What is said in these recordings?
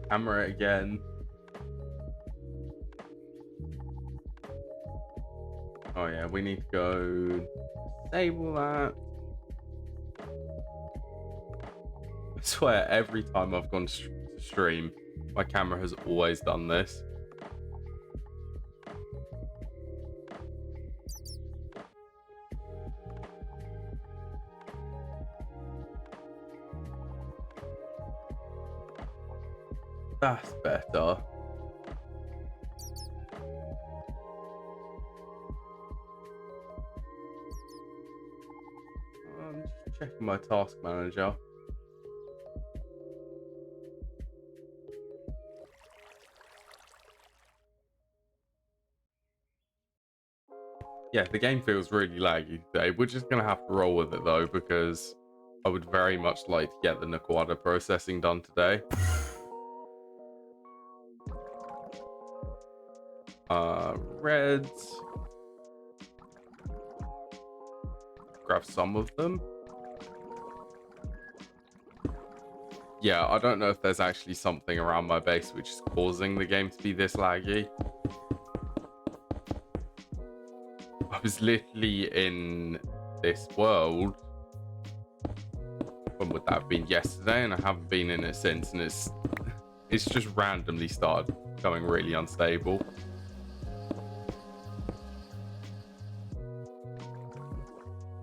Hammer it again. Oh yeah, we need to go disable that. I swear, every time I've gone to stream, my camera has always done this. That's better. I'm just checking my task manager. Yeah, the game feels really laggy today. We're just going to have to roll with it though, because I would very much like to get the Naquaddddahhhhhh processing done today. Reds. Grab some of them. Yeah, I don't know if there's actually something around my base which is causing the game to be this laggy. I was literally in this world. When would that have been? Yesterday, and I haven't been in it since, and it's just randomly started becoming really unstable.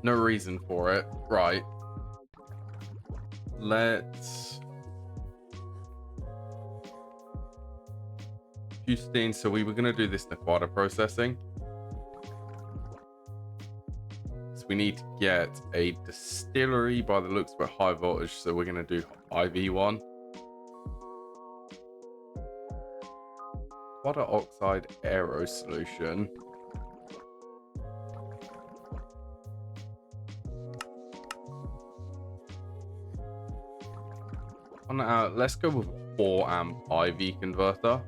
No reason for it. Right. Let's QOTD, so we were going to do this Naquaddddahhhhhh processing. So we need to get a distillery by the looks of it, high voltage, so we're going to do IV1. Naquaddddahhhhh oxide aero solution. Let's go with a 4 amp IV converter.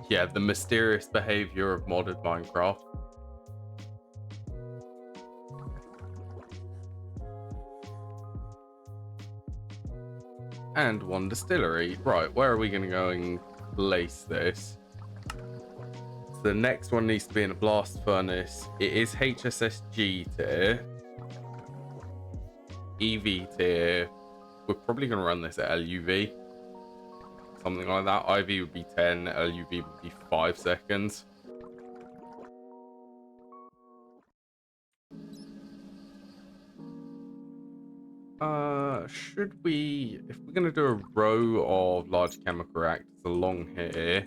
Yeah, the mysterious behavior of modded Minecraft. And 1 distillery. Right, where are we going to go and place this? The next one needs to be in a blast furnace. It is HSSG tier. EV tier. We're probably going to run this at LUV. Something like that. IV would be 10. LUV would be 5 seconds. Should we... If we're going to do a row of large chemical reactors along here...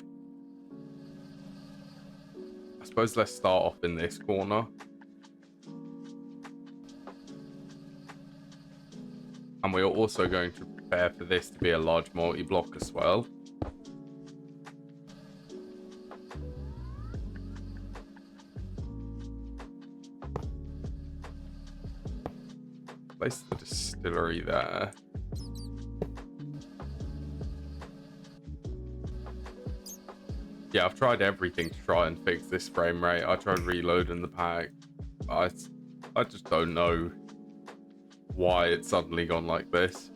I suppose let's start off in this corner. And we're also going to prepare for this to be a large multi-block as well. Place the distillery there. Yeah, I've tried everything to try and fix this frame rate. I tried reloading the pack. I just don't know why it's suddenly gone like this.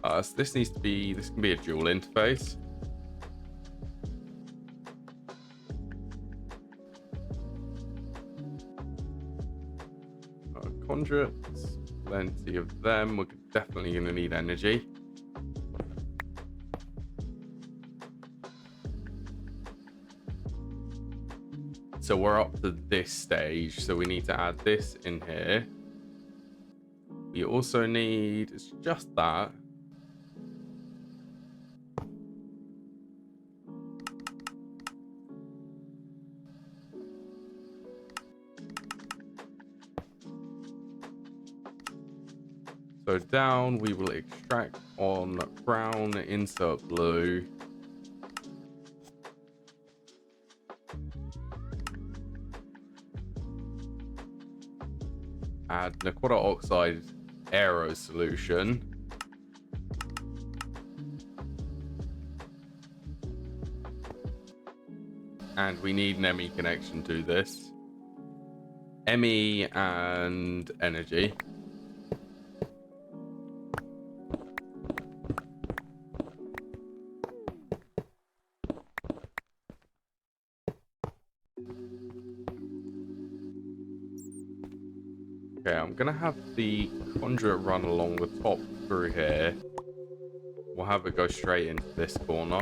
So this needs to be, this can be a dual interface. Conduits, plenty of them. We're definitely going to need energy. So we're up to this stage, so we need to add this in here. We also need, it's just that. So down, we will extract on brown, insert blue. Add Naquaddddahhhhh oxide aero solution. And we need an ME connection to this. ME and energy. Okay, I'm gonna have the conduit run along the top through here. We'll have it go straight into this corner.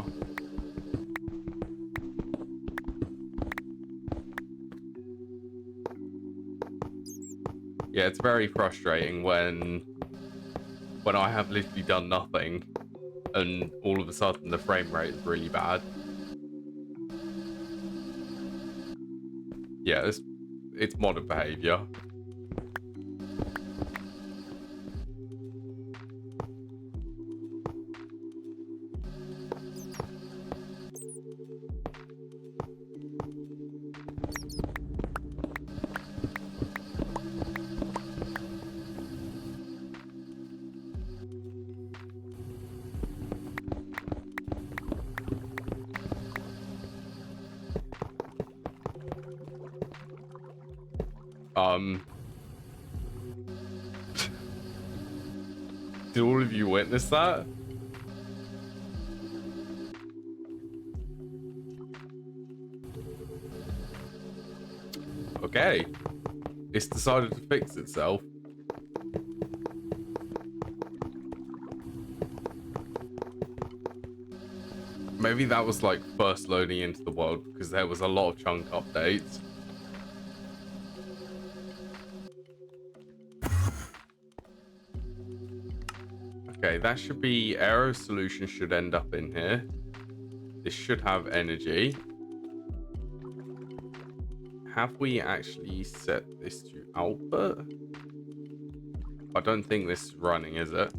Yeah, it's very frustrating when I have literally done nothing and all of a sudden the frame rate is really bad. Yeah, it's modded behavior. Did all of you witness that? Okay. It's decided to fix itself. Maybe that was like first loading into the world because there was a lot of chunk updates. Okay, that should be aero solution should end up in here. This should have energy. Have we actually set this to output? I don't think this is running, is it?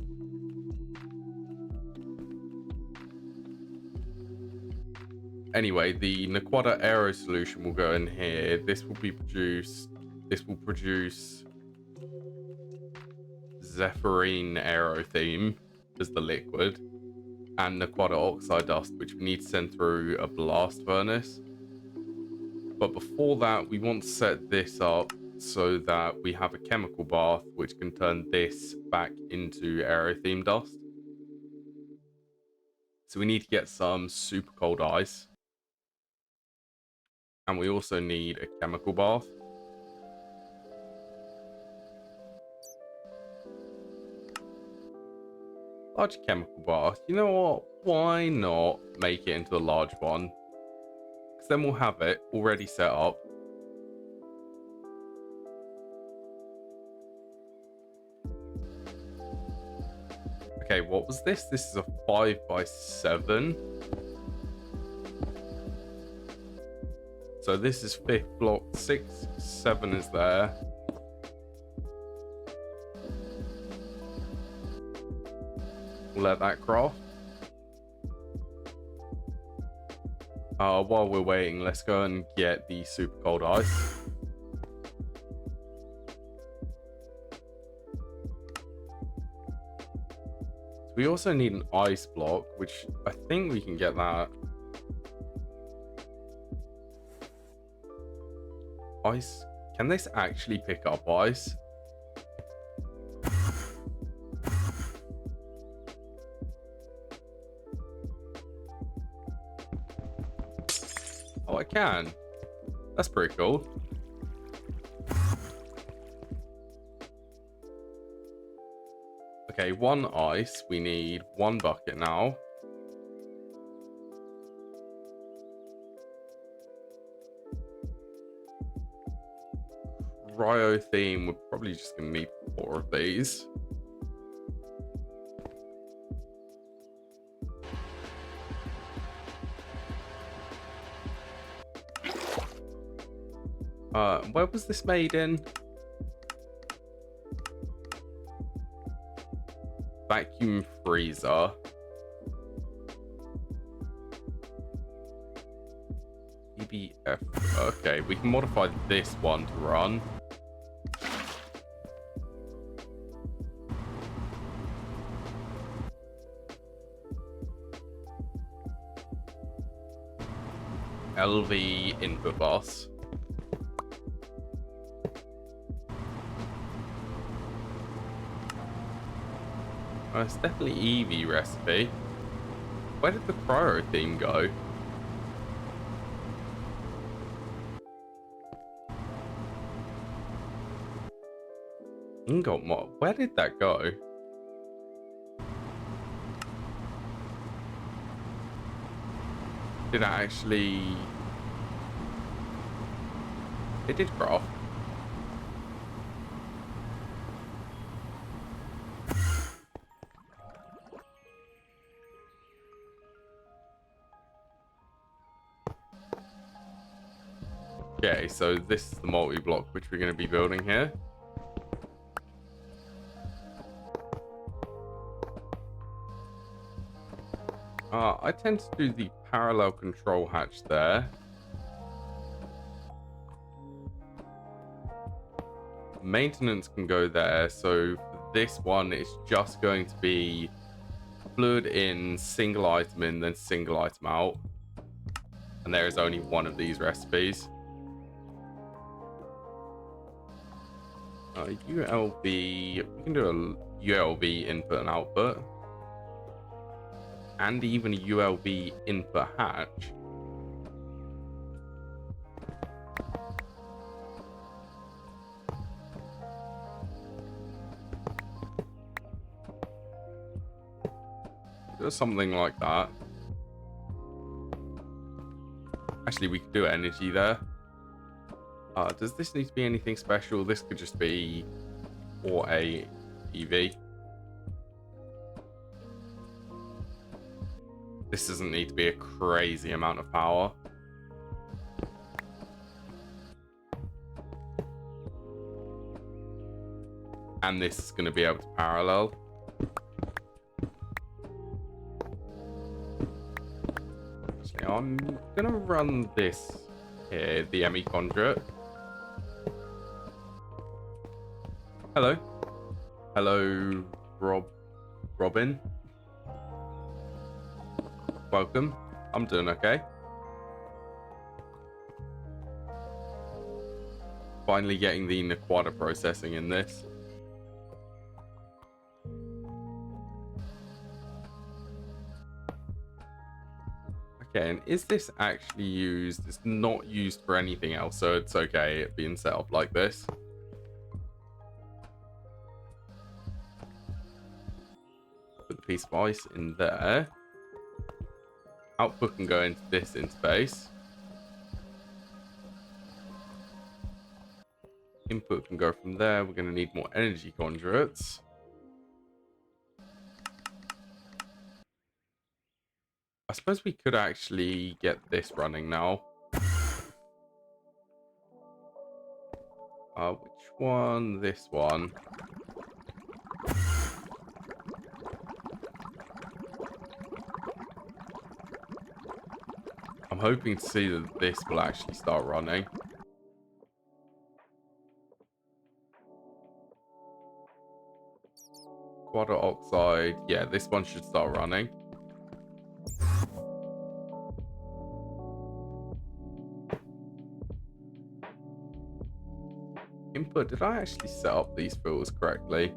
Anyway, the Naquaddddahhhhhh aero solution will go in here. This will be produced. This will produce Zephyrine aero theme as the liquid, and Naquaddddahhhhh oxide dust, which we need to send through a blast furnace. But before that, we want to set this up so that we have a chemical bath which can turn this back into aerotheme dust. So we need to get some super cold ice. And we also need a chemical bath. Large chemical bath. You know what? Why not make it into a large one? Because then we'll have it already set up. Okay, what was this? This is a 5x7. So this is 5th block, 6, 7 is there. We'll let that craft. While we're waiting, let's go and get the super cold ice. We also need an ice block, which I think we can get that. Ice. Can this actually pick up ice? Oh, I can. That's pretty cool. Okay, 1 ice. We need 1 bucket now. Cryo theme, we're probably just going to need 4 of these. Where was this made in? Vacuum freezer. EBF. Okay, we can modify this one to run. LV input bus. It's definitely EV recipe. Where did the cryo theme go? Ingot mod. Where did that go? Did I actually... It did craft. Okay, so this is the multi-block which we're going to be building here. I tend to do the parallel control hatch there. Maintenance can go there, so for this one it's just going to be fluid in, single item in, then single item out. And there is only one of these recipes. ULV, we can do a ULV input and output. And even a ULV input hatch. Do something like that. Actually, we could do energy there. Does this need to be anything special? This could just be 4A EV. This doesn't need to be a crazy amount of power. And this is going to be able to parallel. Actually, I'm going to run this here, the ME conduit. Hello. Hello, Robin. Welcome. I'm doing okay. Finally getting the Naquaddddahhhhhh processing in this. Okay, and is this actually used? It's not used for anything else, so it's okay it being set up like this. Put the piece of ice in there. Output can go into this interface. Input can go from there. We're going to need more energy conduits. I suppose we could actually get this running now. Which one? This one. I'm hoping to see that this will actually start running. Water oxide. Yeah, this one should start running. Input. Did I actually set up these filters correctly?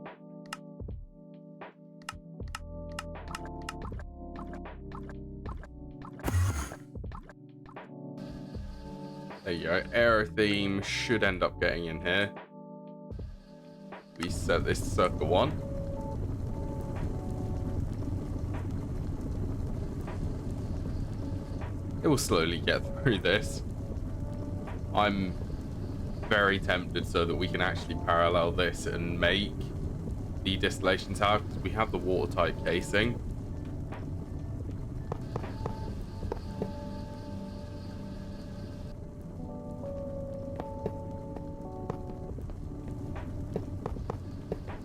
There you go. Aero theme should end up getting in here. We set this to circle 1. It will slowly get through this. I'm very tempted so that we can actually parallel this and make the distillation tower, because we have the watertight casing.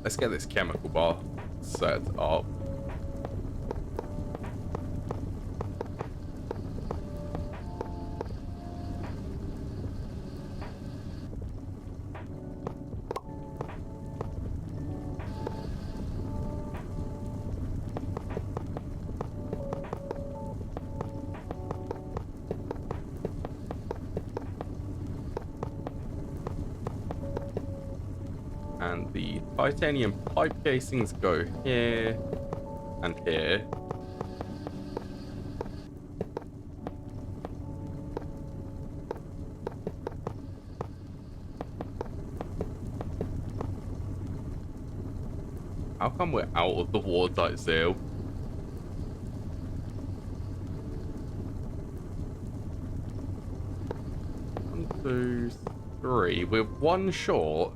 Let's get this chemical bar set up. And the titanium pipe casings go here and here. How come we're out of the watertight seal? One, two, three. We're one short.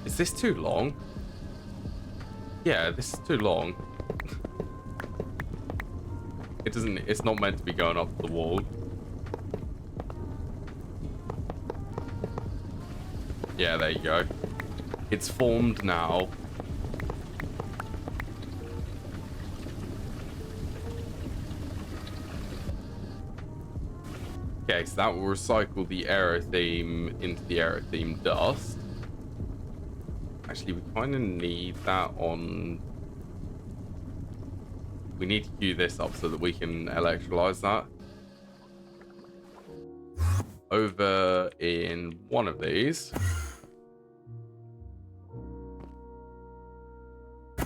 Is this too long? Yeah, this is too long. It's not meant to be going up the wall. Yeah, there you go. It's formed now. Okay, so that will recycle the aero theme into the aero theme dust. Actually, we kind of need that on... We need to queue this up so that we can electrolyze that. Over in one of these. I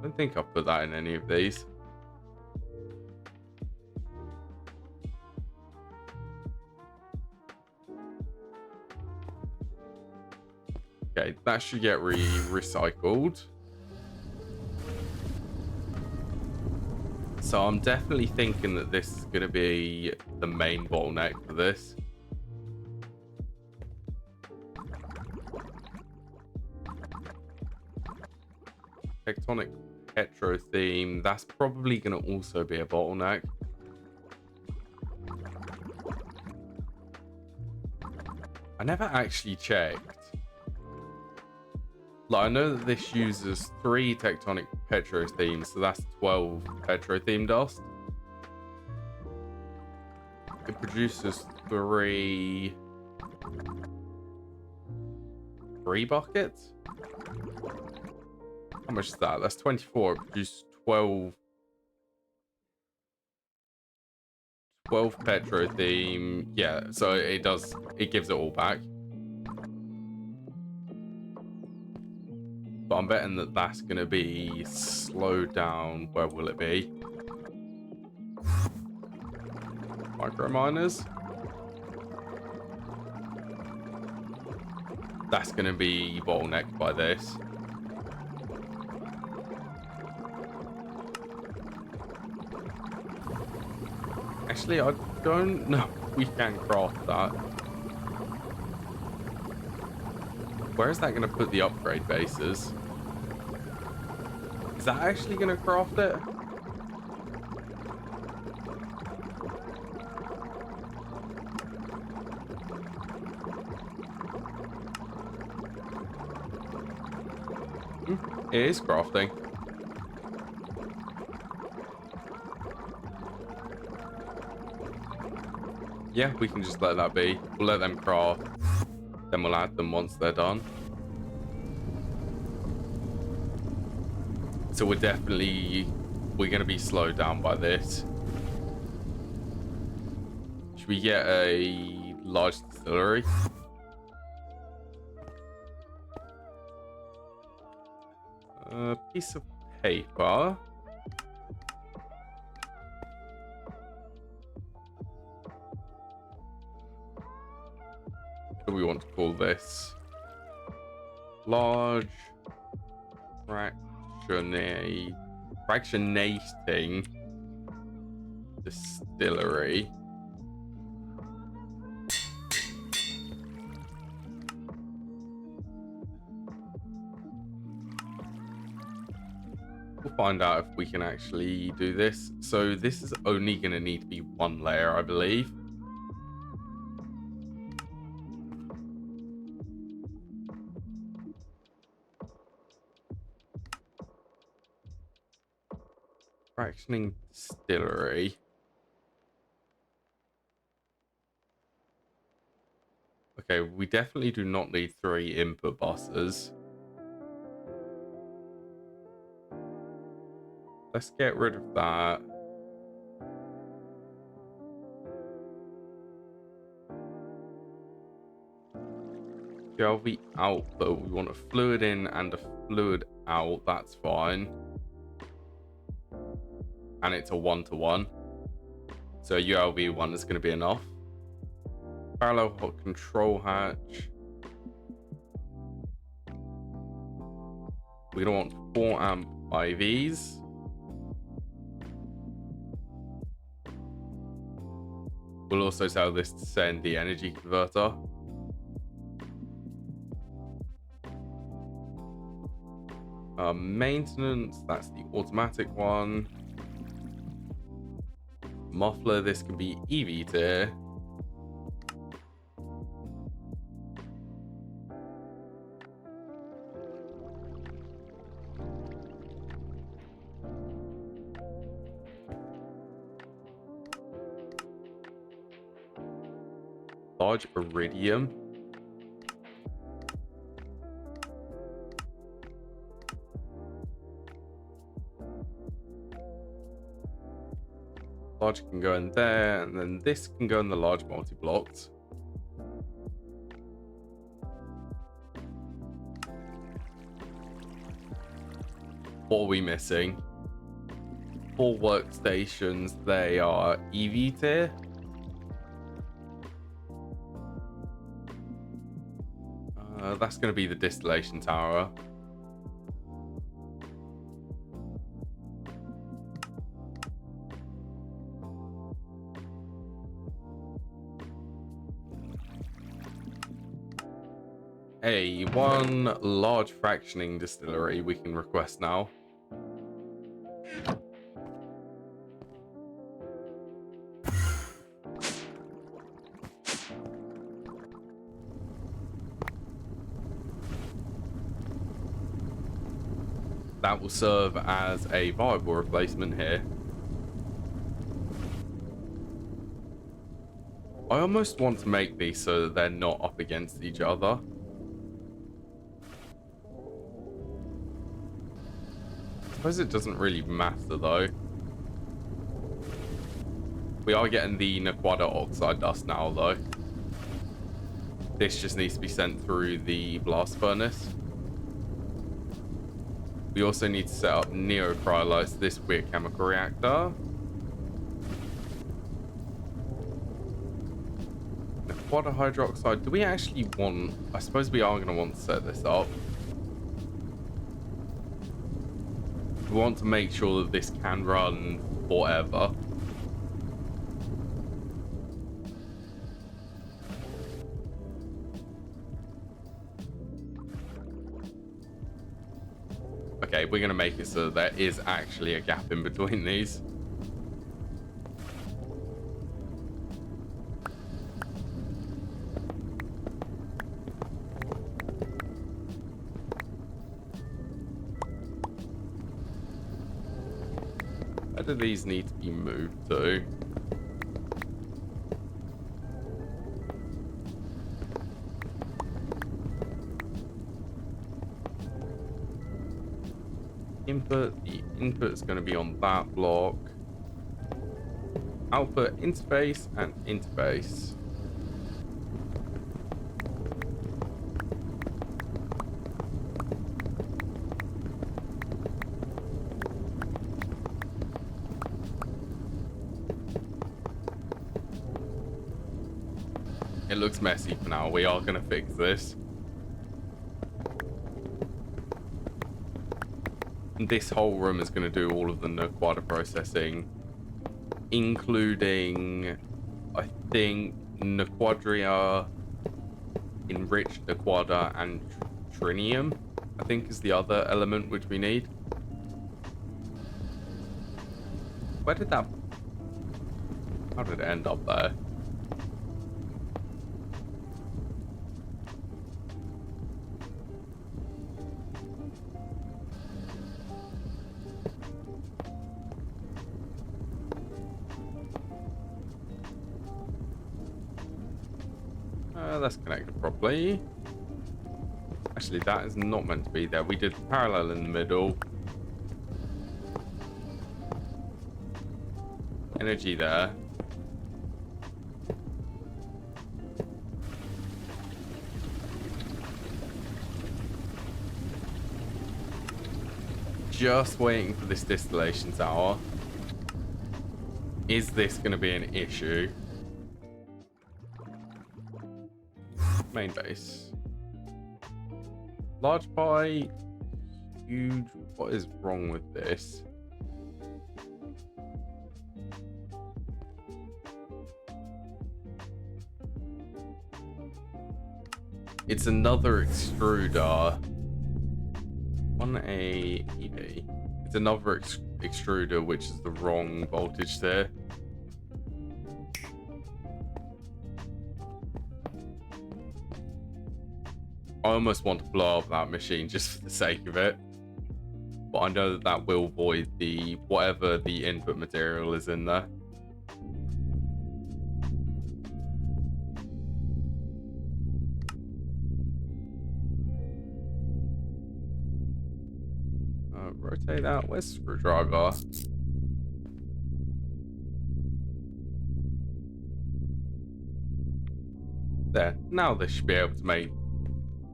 don't think I've put that in any of these. Okay, that should get recycled. So I'm definitely thinking that this is going to be the main bottleneck for this. Tectonic Petro theme, that's probably going to also be a bottleneck. I never actually checked. Like, I know that this uses 3 Tectonic Petro themes, so that's 12 Petro theme dust. It produces 3 buckets? How much is that? That's 24. It produces 12 Petro theme. Yeah, so it gives it all back. But I'm betting that that's going to be slowed down. Where will it be? Micro miners. That's going to be bottlenecked by this. Actually, I don't know if we can craft that. Where is that going to put the upgrade bases? Is that actually going to craft it? It is crafting. Yeah, we can just let that be. We'll let them craft. Then we'll add them once they're done. So we're going to be slowed down by this. Should we get a large distillery? A piece of paper. What do we want to call this? Large fractionating distillery. We'll find out if we can actually do this. So this is only going to need to be 1 layer, I believe. Fractioning distillery. Okay, we definitely do not need 3 input buses. Let's get rid of that. GLV output. We want a fluid in and a fluid out. That's fine. And it's a 1-to-1. So ULV 1 is going to be enough. Parallel hot control hatch. We're going to want 4 amp IVs. We'll also tell this to send the energy converter. Maintenance, that's the automatic one. Muffler, this can be EV tier. Large iridium. Large can go in there, and then this can go in the large multi-blocked. What are we missing? 4 workstations, they are EV tier. That's going to be the distillation tower. one large fractioning distillery we can request now. That will serve as a viable replacement here. I almost want to make these so that they're not up against each other. I suppose it doesn't really matter though. We are getting the Naquaddddahhhhhh oxide dust now though. This just needs to be sent through the blast furnace. We also need to set up neocryolites, this weird chemical reactor. Naquaddddahhhhh hydroxide. Do we actually want... I suppose we are going to want to set this up. We want to make sure that this can run forever. Okay, we're going to make it so there is actually a gap in between these. Where do these need to be moved to? Input, the input's going to be on that block. Output, interface, and interface. It looks messy for now. We are going to fix this. This whole room is going to do all of the Naquaddddahhhhh processing, including, I think, Naquaddddahhhhh, enriched Naquaddddahhhhh, and trinium, I think is the other element which we need. Where did that... How did it end up there? That's connected properly. Actually, that is not meant to be there. We did parallel in the middle. Energy there. Just waiting for this distillation tower. Is this going to be an issue? Main base. Large pie. Huge. What is wrong with this? It's another extruder. 1A EV. It's another extruder, which is the wrong voltage there. I almost want to blow up that machine just for the sake of it. But I know that that will void the whatever the input material is in there. Rotate that. Where's screwdriver? There. Now this should be able to make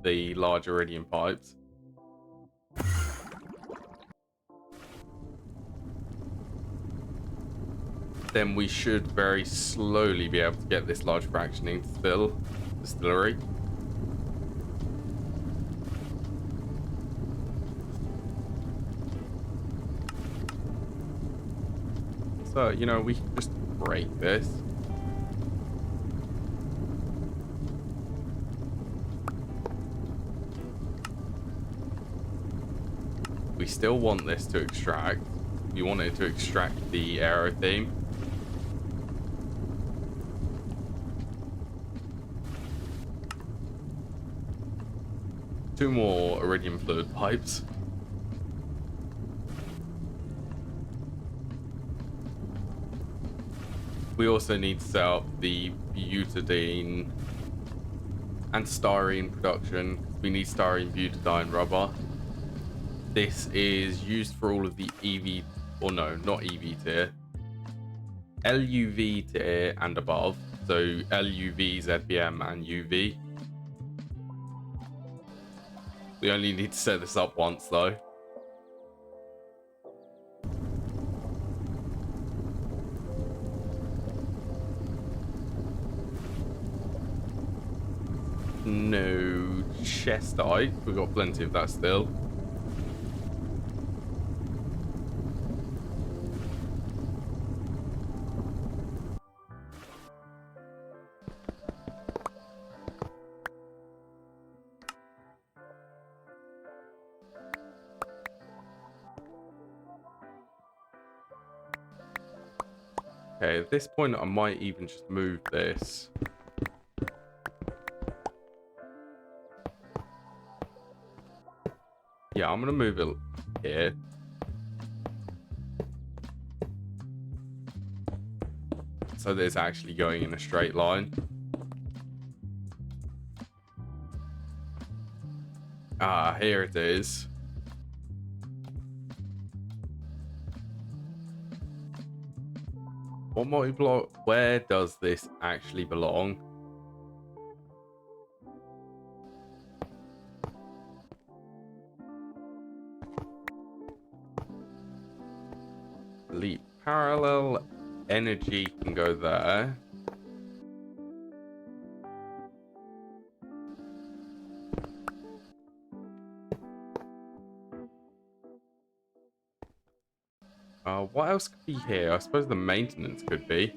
the large iridium pipes. Then we should very slowly be able to get this large fractioning distillery. So, you know, we can just break this. we still want this to extract. We want it to extract the aero theme. Two more iridium fluid pipes. We also need to set up the butadiene and styrene production. We need styrene butadiene rubber. This is used for all of the EV, or no, not EV tier, LUV tier and above. So LUV, ZBM, and UV. We only need to set this up once though. No chestite. We've got plenty of that still. Okay, at this point I might even just move this. Yeah, I'm gonna move it here. So that it's actually going in a straight line. Ah, here it is. What multi-block? Where does this actually belong? Leap parallel energy can go there. What else could be here? I suppose the maintenance could be.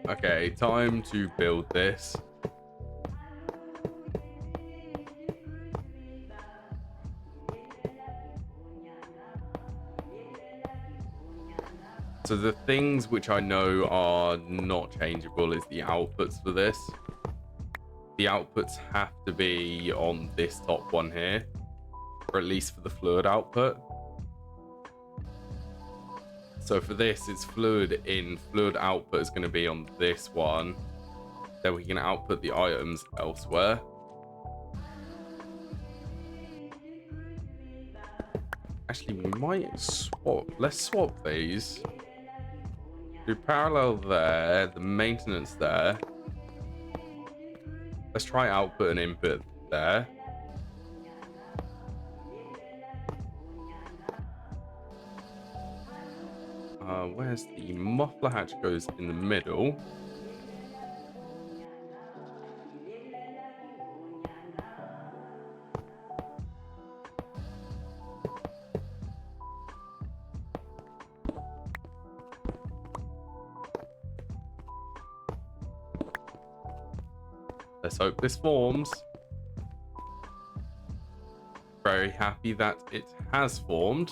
Okay, time to build this. So the things which I know are not changeable is the outputs for this. The outputs have to be on this top one here, or at least for the fluid output. So for this, it's fluid in, fluid output is going to be on this one. Then we can output the items elsewhere. Actually, we might swap. Let's swap these. Do parallel there, the maintenance there. Let's try output and input there. Where's the muffler hatch goes in the middle. Let's hope this forms. Very happy that it has formed.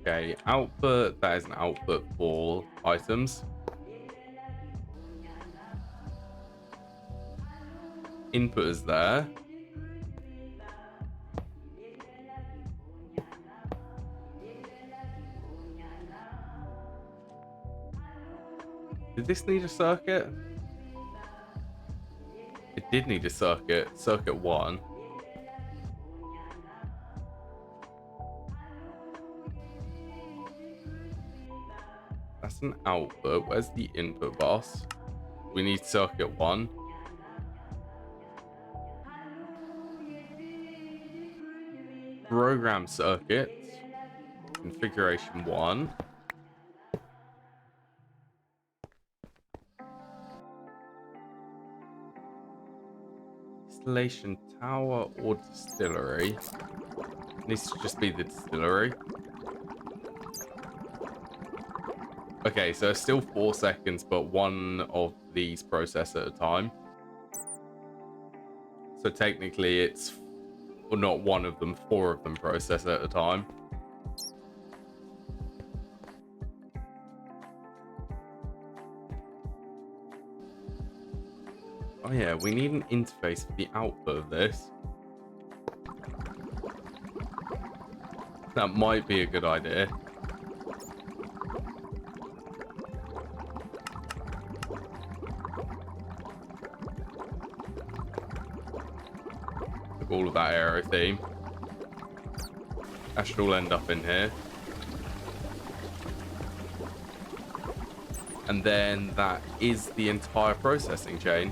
Okay, output, that is an output for items. Input is there. Did this need a circuit? It did need a circuit. Circuit 1. That's an output. Where's the input bus? We need circuit 1. Program circuit. Configuration 1. Distillation tower or distillery? Needs to just be the distillery. Okay, so it's still 4 seconds, but one of these process at a time. So technically it's, well, not one of them, 4 of them process at a time. Oh yeah, we need an interface for the output of this. That might be a good idea. Took all of that aero theme. That should all end up in here. And then that is the entire processing chain.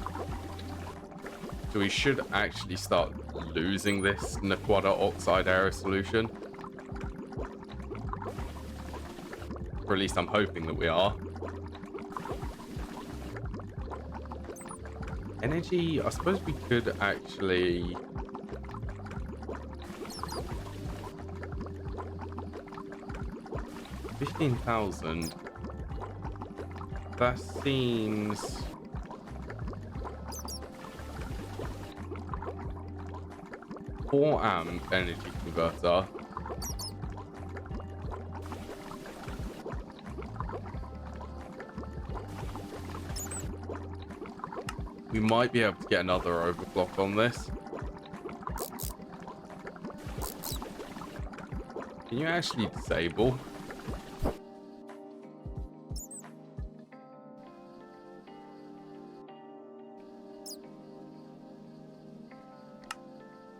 So we should actually start losing this Naquaddddahhhhhh aero solution. Or at least I'm hoping that we are. Energy, I suppose we could actually... $15,000. That seems... $4 amp energy converter. We might be able to get another overclock on this. Can you actually disable?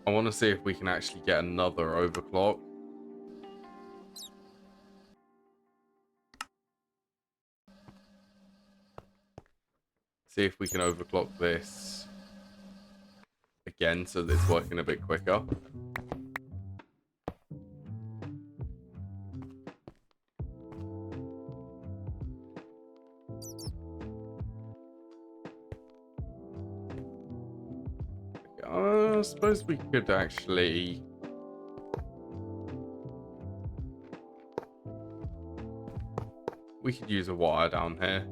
I want to see if we can actually get another overclock. See if we can overclock this again so that it's working a bit quicker. I suppose we could actually... We could use a wire down here.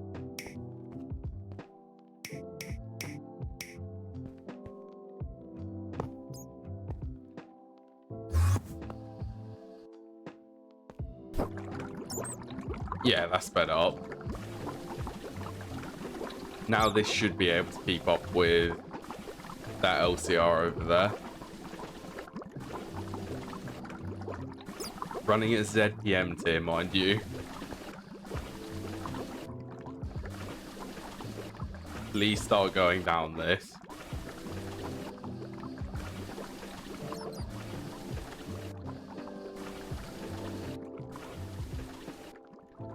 Yeah, that's sped up. Now this should be able to keep up with that LCR over there. Running at ZPM tier, mind you. Please start going down this.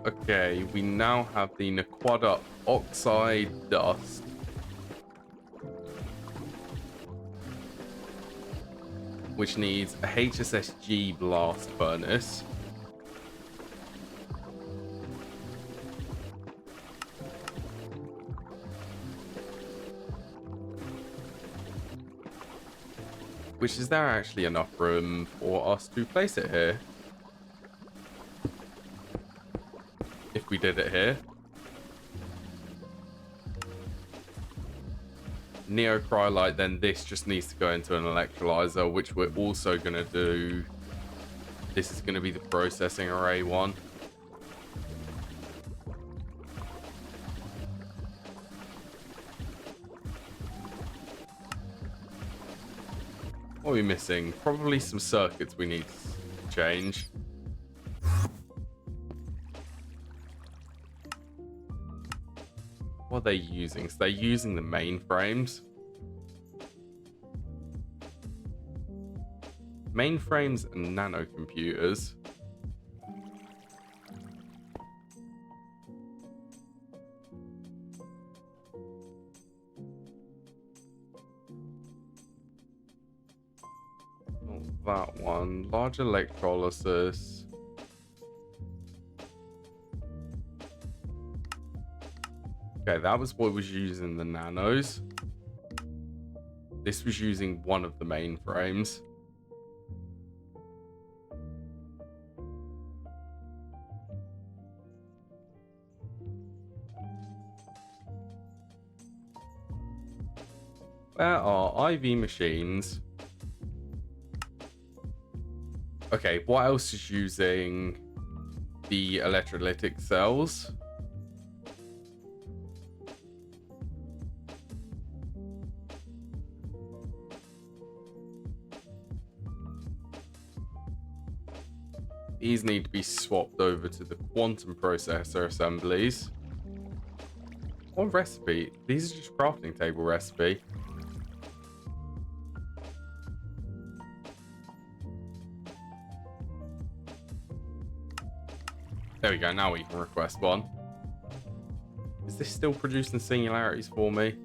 Okay, we now have the Naquaddddahhhhhh dust. Which needs a HSSG blast furnace. Which, is there actually enough room for us to place it here? If we did it here. Neocryolite, then this just needs to go into an electrolyzer, which we're also going to do. This is going to be the processing array one. What are we missing? Probably some circuits we need to change. What are they using? So they're using the mainframes. Mainframes and nanocomputers. Not that one. Large electrolysis. Okay, that was what was using the nanos. This was using one of the main frames. Where are IV machines? Okay, what else is using the electrolytic cells? These need to be swapped over to the quantum processor assemblies. What recipe? These are just crafting table recipe. There we go, now we can request one. Is this still producing singularities for me?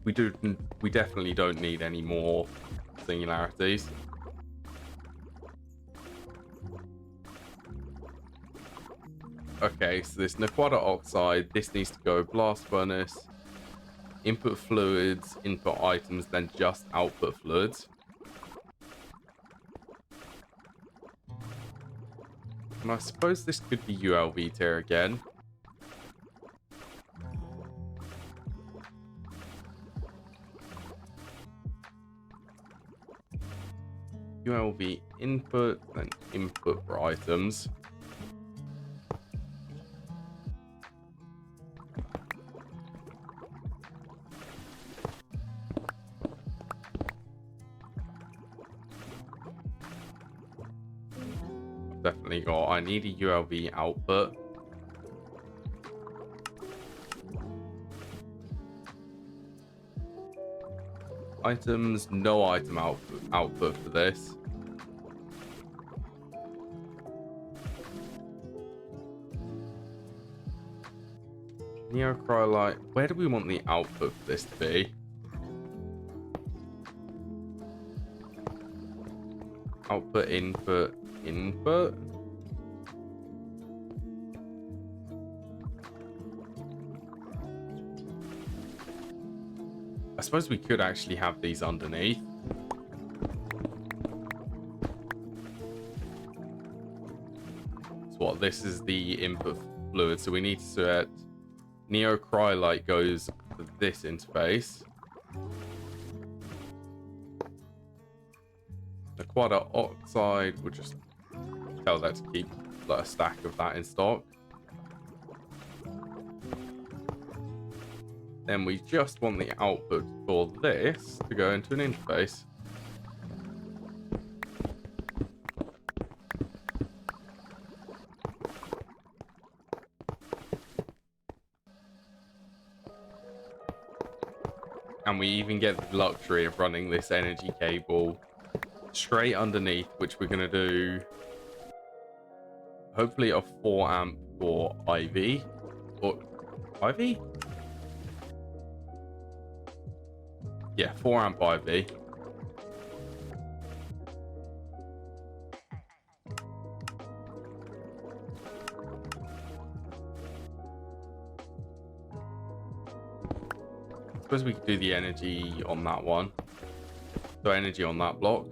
We definitely don't need any more singularities. Okay, so this Naquaddddahhhhhh oxide, this needs to go blast furnace, input fluids, input items, then just output fluids. And I suppose this could be ULV tier again. ULV input, then input for items. Definitely got. I need a ULV output. Items, no item output for this. Neocryolite. Where do we want the output for this to be? Output, input, input. I suppose we could actually have these underneath. So what, this is the input fluid, so we need to set neocryolite goes to this interface. Naquaddddahhhhh oxide, we'll just tell that to keep like a stack of that in stock. Then we just want the output for this to go into an interface. And we even get the luxury of running this energy cable straight underneath, which we're going to do hopefully a 4 amp for IV. Or IV? Yeah, 4 amp IV. I suppose we could do the energy on that one. So energy on that block.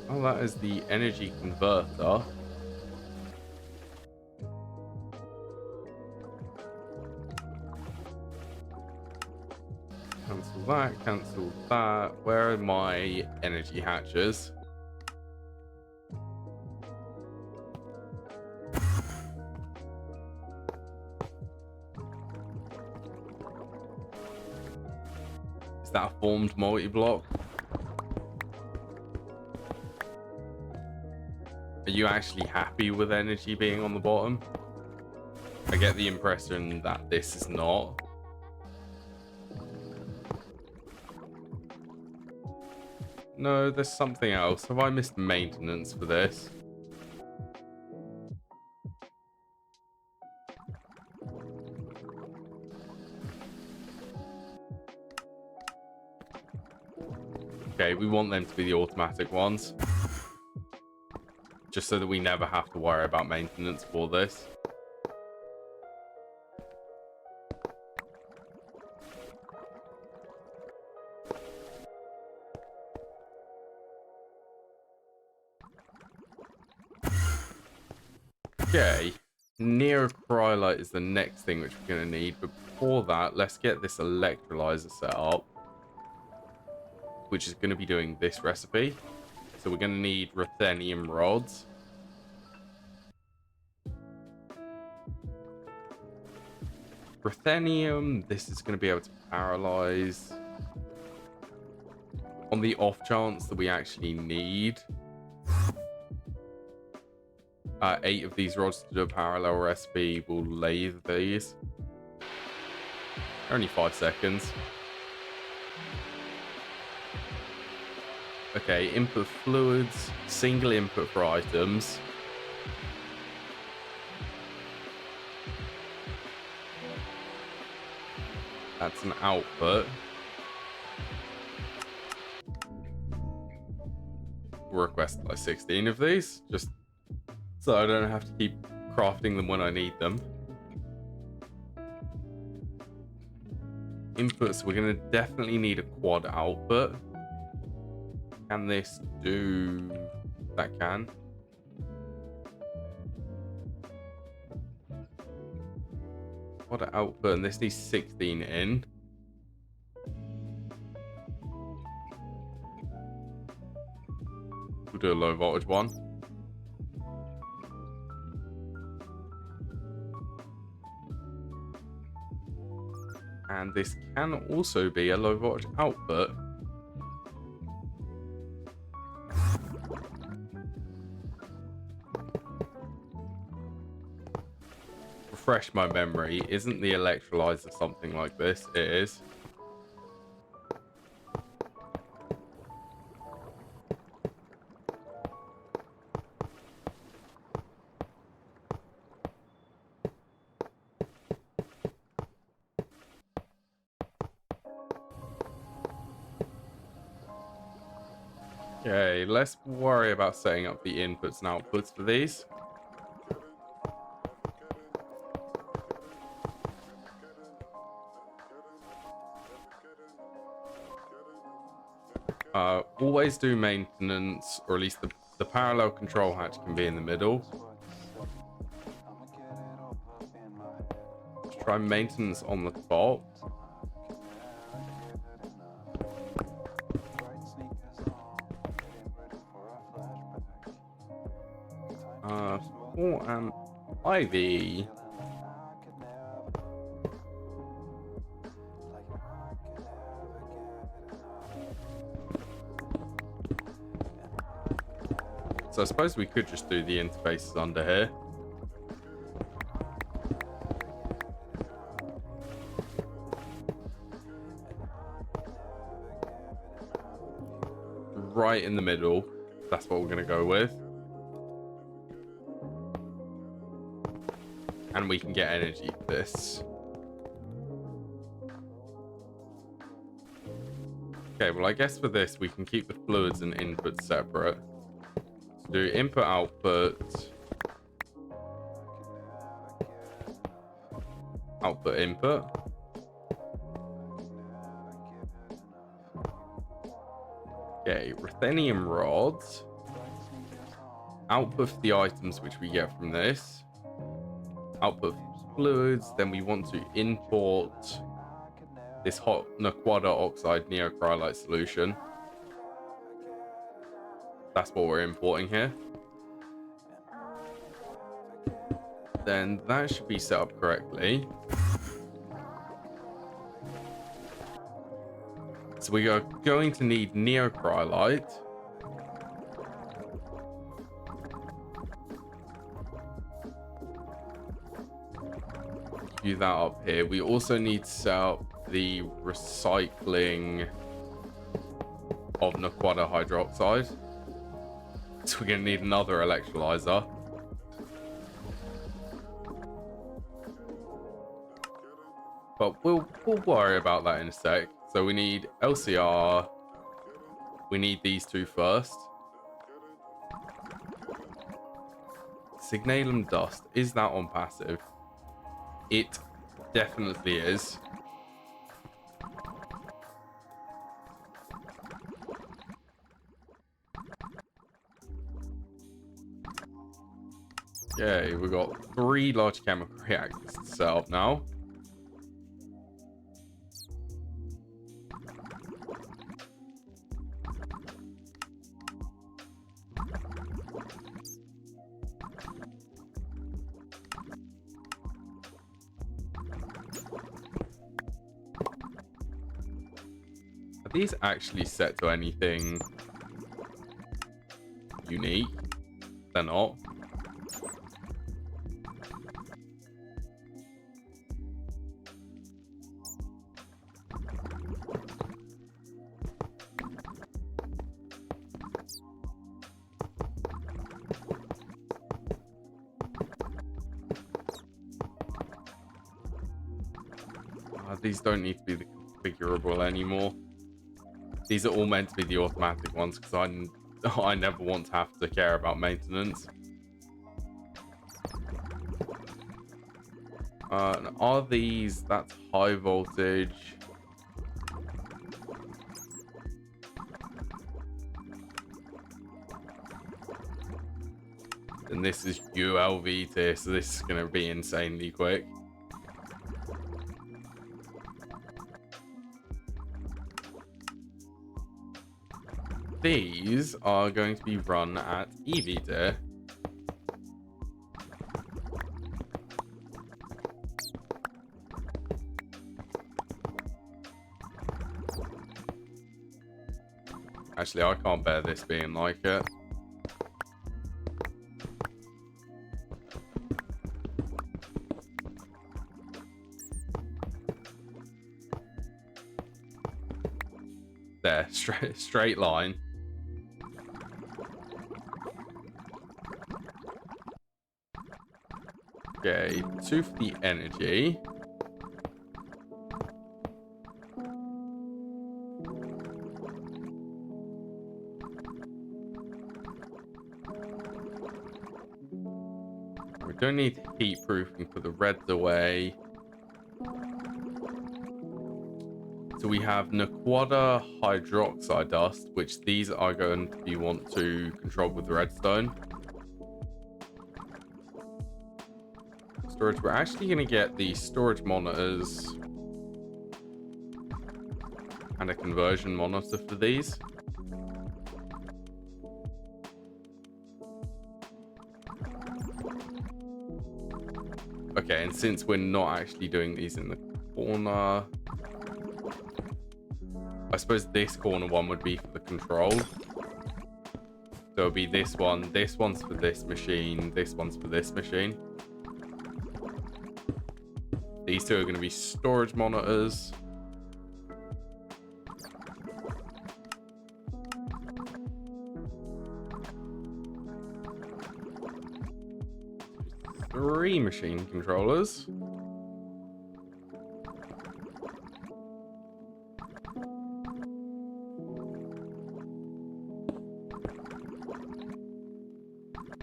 Oh, that is the energy converter. Cancel that, cancel that. Where are my energy hatches? Is that a formed multi-block? Are you actually happy with energy being on the bottom? I get the impression that this is not. No, there's something else. Have I missed maintenance for this? Okay, we want them to be the automatic ones. Just so that we never have to worry about maintenance for this. Okay, neocrylite is the next thing which we're going to need. But before that, let's get this electrolyzer set up, which is going to be doing this recipe. So we're going to need ruthenium rods. Ruthenium, this is going to be able to paralyze. On the off chance that we actually need 8 of these rods to do a parallel recipe, we'll lathe these. Only 5 seconds. Okay, input fluids, single input for items. That's an output. We'll request like 16 of these, just so I don't have to keep crafting them when I need them. Inputs, we're going to definitely need a quad output. Can this do... That can. Quad output, and this needs 16 in. We'll do a low voltage one. And this can also be a low voltage output. Refresh my memory. Isn't the electrolyzer something like this? It is. Okay, let's worry about setting up the inputs and outputs for these. Always do maintenance, or at least the parallel control hatch can be in the middle. Let's try maintenance on the top. And Ivy. So I suppose we could just do the interfaces under here. Right in the middle. That's what we're going to go with. And we can get energy for this. Okay, well I guess for this we can keep the fluids and inputs separate. So do input output. Output input. Okay, ruthenium rods. Output for the items which we get from this. Output fluids, then we want to import this hot Naquaddddahhhhhh neocrylite solution. That's what we're importing here. Then that should be set up correctly. So we are going to need neocrylite. Do that up here. We also need to set up the recycling of Naquaddddahhhhhh hydroxide. So we're going to need another electrolyzer. But we'll worry about that in a sec. So we need LCR. We need these two first. Signalum dust. Is that on passive? It definitely is. Okay, we've got 3 large chemical reactors to set up now. Are these actually set to anything unique? They're not. These don't need to be the configurable anymore. These are all meant to be the automatic ones because I never want to have to care about maintenance. Are these... That's high voltage. And this is ULV tier, so this is going to be insanely quick. These are going to be run at EV tier. Actually, I can't bear this being like it. There, straight line. Okay, 2 for the energy. We don't need heat proofing for the reds away. So we have Naquaddddahhhhhh hydroxide dust, which these are going to be want to control with redstone. Storage, we're actually going to get the storage monitors and a conversion monitor for these. Okay, and since we're not actually doing these in the corner, I suppose this corner one would be for the control. So it'll be this one. This one's for this machine. This one's for this machine. These two are going to be storage monitors. Three machine controllers.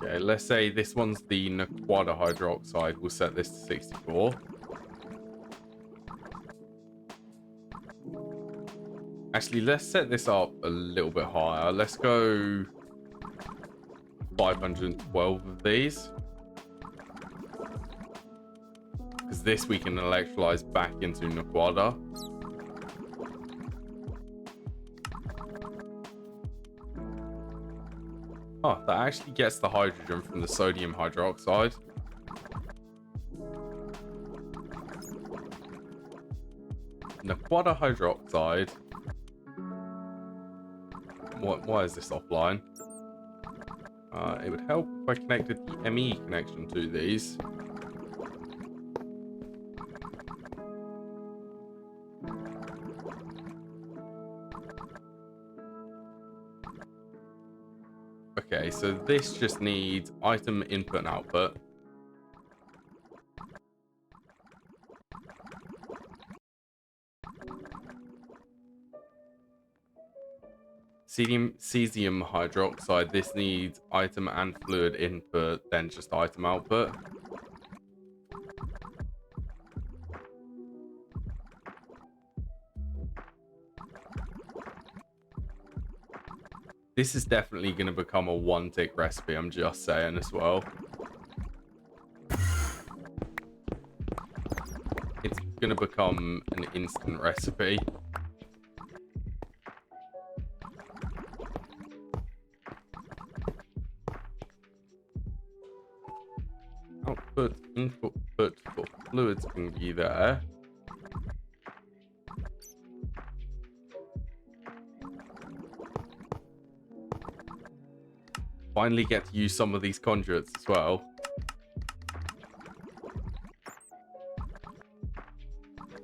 Okay, let's say this one's the Naquaddddahhhhh hydroxide. We'll set this to 64. Actually, let's set this up a little bit higher. Let's go 512 of these. Because this we can electrolyze back into Naquaddddahhhhh. Oh, that actually gets the hydrogen from the sodium hydroxide. Naquaddddahhhh hydroxide. Why is this offline? It would help if I connected the ME connection to these. Okay, so this just needs item input and output. Cesium hydroxide, this needs item and fluid input, then just item output. This is definitely going to become a one-tick recipe, I'm just saying as well. It's going to become an instant recipe. Output, input for fluids can be there. Finally get to use some of these conduits as well.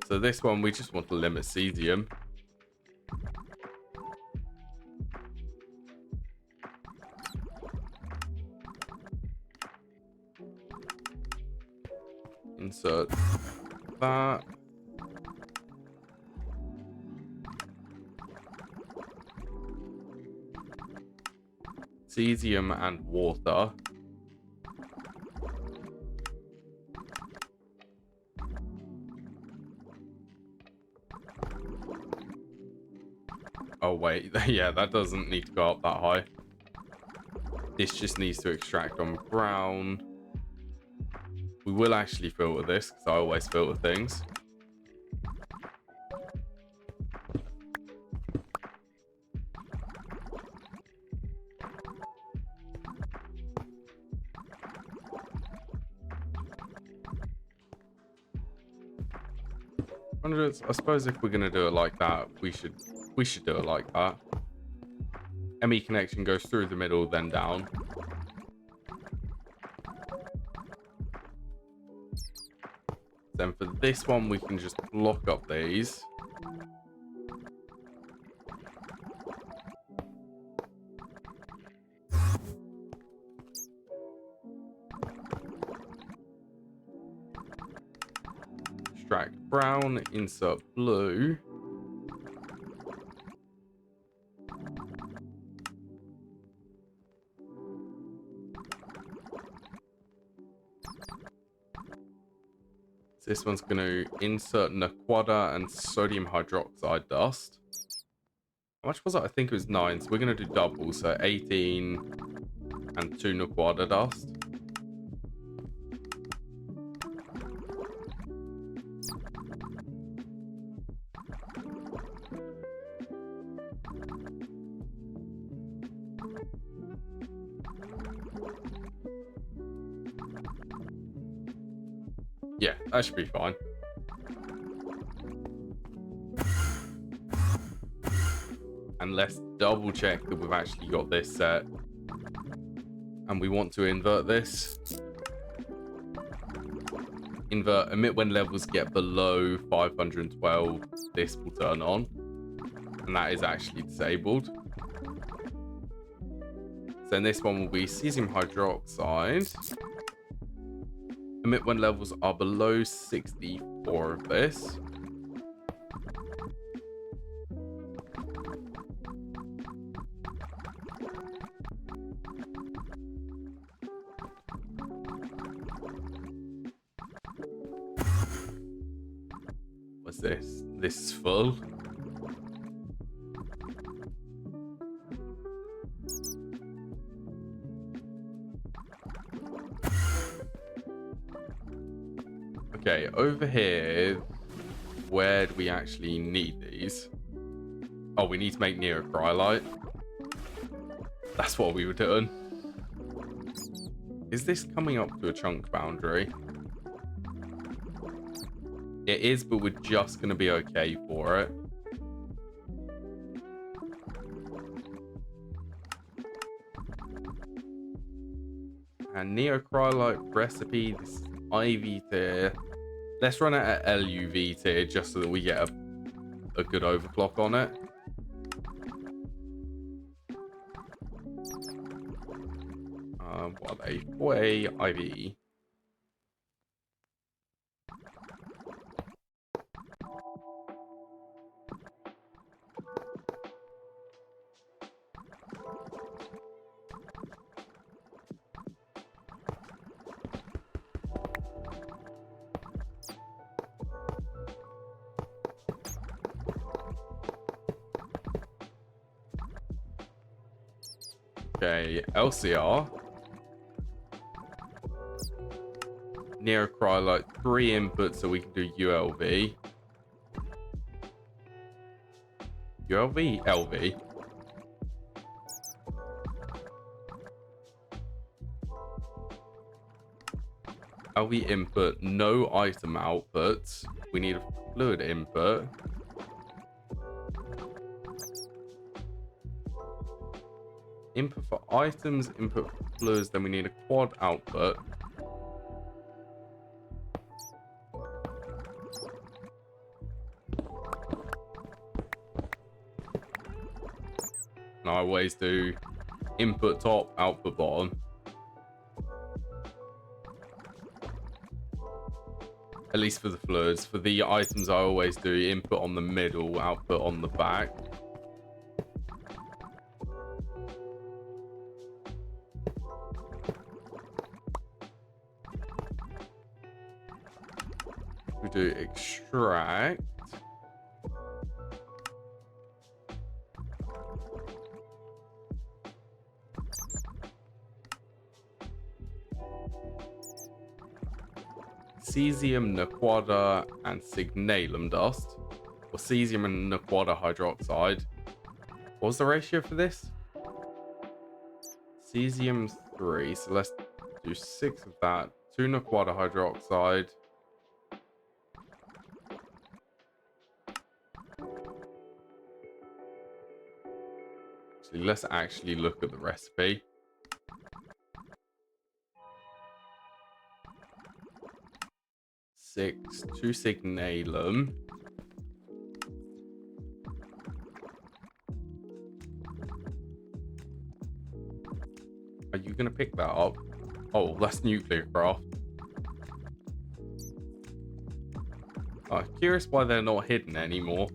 So this one, we just want to limit cesium. Insert that. Cesium and water. Oh wait, yeah, that doesn't need to go up that high. This just needs to extract on brown. We will actually filter this because I always filter things. I suppose if we're gonna do it like that, we should do it like that. ME connection goes through the middle, then down. Then for this one, we can just block up these. Extract brown, insert blue. This one's going to insert Naquaddddahhhhhh and sodium hydroxide dust. How much was it? I think it was 9. So we're going to do double. So 18 and 2 Naquaddddahhhhh dust. Yeah, that should be fine. And let's double check that we've actually got this set. And we want to invert this. Invert, emit when levels get below 512. This will turn on. And that is actually disabled. So then this one will be cesium hydroxide. Emit when levels are below 64 of this. What's this? This is full. Okay, over here, where do we actually need these? Oh, we need to make neocrylite. That's what we were doing. Is this coming up to a chunk boundary? It is, but we're just going to be okay for it. And neocrylite recipe, this is IV tier. Let's run it at LUV tier just so that we get a good overclock on it. What are they? 4A IV. Okay, LCR. Neocryolite, 3 inputs so we can do ULV. ULV? LV. LV input, no item outputs. We need a fluid input. Input for items, input for fluids, then we need a quad output. And I always do input top, output bottom. At least for the fluids. For the items, I always do input on the middle, output on the back. We do extract. Cesium, Naquaddddahhhhhh, and Signalum dust. Or cesium and Naquaddddahhhhh hydroxide. What was the ratio for this? Cesium 3. So let's do 6 of that. 2 Naquaddddahhhh hydroxide. Let's actually look at the recipe. Six, 2 Signalum. Are you going to pick that up? Oh, that's nuclear craft. Curious why they're not hidden anymore.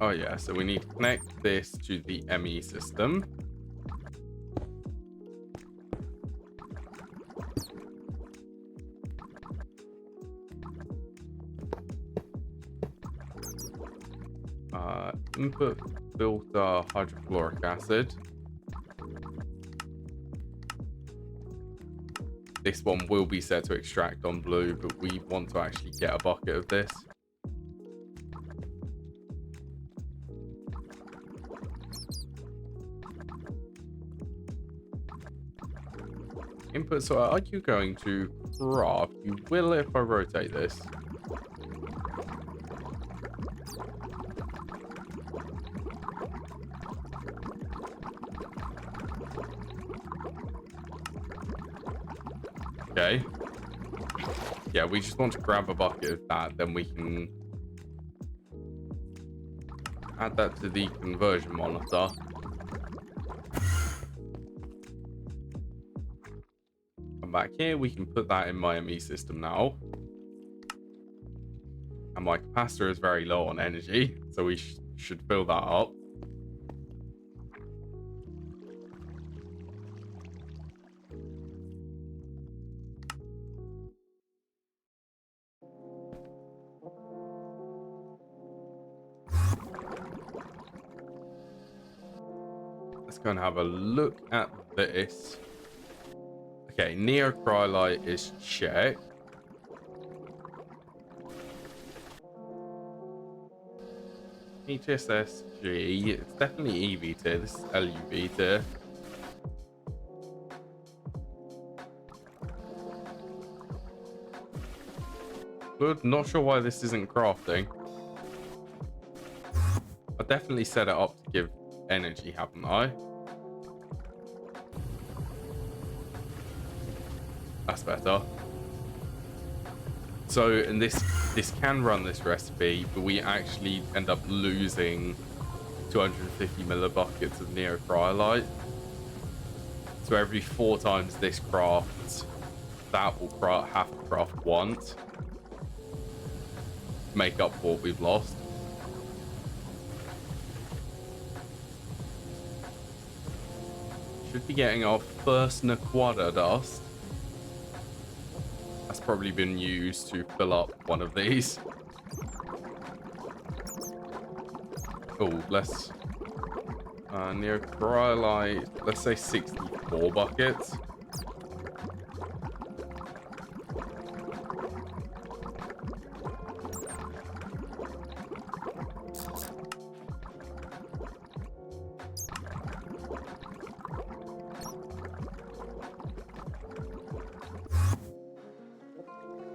Oh yeah, so we need to connect this to the ME system. Input filter hydrofluoric acid. This one will be set to extract on blue, but we want to actually get a bucket of this. Input, so are you going to craft? You will if I rotate this. Okay. Yeah, we just want to grab a bucket of that, then we can add that to the conversion monitor. Come back here, we can put that in my ME system now. And my capacitor is very low on energy, so we should fill that up. Let's go and have a look at this. Okay, neocryolite is checked. HSSG, it's definitely EV tier. This is LUV tier. Good, not sure why this isn't crafting. I definitely set it up to give energy, haven't I? That's better. So, and this can run this recipe, but we actually end up losing 250 millibuckets of neocryolite. So every 4 times this crafts, that will have to craft once. Make up for what we've lost. Should be getting our first Naquaddddahhhhhh dust. That's probably been used to fill up one of these. Oh, let's neocryolite, let's say 64 buckets.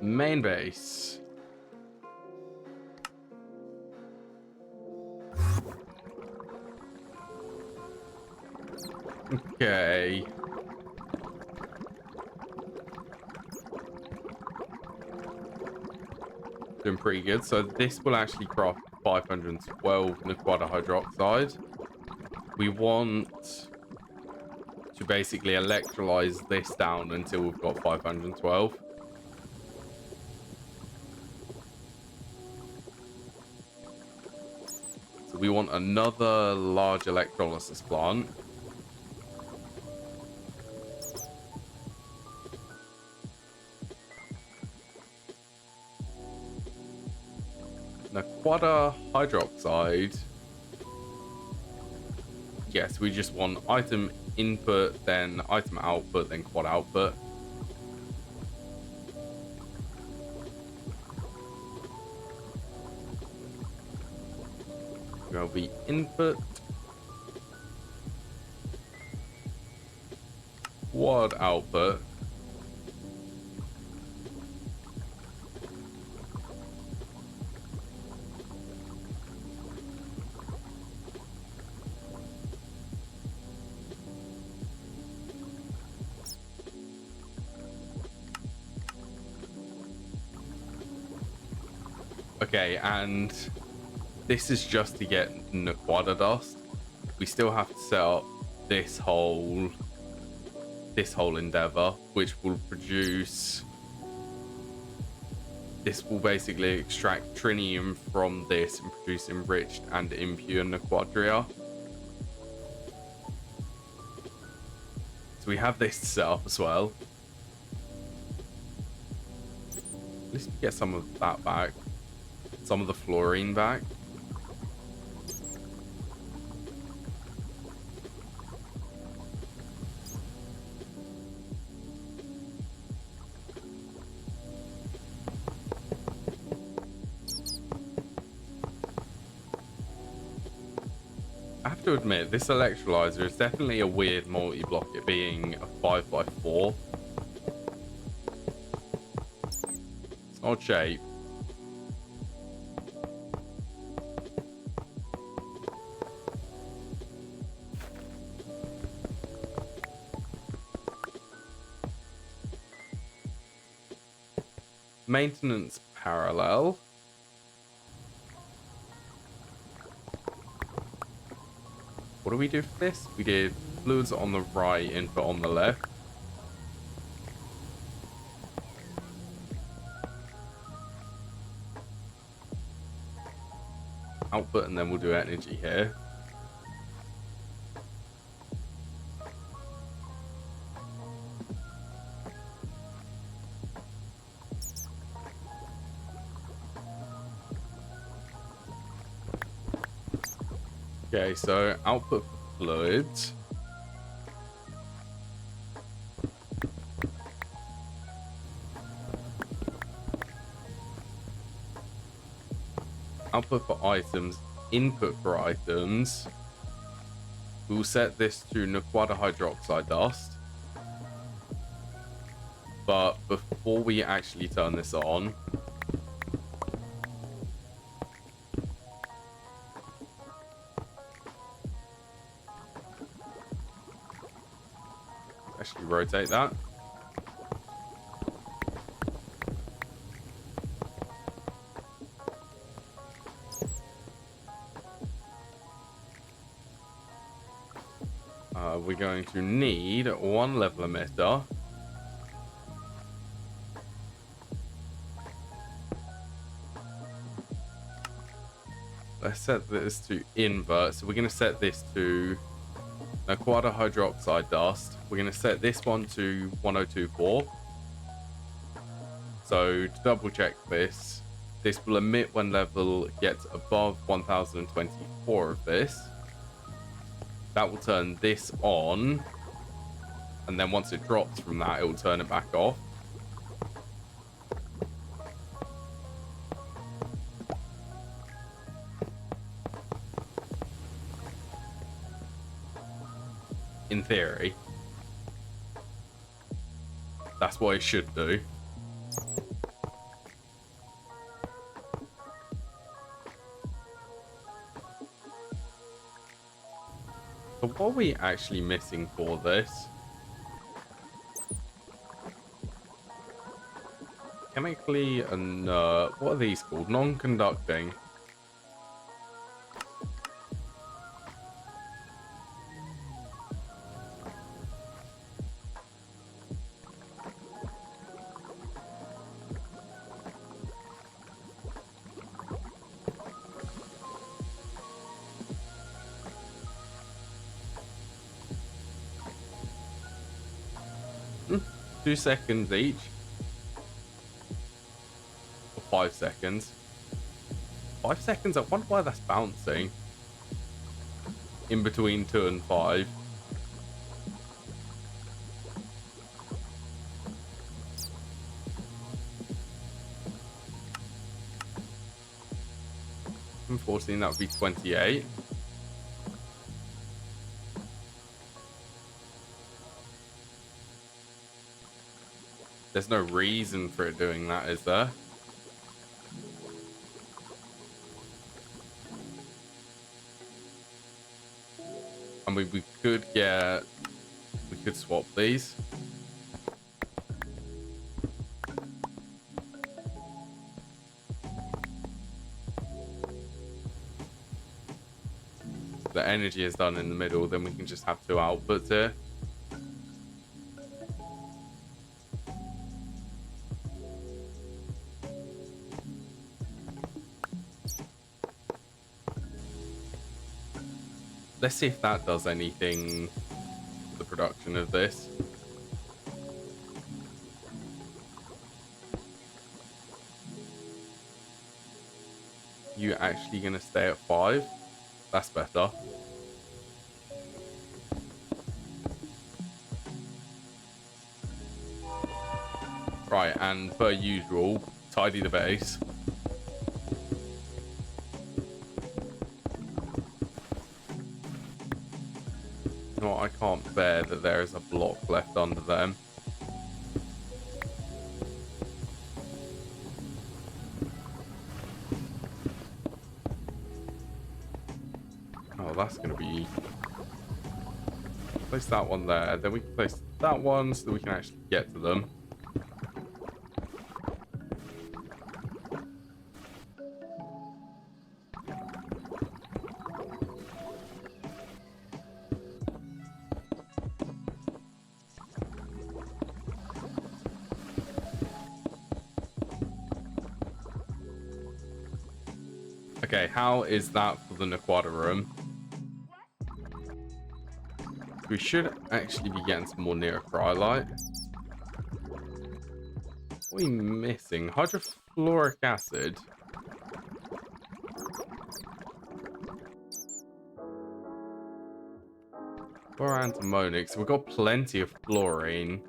Main base. Okay. Doing pretty good. So this will actually craft 512 Naquaddddahhhhhh hydroxide. We want to basically electrolyze this down until we've got 512. So we want another large electrolysis plant. Naquaddddahhhhh hydroxide. Yes, we just want item input, then item output, then quad output. There'll be input, quad output. Okay, and this is just to get Naquaddddahhhhh dust. We still have to set up this whole endeavor, which will produce. This will basically extract trinium from this and produce enriched and impure Naquaddddahhhhh. So we have this set up as well. At least we get some of that back. Some of the fluorine back. I have to admit, this electrolyzer is definitely a weird multi-block, it being a 5x4. It's odd shape. Maintenance parallel. What do we do for this? We did fluids on the right, input on the left. Output, and then we'll do energy here. Okay, so output for fluids. Output for items, input for items. We'll set this to Naquaddddahhhhh hydroxide dust. But before we actually turn this on, rotate that. We're going to need one level emitter. Let's set this to invert. So we're going to set this to Naquaddddahhhhhh hydroxide dust. We're going to set this one to 1024. So to double check this, this will emit when level gets above 1024 of this. That will turn this on, and then once it drops from that, it will turn it back off. In theory, that's what it should do. So what are we actually missing for this? Chemically and what are these called? Non-conducting. Hmm, 2 seconds each. Or 5 seconds. 5 seconds? I wonder why that's bouncing. In between 2 and 5. And 14, that would be 28. There's no reason for it doing that, is there? And we could get... We could swap these. The energy is done in the middle, then we can just have 2 outputs here. Let's see if that does anything for the production of this. You actually gonna stay at 5? That's better. Right, and per usual, tidy the base. No, I can't bear that there is a block left under them. Oh, that's going to be... Place that one there. Then we can place that one so that we can actually get to them. Okay, how is that for the Naquaddddahhhhhh room? We should actually be getting some more neocryolite. What are we missing? Hydrofluoric acid. Or antimonic. So we've got plenty of fluorine.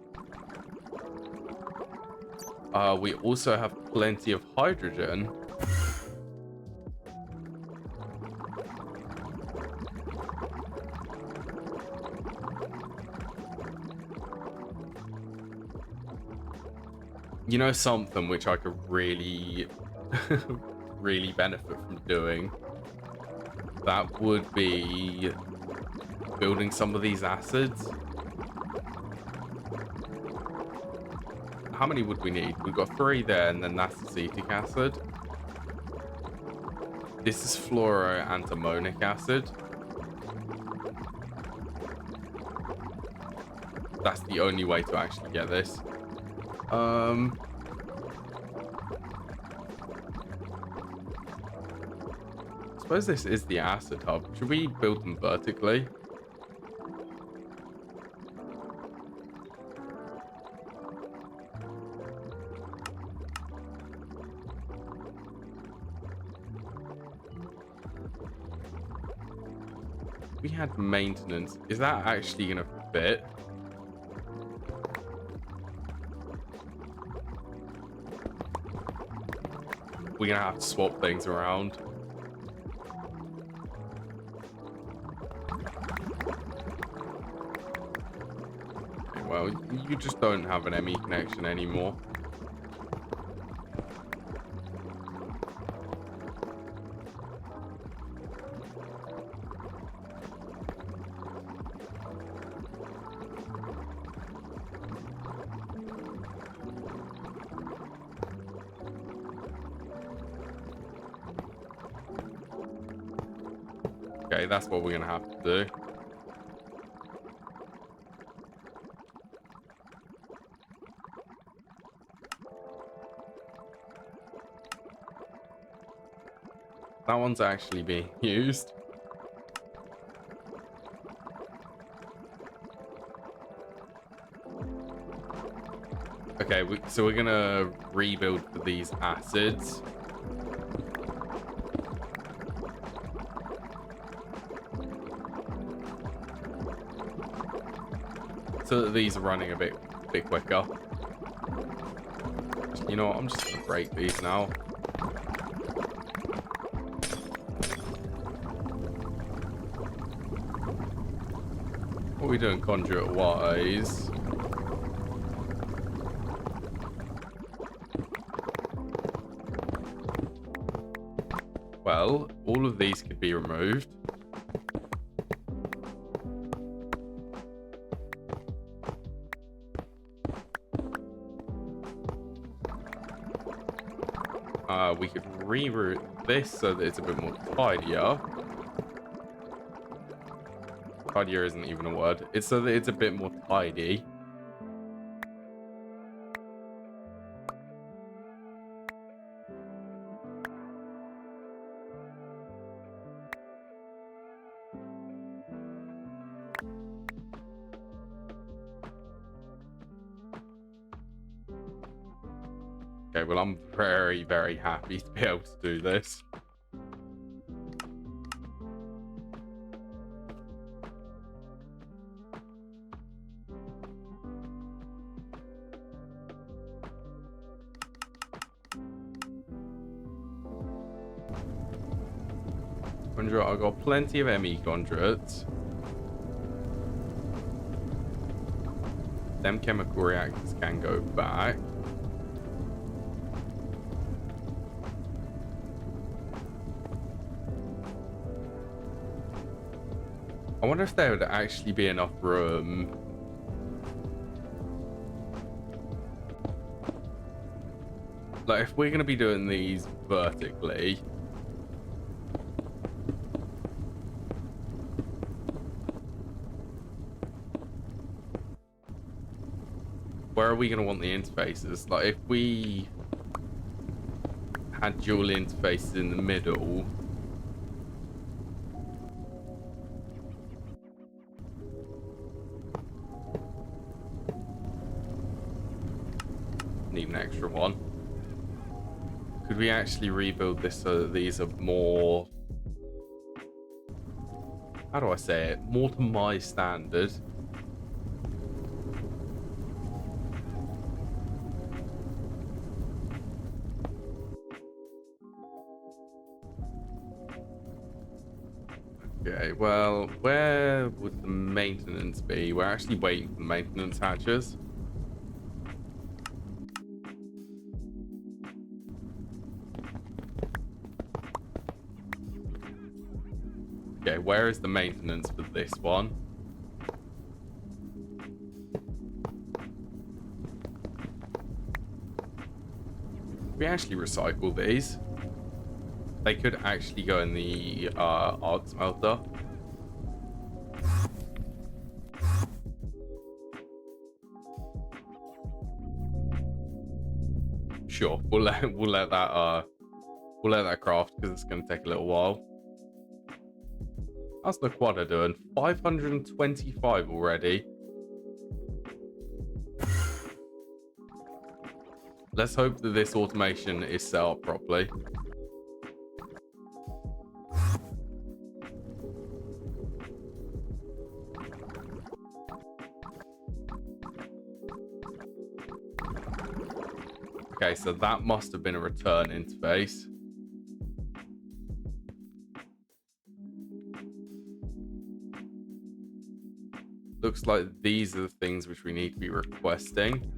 We also have plenty of hydrogen. You know something which I could really, really benefit from doing? That would be building some of these acids. how many would we need? We've got 3 there, and then that's acetic acid. This is fluoroantimonic acid. That's the only way to actually get this. I suppose this is the acid hub. Should we build them vertically? We had maintenance. Is that actually going to fit? We're going to have to swap things around. Okay, well, you just don't have an ME connection anymore. Okay, that's what we're going to have to do. That one's actually being used. Okay, so we're going to rebuild for these acids. So that these are running a bit quicker. You know what? I'm just gonna break these now. What are we doing conduit wise? Well, all of these could be removed. We could reroute this so that it's a bit more tidier. Tidier isn't even a word. It's so that it's a bit more tidy. Okay, well, I'm very, very happy to be able to do this. Conduit, I've got plenty of ME conduits. Them chemical reactors can go back. I wonder if there would actually be enough room. Like, if we're going to be doing these vertically. Where are we going to want the interfaces? Like, if we had dual interfaces in the middle. Need an extra one. Could we actually rebuild this so that these are more, how do I say it, more to my standard? Okay, well, where would the maintenance be? We're actually waiting for the maintenance hatches. Okay, where is the maintenance for this one? we actually recycle these. They could actually go in the arc smelter. Sure, we'll let that craft because it's going to take a little while. How's Naquaddddahhhhhh doing? 525 already. Let's hope that this automation is set up properly. Okay, so that must have been a return interface. Looks like these are the things which we need to be requesting.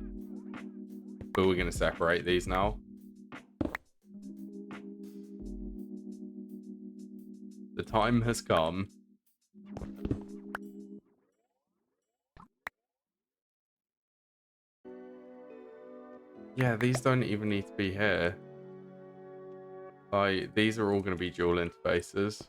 But we're going to separate these now. The time has come. Yeah, these don't even need to be here. Like, these are all going to be dual interfaces.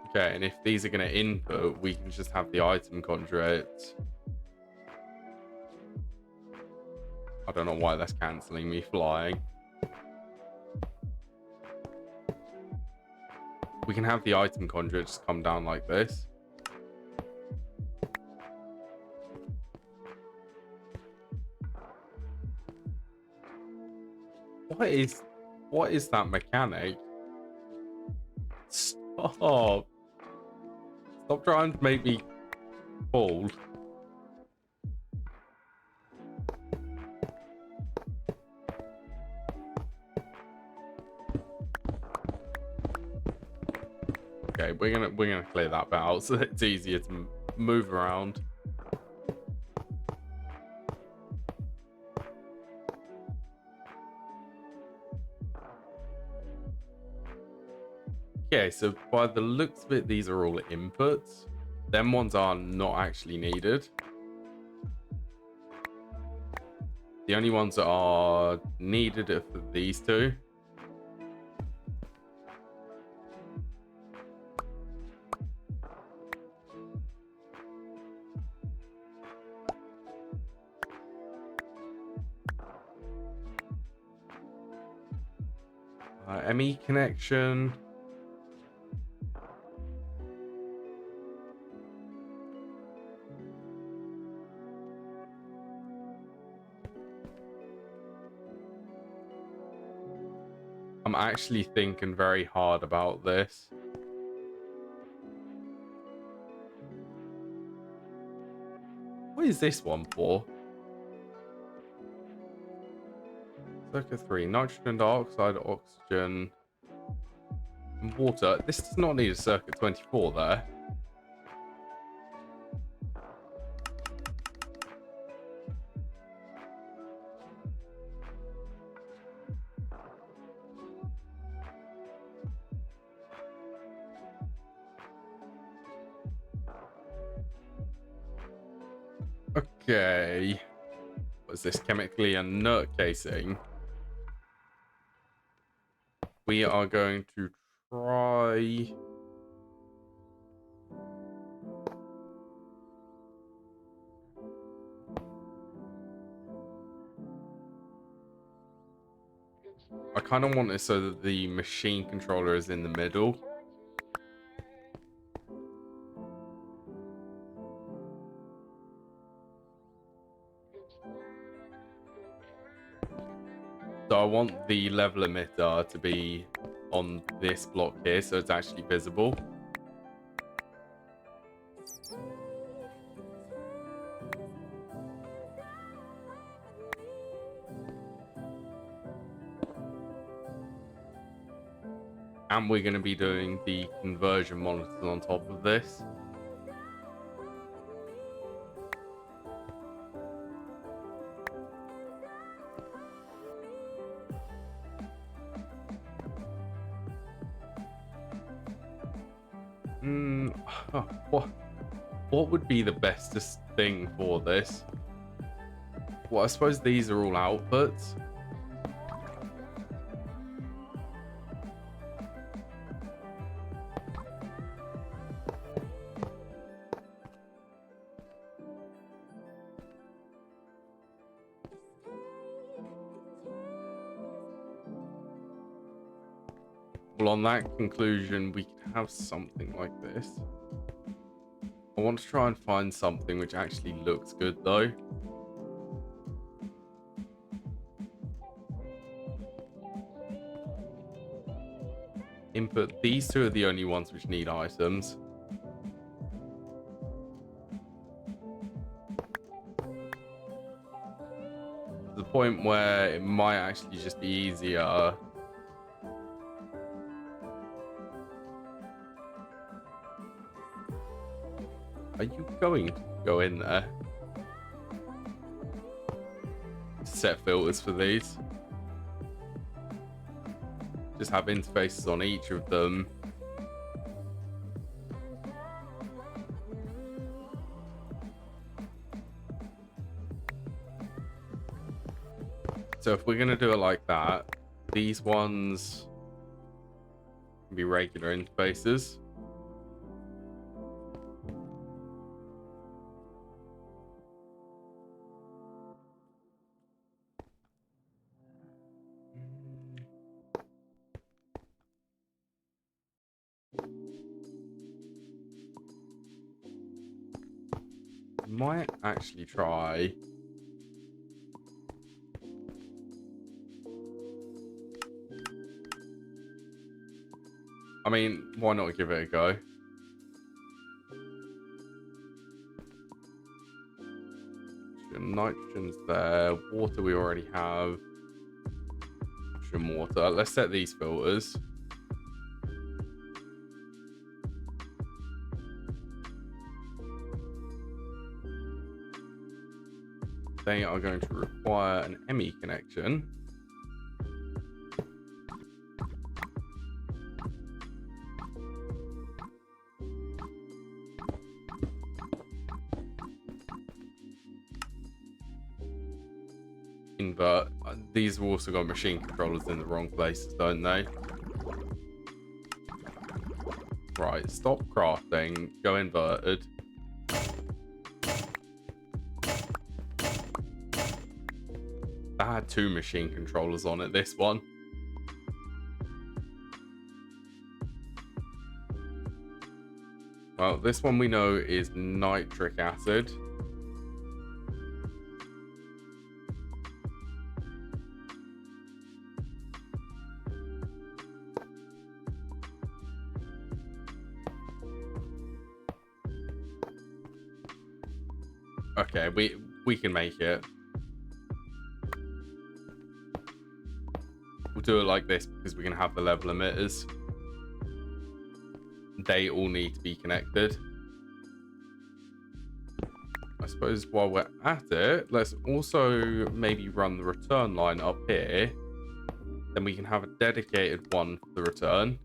Okay, and if these are going to input, we can just have the item conduit. I don't know why that's cancelling me flying. We can have the item conduit just come down like this. What is that mechanic? Stop. Stop trying to make me fall. Okay, we're gonna clear that bit out so it's easier to move around. Okay, so by the looks of it, these are all inputs. Them ones are not actually needed. The only ones that are needed are for these two. ME connection. I'm actually thinking very hard about this. What is this one for? Circuit 3, nitrogen dioxide, oxygen, and water. This does not need a circuit 24 there. Okay. What is this? Chemically inert casing. We are going to try... I kind of want it so that the machine controller is in the middle. So I want the level emitter to be on this block here, so it's actually visible. And we're going to be doing the conversion monitors on top of this. Oh, what would be the bestest thing for this? Well, I suppose these are all outputs. Well, on that conclusion, we can have something like this. I want to try and find something which actually looks good, though. Input. These two are the only ones which need items. To the point where it might actually just be easier. Are you going to go in there? Set filters for these. Just have interfaces on each of them. So if we're going to do it like that, these ones can be regular interfaces. Might actually try I mean, why not give it a go? Nitrogen's there. Water we already have. Water. Let's set these filters. They are going to require an ME connection. Invert. These have also got machine controllers in the wrong places, don't they? Right, stop crafting, go inverted. That had 2 machine controllers on it, this one. Well, this one we know is nitric acid. Okay, we can make it. We'll do it like this because we can have the level emitters. They all need to be connected. I suppose while we're at it, let's also maybe run the return line up here. Then we can have a dedicated one for the return.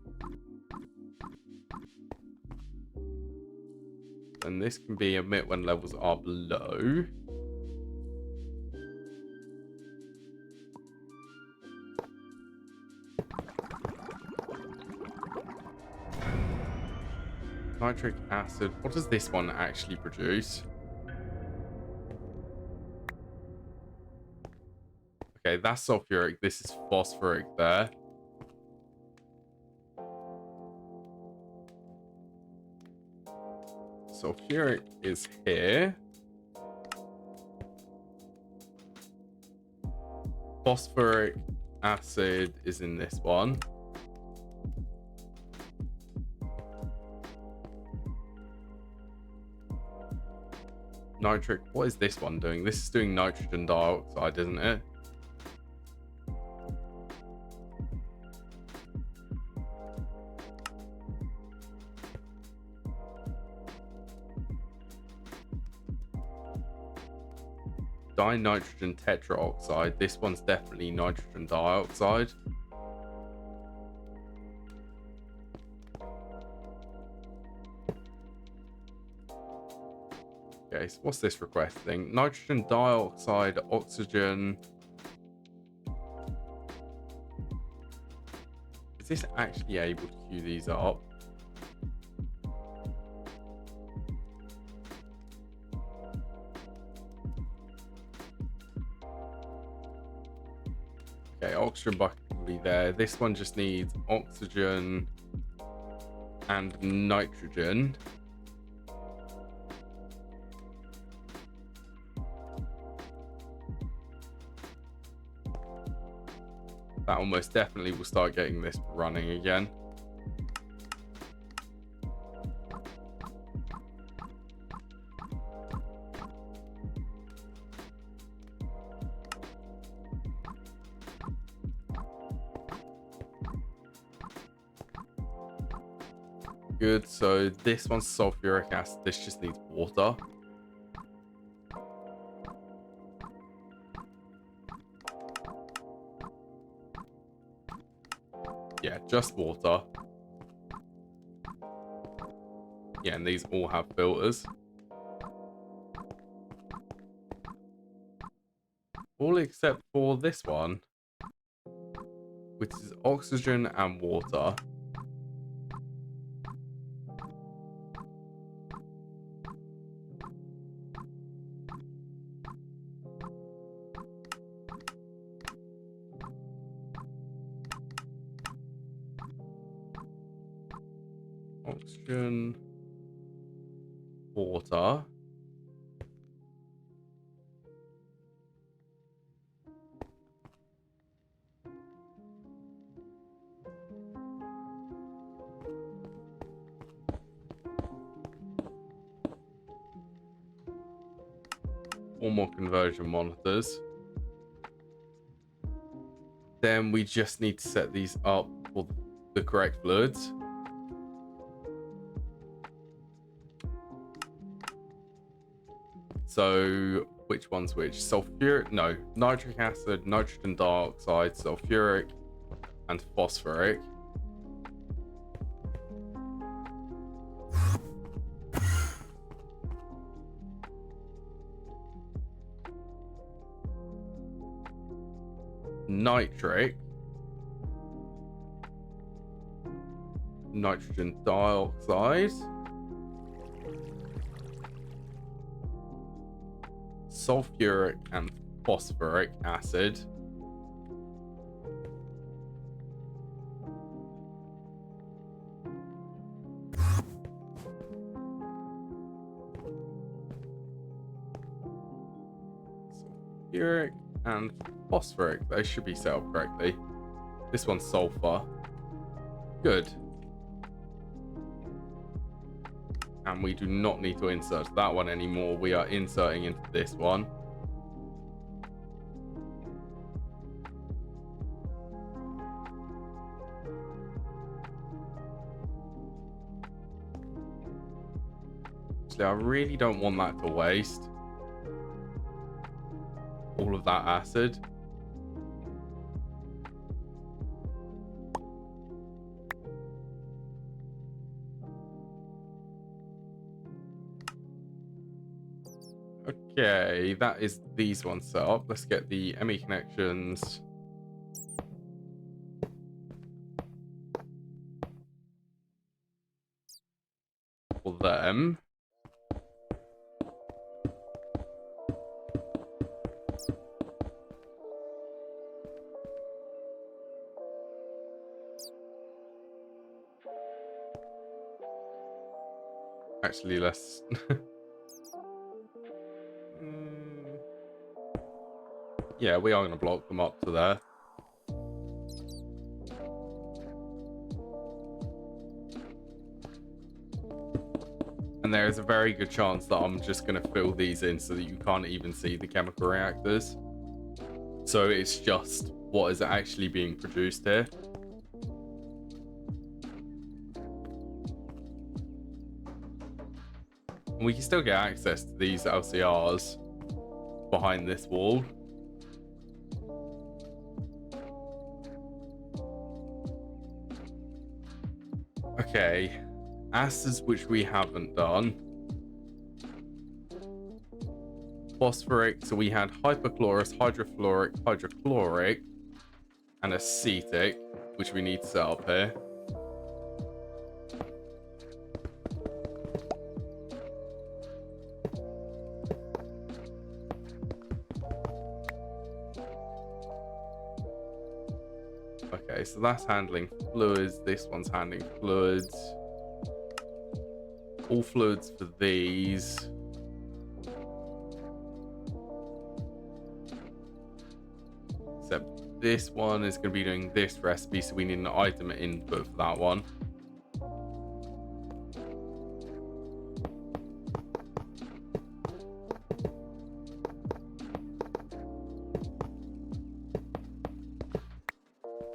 And this can be emit when levels are below. Nitric acid. What does this one actually produce? Okay, that's sulfuric. This is phosphoric there. Sulfuric is here. Phosphoric acid is in this one. Nitric, what is this one doing? This is doing nitrogen dioxide, isn't it? Dinitrogen tetraoxide. This one's definitely nitrogen dioxide. Okay, so what's this requesting? Nitrogen dioxide, oxygen. Is this actually able to queue these up? Okay, oxygen bucket can be there. This one just needs oxygen and nitrogen. That almost definitely will start getting this running again. Good, so this one's sulfuric acid. This just needs water. Yeah, just water. Yeah, and these all have filters. All except for this one, which is oxygen and water. Oxygen, water. Four more conversion monitors. Then we just need to set these up for the correct fluids. So which one's which? Sulfuric, no, nitric acid, nitrogen dioxide, sulfuric, and phosphoric. Nitric, nitrogen dioxide, sulfuric and phosphoric acid. Sulfuric and phosphoric, they should be set up correctly. This one's sulfur. Good. And we do not need to insert that one anymore. We are inserting into this one. Actually, I really don't want that to waste all of that acid. Okay, that is these ones set up. Let's get the ME connections. For them. Actually, let's... yeah, we are going to block them up to there. And there is a very good chance that I'm just going to fill these in so that you can't even see the chemical reactors. So it's just what is actually being produced here. And we can still get access to these LCRs behind this wall. Okay, acids which we haven't done. phosphoric. So we had hypochlorous, hydrofluoric, hydrochloric, and acetic, which we need to set up here. Okay, so that's handling fluids. This one's handling fluids. All fluids for these. Except this one is going to be doing this recipe, so we need an item input for that one.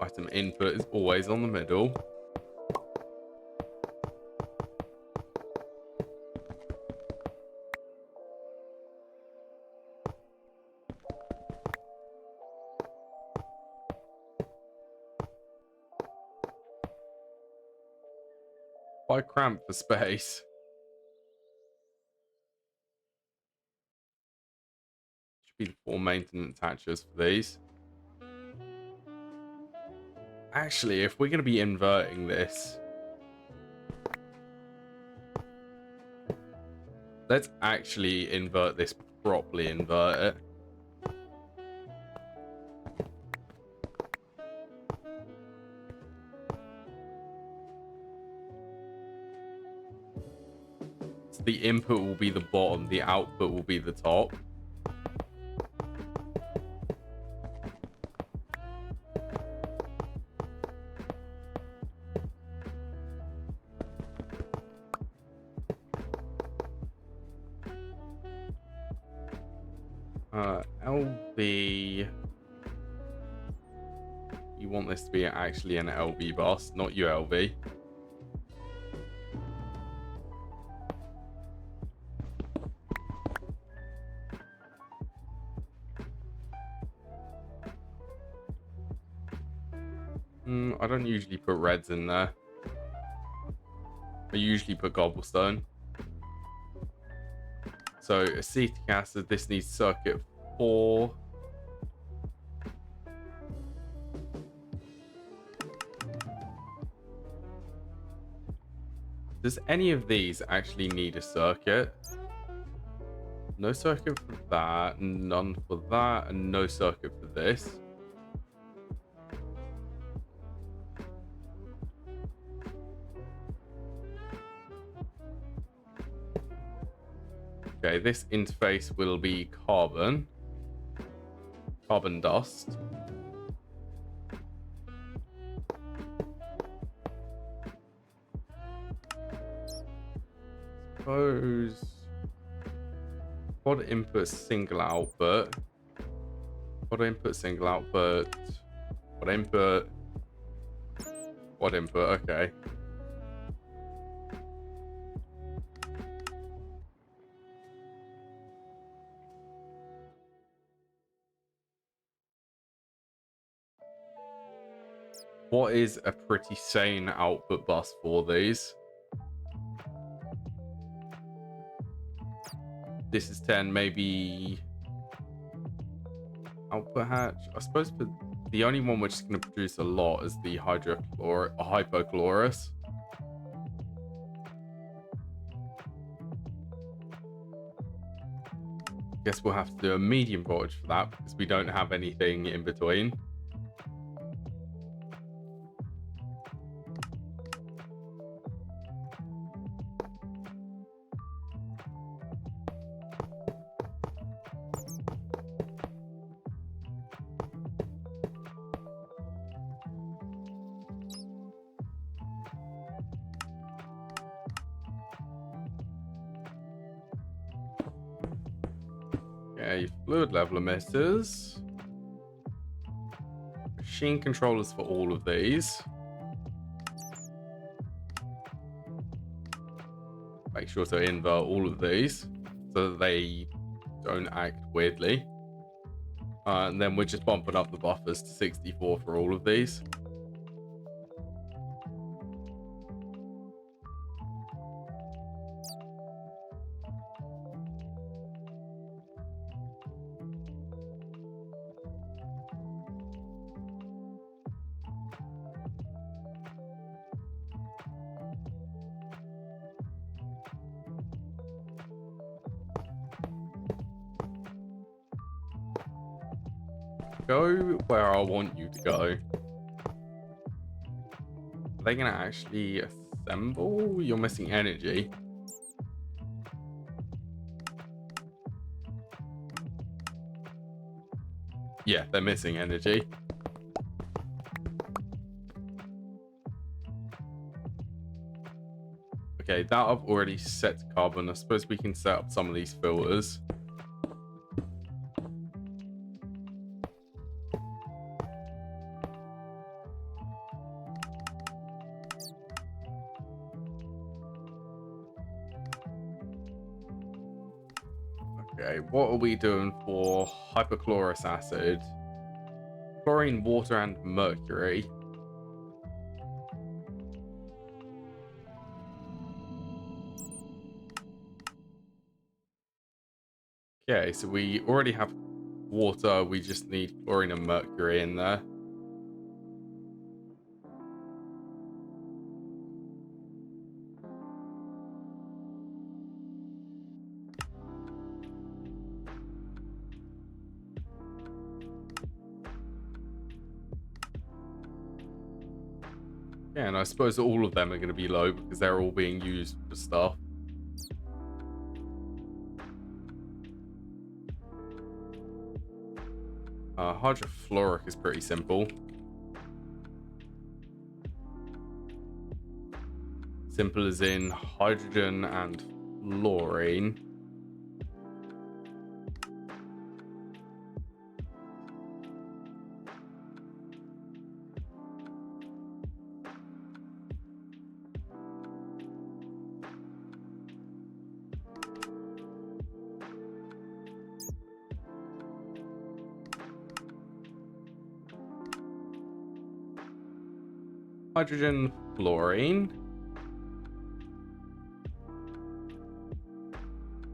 Item input is always on the middle. Quite cramped for space. Should be the 4 maintenance hatches for these. Actually, if we're going to be inverting this, let's actually invert this properly. Invert it. So the input will be the bottom, the output will be the top. LV. You want this to be actually an LV bus, not ULV. I don't usually put reds in there. I usually put cobblestone. So acetic acid, this needs circuit 4. Does any of these actually need a circuit? No circuit for that, none for that, and no circuit for this. Okay, this interface will be carbon dust. Suppose quad input single output. Quad input single output. Quad input. Quad input. Okay. What is a pretty sane output bus for these? This is 10, maybe output hatch. I suppose for the only one which is going to produce a lot is the hypochlorous. Guess we'll have to do a medium voltage for that because we don't have anything in between. Okay, fluid level emitters. Machine controllers for all of these. Make sure to invert all of these so that they don't act weirdly. And then we're just bumping up the buffers to 64 for all of these. go where I want you to go. Are they going to actually assemble? You're missing energy. Yeah, they're missing energy. Okay, that I've already set to carbon. I suppose we can set up some of these filters. Okay, what are we doing for hypochlorous acid? Chlorine, water, and mercury. Okay, so we already have water. We just need chlorine and mercury in there. Yeah, and I suppose all of them are going to be low because they're all being used for stuff. Hydrofluoric is pretty simple. Simple as in hydrogen and fluorine. Hydrogen, fluorine.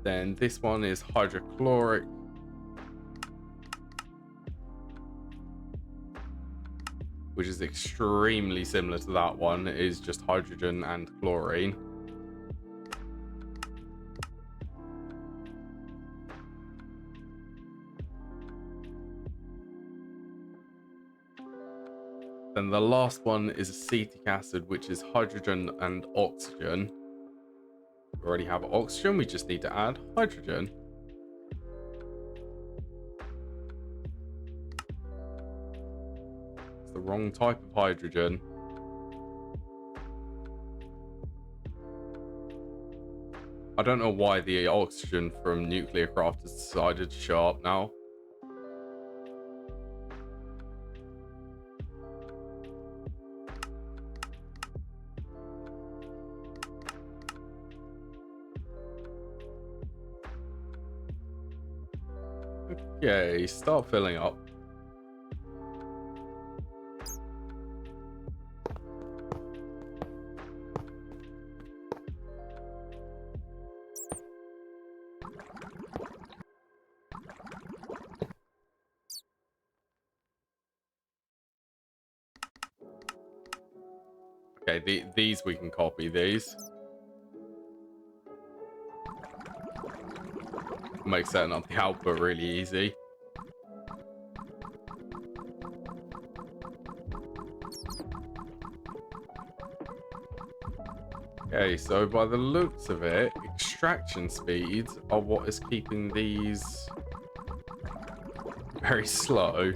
Then this one is hydrochloric. Which is extremely similar to that one. It is just hydrogen and chlorine. Then the last one is acetic acid, which is hydrogen and oxygen. We already have oxygen, we just need to add hydrogen. It's the wrong type of hydrogen. I don't know why the oxygen from nuclear craft has decided to show up now. Okay, start filling up. Okay, these we can copy these. Make setting up the output really easy. Okay, so by the looks of it, extraction speeds are what is keeping these very slow.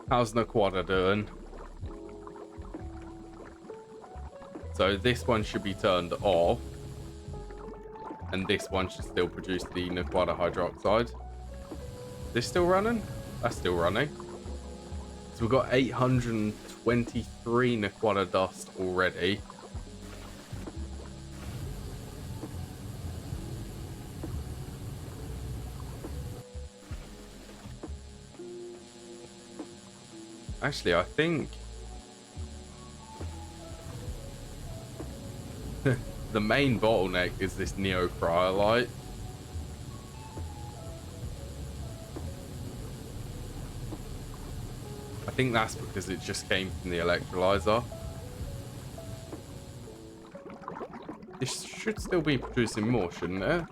How's Naquaddddahhhhhh doing? So this one should be turned off. And this one should still produce the Naquaddddahhhhh hydroxide. This still running? That's still running. So we've got 823 Naquaddddahhhhh dust already. Actually, I think the main bottleneck is this neocryolite. I think that's because it just came from the electrolyzer. This should still be producing more, shouldn't it?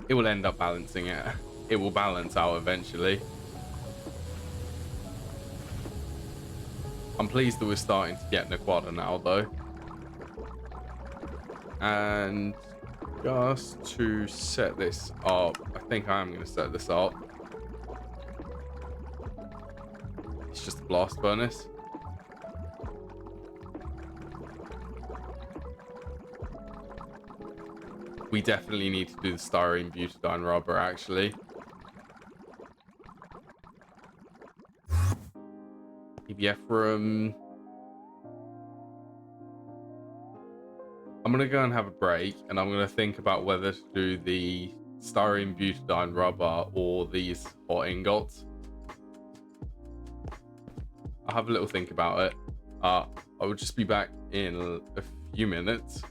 It will end up balancing it. It will balance out eventually. I'm pleased that we're starting to get Naquaddddahhhhhh now, though. And just to set this up, I think I am going to set this up. It's just a blast furnace. We definitely need to do the styrene butadiene rubber, actually. PBF room. I'm going to go and have a break, and I'm going to think about whether to do the styrene butadiene rubber or these hot ingots. I'll have a little think about it. I will just be back in a few minutes.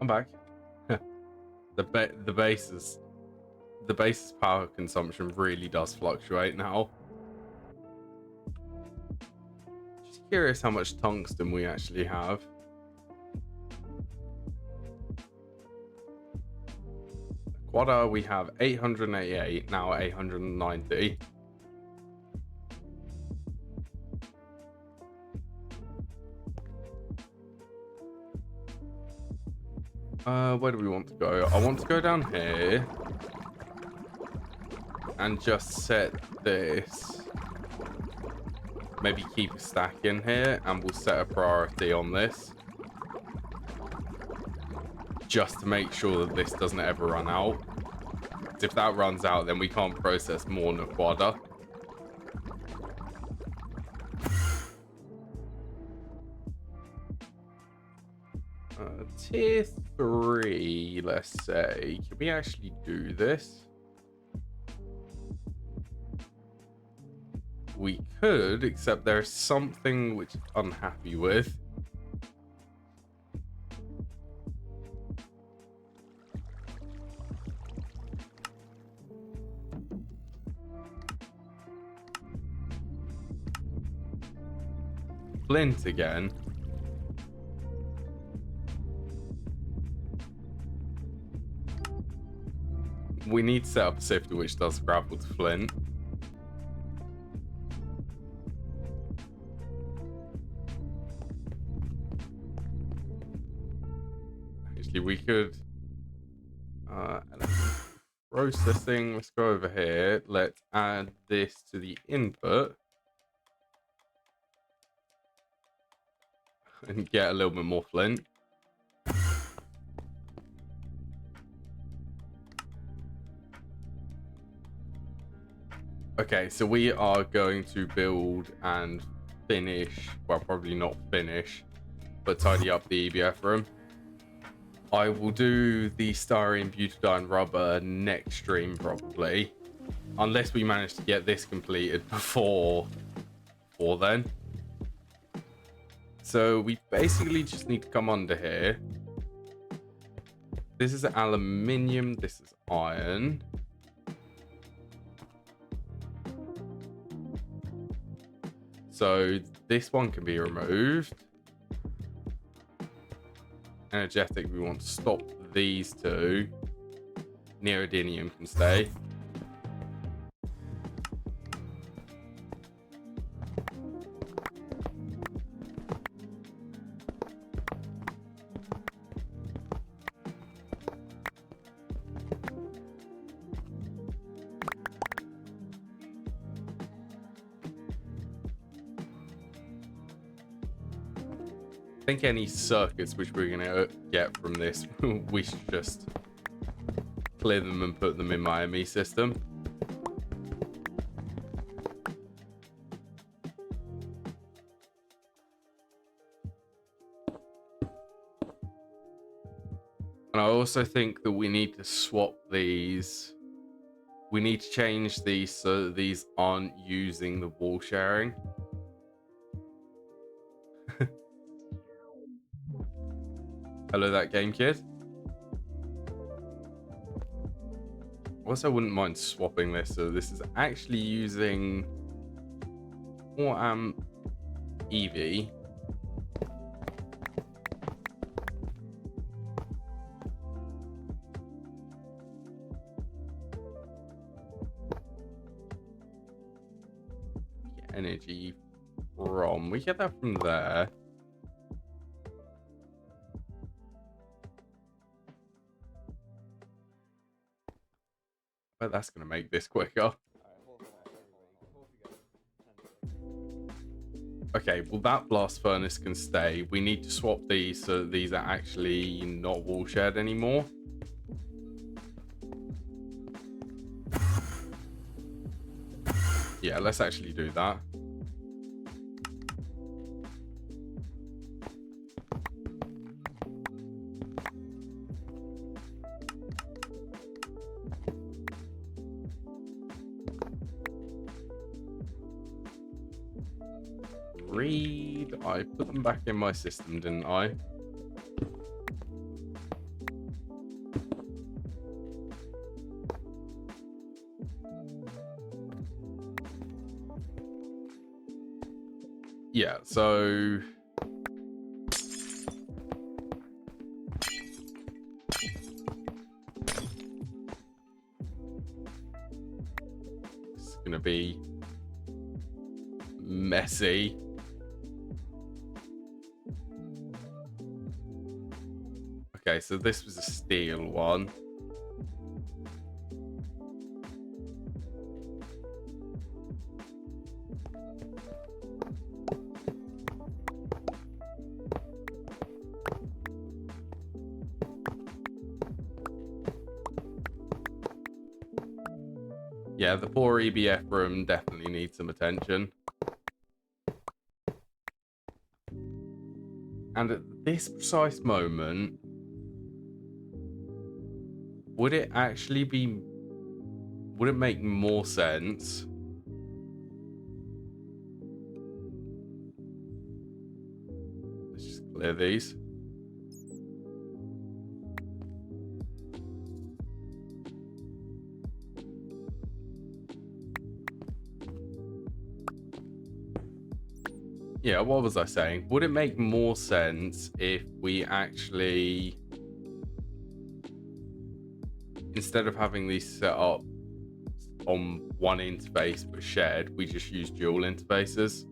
I'm back. the base's power consumption really does fluctuate now. Just curious how much tungsten we actually have. Naquaddddahhhhhh, we have 888, now 890. Where do we want to go? I want to go down here and just set this. Maybe keep a stack in here and we'll set a priority on this. Just to make sure that this doesn't ever run out. Because if that runs out, then we can't process more Naquaddddahhhhhh. Tier 3, let's say. Can we actually do this? We could, except there's something which I'm unhappy with. Flint again. We need to set up a sifter which does gravel to flint. Actually, we could processing. Let's go over here. Let's add this to the input and get a little bit more flint. Okay, so we are going to build and finish, well, probably not finish, but tidy up the EBF room. I will do the styrene, butadiene, rubber next stream probably, unless we manage to get this completed before then. So we basically just need to come under here. This is aluminium, this is iron. So this one can be removed. Energetic, we want to stop these two. Neodymium can stay. I think any circuits which we're going to get from this, we should just clear them and put them in my ME system. And I also think that we need to swap these. We need to change these so that these aren't using the wall sharing. Hello, that game kid. Also, wouldn't mind swapping this. So this is actually using 4 amp EV. Energy from, we get that from there. But that's going to make this quicker. Okay, well that blast furnace can stay. We need to swap these so that these are actually not wall shared anymore. Yeah, let's actually do that. Read. I put them back in my system, didn't I? Yeah, so it's gonna be messy. Okay, so this was a steel one. Yeah, the poor EBF room definitely needs some attention. And at this precise moment, would it make more sense let's just clear these. Yeah, what was I saying? Would it make more sense if we actually, instead of having these set up on one interface but shared, we just use dual interfaces?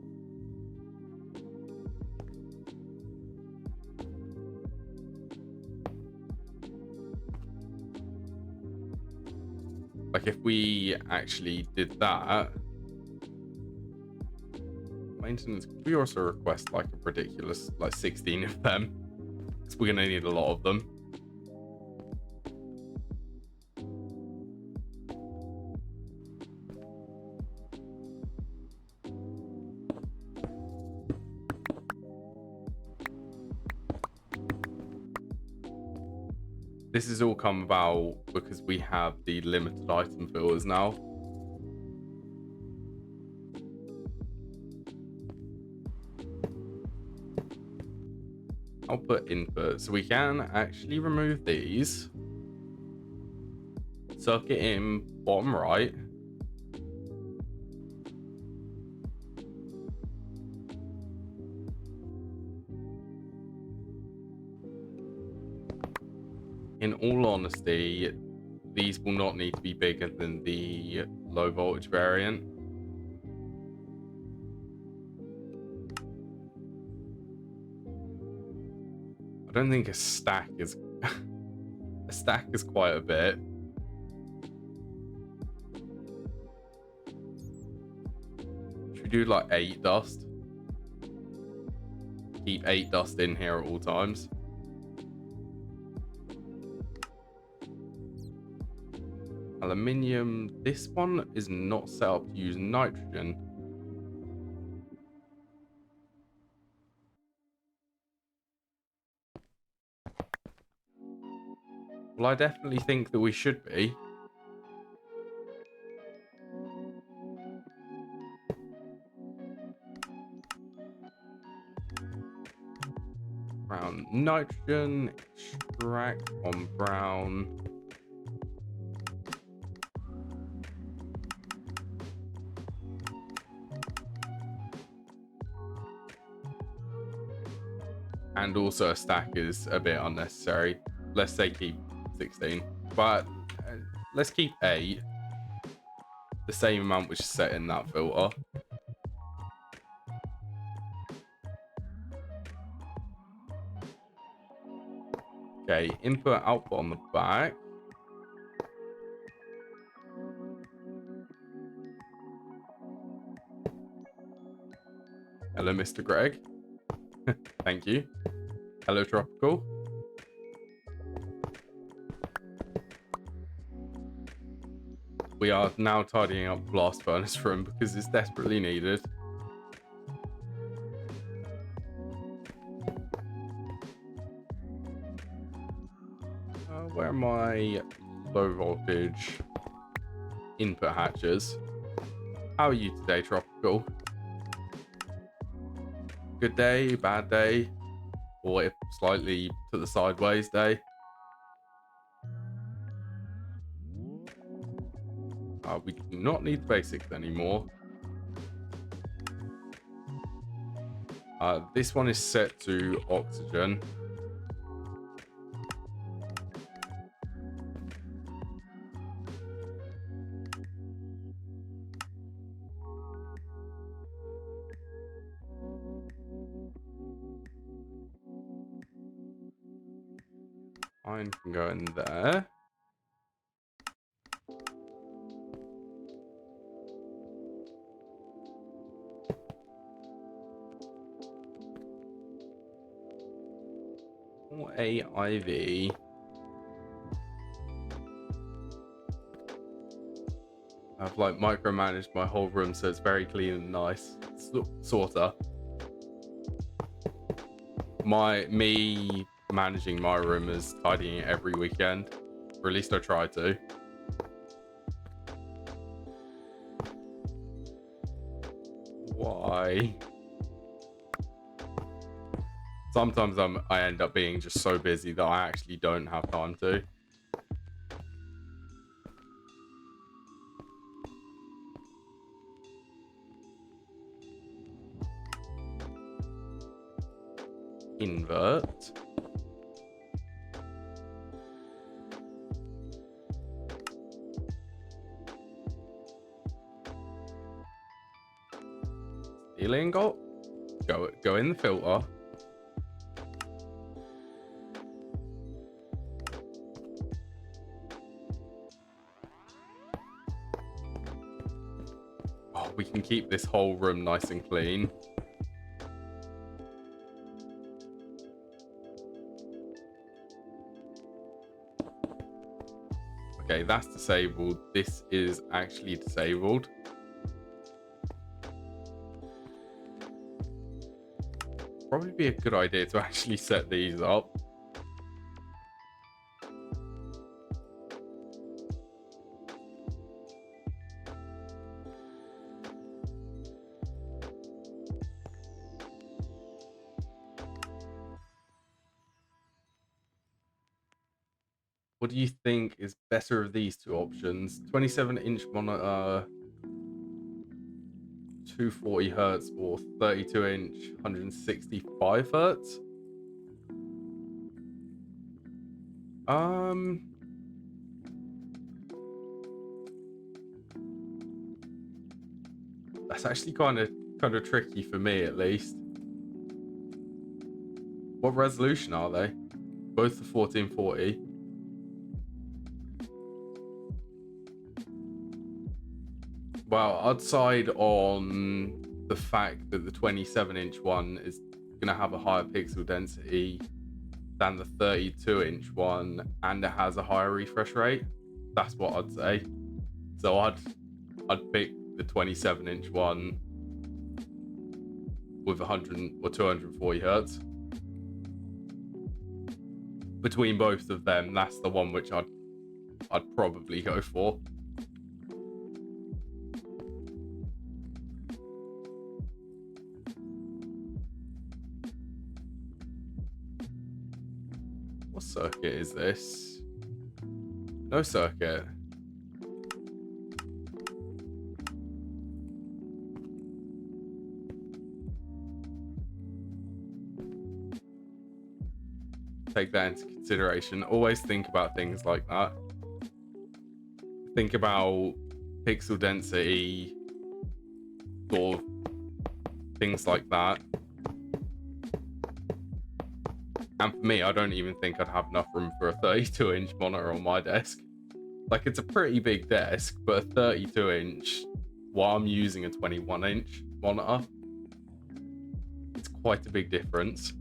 Like if we actually did that, maintenance, could we also request like a ridiculous, like 16 of them? Because we're gonna need a lot of them. This has all come about because we have the limited item filters now. Output input, so we can actually remove these. Circuit in bottom right. In all honesty, these will not need to be bigger than the low voltage variant. I don't think a stack is a stack is quite a bit. Should we do like 8 dust? Keep 8 dust in here at all times. Aluminium. This one is not set up to use nitrogen. Well, I definitely think that we should be. Brown nitrogen, extract on brown. And also a stack is a bit unnecessary. Let's say keep 16, but let's keep 8. The same amount which is set in that filter. Okay, input output on the back. Hello, Mr. Greg. Thank you. Hello, Tropical. We are now tidying up blast furnace room because it's desperately needed. Where are my low voltage input hatches? How are you today, Tropical? Good day, bad day, or if slightly to the sideways day? We do not need basics anymore. This one is set to oxygen. Mine can go in there. AIV. I've like micromanaged my whole room so it's very clean and nice. Sorta. Me managing my room is tidying it every weekend. Or at least I try to. Why? Sometimes I end up being just so busy that I actually don't have time to. Invert. Steel ingot. Go in the filter. Oh, we can keep this whole room nice and clean. Okay, that's disabled. This is actually disabled. Probably be a good idea to actually set these up. What do you think is better of these two options? 27-inch monitor, 240 hertz, or 32-inch, 165 hertz? That's actually kind of tricky for me, at least. What resolution are they? Both the 1440. Well, I'd side on the fact that the 27-inch one is going to have a higher pixel density than the 32-inch one, and it has a higher refresh rate. That's what I'd say. So I'd pick the 27-inch one with 100 or 240 hertz. Between both of them, that's the one which I'd probably go for. What circuit is this? No circuit. Take that into consideration. Always think about things like that. Think about pixel density, sort of things like that. And for me, I don't even think I'd have enough room for a 32-inch monitor on my desk. Like, it's a pretty big desk, but a 32-inch, while I'm using a 21-inch monitor, it's quite a big difference.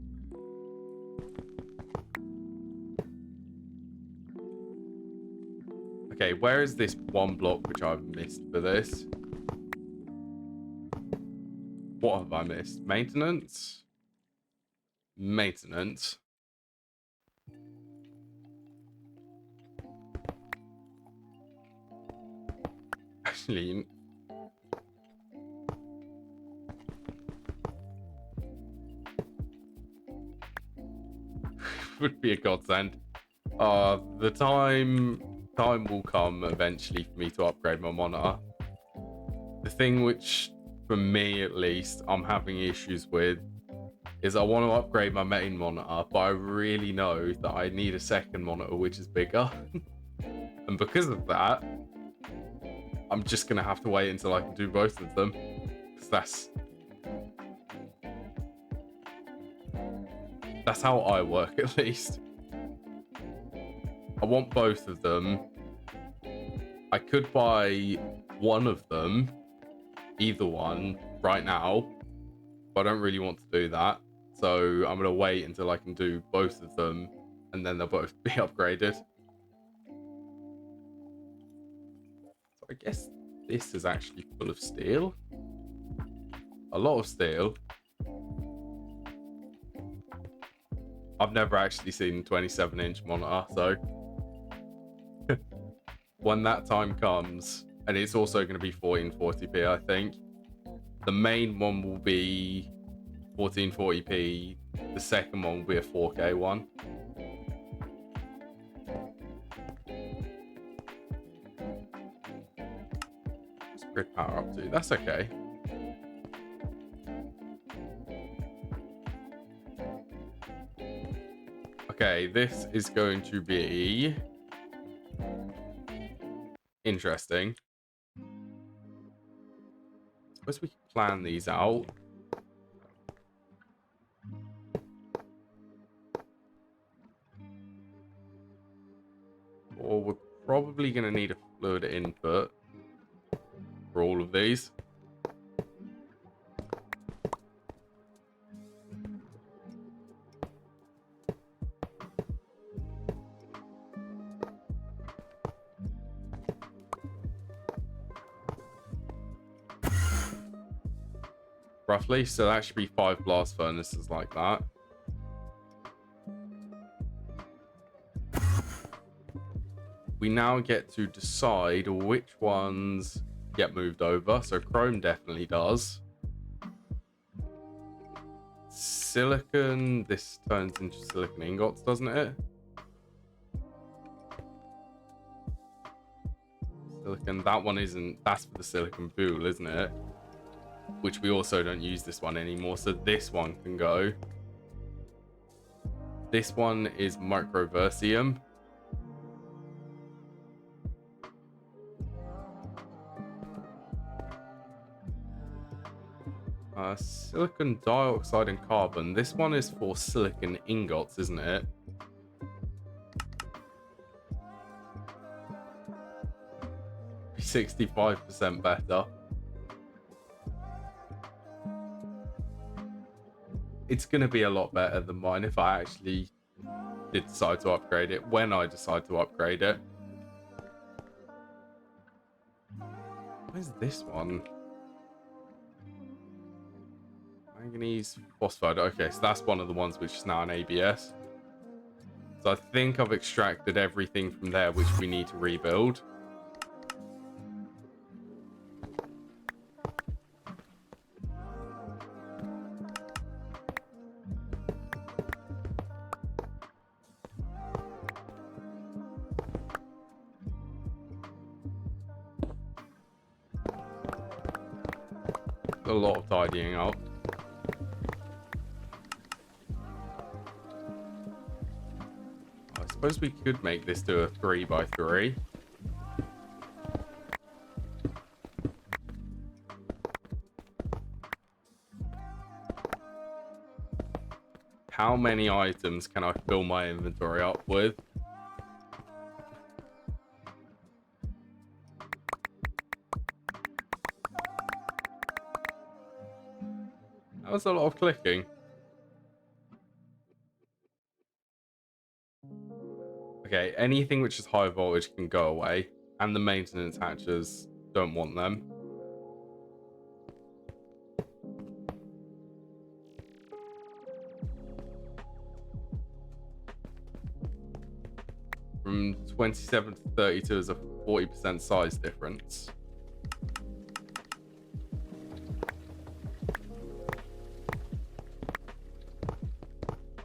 Okay, where is this one block which I've missed for this? What have I missed? Maintenance? Maintenance. Actually, would be a godsend. The time time will come eventually for me to upgrade my monitor. The thing which, for me at least, I'm having issues with is I want to upgrade my main monitor, but I really know that I need a second monitor which is bigger. And because of that, I'm just going to have to wait until I can do both of them. Because that's how I work, at least. I want both of them. I could buy one of them, either one, right now, but I don't really want to do that. So I'm going to wait until I can do both of them, and then they'll both be upgraded. So I guess this is actually full of steel. A lot of steel. I've never actually seen a 27-inch monitor, so when that time comes, and it's also going to be 1440p, I think. The main one will be 1440p. The second one will be a 4K one. What's grid power up to? That's okay. Okay, this is going to be interesting. Suppose we can plan these out. Or we're probably going to need a fluid input for all of these. Roughly, so that should be 5 blast furnaces like that. We now get to decide which ones get moved over. So chrome definitely does. Silicon, this turns into silicon ingots, doesn't it? Silicon, that one isn't, that's for the silicon boule, isn't it? Which we also don't use this one anymore, so this one can go. This one is microversium. Silicon dioxide and carbon. This one is for silicon ingots, isn't it? Be 65% better. It's going to be a lot better than mine if I actually did decide to upgrade it, when I decide to upgrade it. Where's this one? Manganese phosphide. Okay, so that's one of the ones which is now an ABS. So I think I've extracted everything from there which we need to rebuild. A lot of tidying up. I suppose we could make this to a 3x3. How many items can I fill my inventory up with? That was a lot of clicking. Okay, anything which is high voltage can go away, and the maintenance hatches, don't want them. From 27 to 32 is a 40% size difference.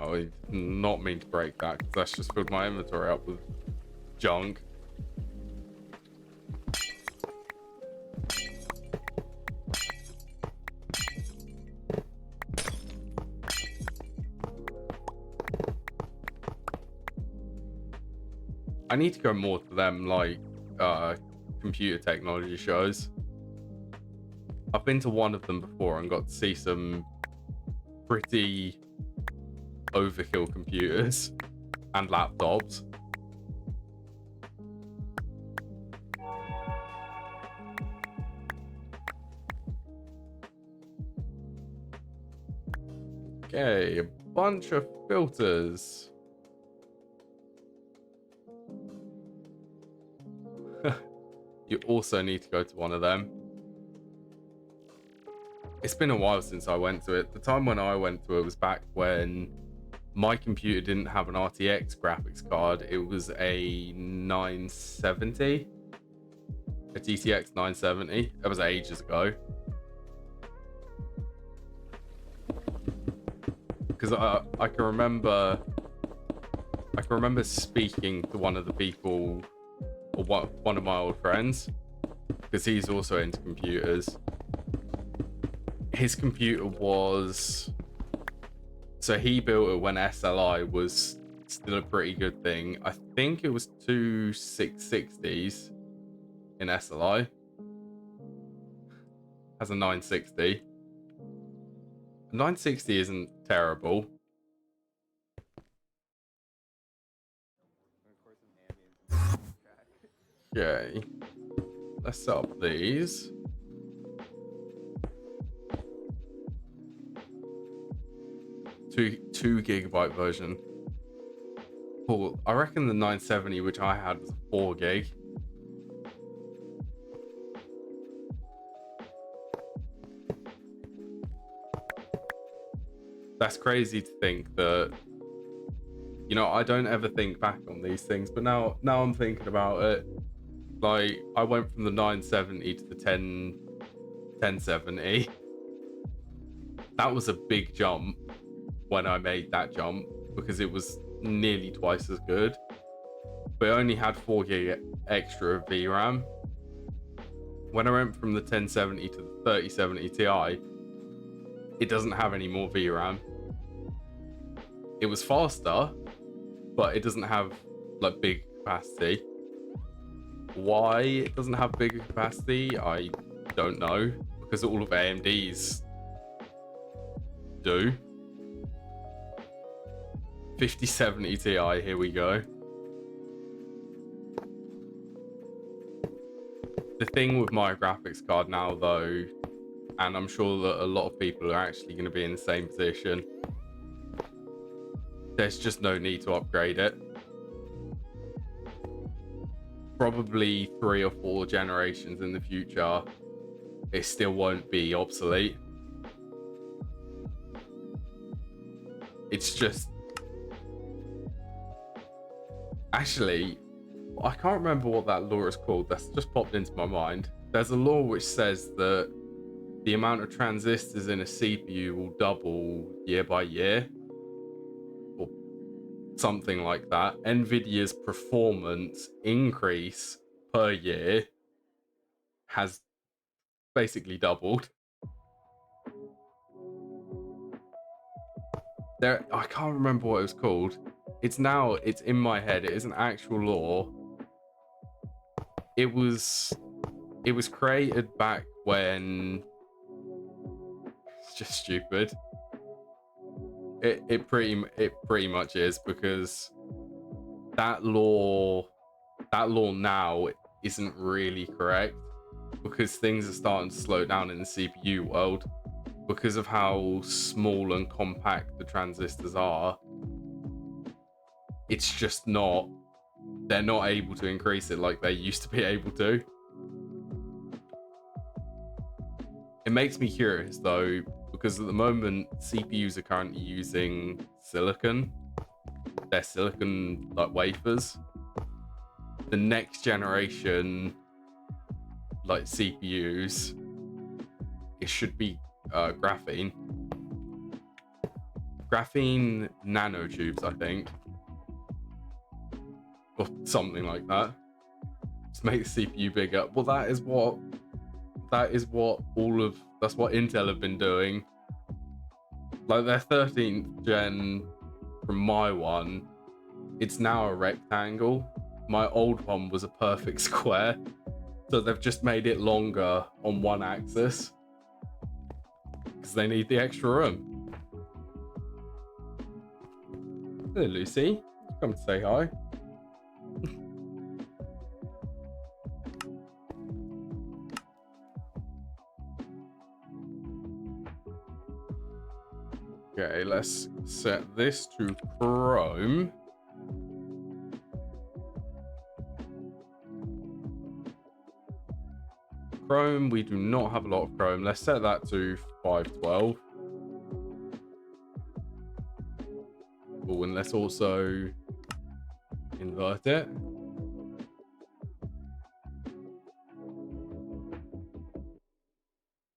I did not mean to break that, because that's just filled my inventory up with junk. I need to go more to them, like computer technology shows. I've been to one of them before and got to see some pretty overkill computers and laptops. Okay, a bunch of filters. You also need to go to one of them. It's been a while since I went to it. The time when I went to it was back when my computer didn't have an RTX graphics card. It was a 970, a GTX 970. That was ages ago. Because I can remember speaking to one of the people, or one of my old friends, because he's also into computers. His computer was, so he built it when SLI was still a pretty good thing. I think it was two 660s in SLI. Has a 960. A 960 isn't terrible. Okay, let's set up these. Two gigabyte version. Cool. I reckon the 970, which I had, was 4 gig. That's crazy to think that, you know, I don't ever think back on these things, but now I'm thinking about it. Like, I went from the 970 to the 1070. That was a big jump when I made that jump, because it was nearly twice as good, but it only had 4 gig extra of VRAM. When I went from the 1070 to the 3070 Ti, it doesn't have any more VRAM. It was faster, but it doesn't have like big capacity. Why it doesn't have bigger capacity, I don't know, because all of AMD's do. 5070 Ti, here we go. The thing with my graphics card now, though, and I'm sure that a lot of people are actually going to be in the same position, there's just no need to upgrade it. Probably 3 or 4 generations in the future, it still won't be obsolete. It's just, actually, I can't remember what that law is called. That's just popped into my mind. There's a law which says that the amount of transistors in a CPU will double year by year, or something like that. Nvidia's performance increase per year has basically doubled. I can't remember what it was called. It's in my head. It is an actual law. It was created back when, it's just stupid. It pretty much is, because that law now isn't really correct, because things are starting to slow down in the CPU world because of how small and compact the transistors are. It's just not, they're not able to increase it like they used to be able to. It makes me curious though, because at the moment CPUs are currently using silicon. They're silicon like wafers. The next generation like CPUs, it should be graphene nanotubes, I think, or something like that. Just make the CPU bigger. Well, that's what Intel have been doing. Like their 13th gen from my one, it's now a rectangle, my old one was a perfect square, so they've just made it longer on one axis because they need the extra room. Hey Lucy, come to say hi. Okay, let's set this to Chrome. Chrome, we do not have a lot of Chrome. Let's set that to 512. Oh, and let's also invert it.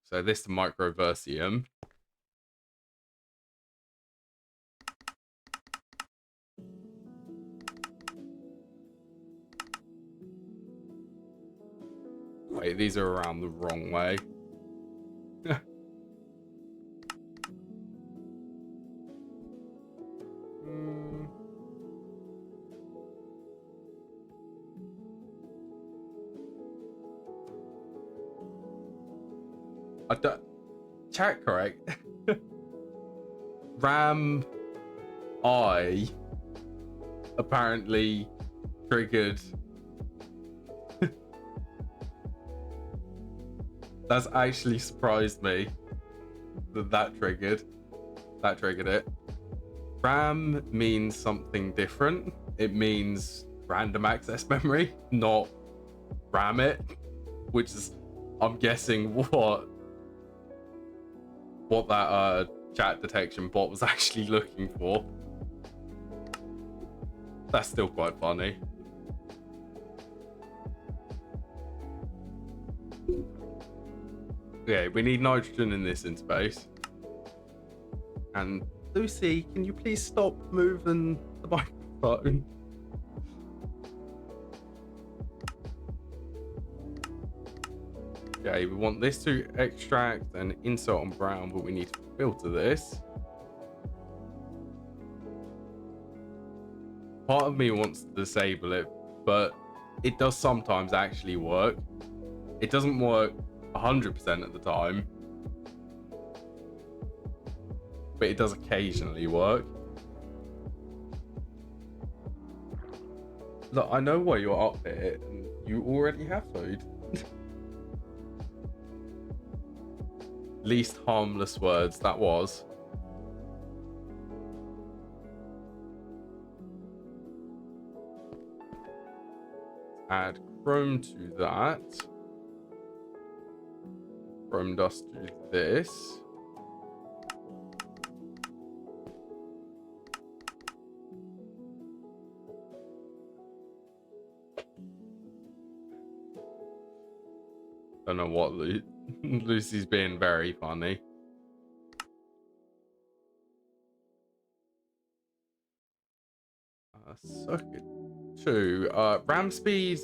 So this to Microversium. Wait, these are around the wrong way. I don't... Chat correct. RAM I apparently triggered. That's actually surprised me that triggered it. RAM means something different. It means random access memory, not RAM it, which is, I'm guessing, what that chat detection bot was actually looking for. That's still quite funny. Okay, we need nitrogen in this interface. And Lucy, can you please stop moving the microphone? Okay, we want this to extract and insert on brown, but we need to filter this. Part of me wants to disable it, but it does sometimes actually work. It doesn't work 100% of the time, but it does occasionally work. Look, I know why you're up here, and you already have food. Least harmless words, that was. Add Chrome to that. Chrome dust to this. Don't know what Lucy's being very funny. Circuit 2. RAM speed.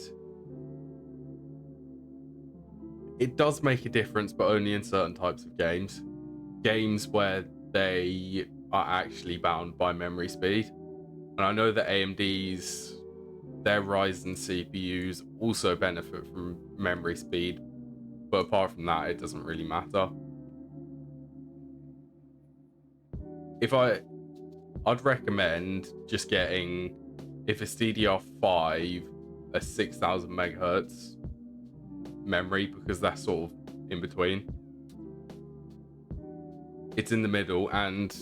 It does make a difference, but only in certain types of games. Games where they are actually bound by memory speed. And I know that AMD's, their Ryzen CPUs also benefit from memory speed. But apart from that, it doesn't really matter. I'd recommend just getting, if it's DDR5, a 6000 megahertz memory, because that's sort of in between. It's in the middle, and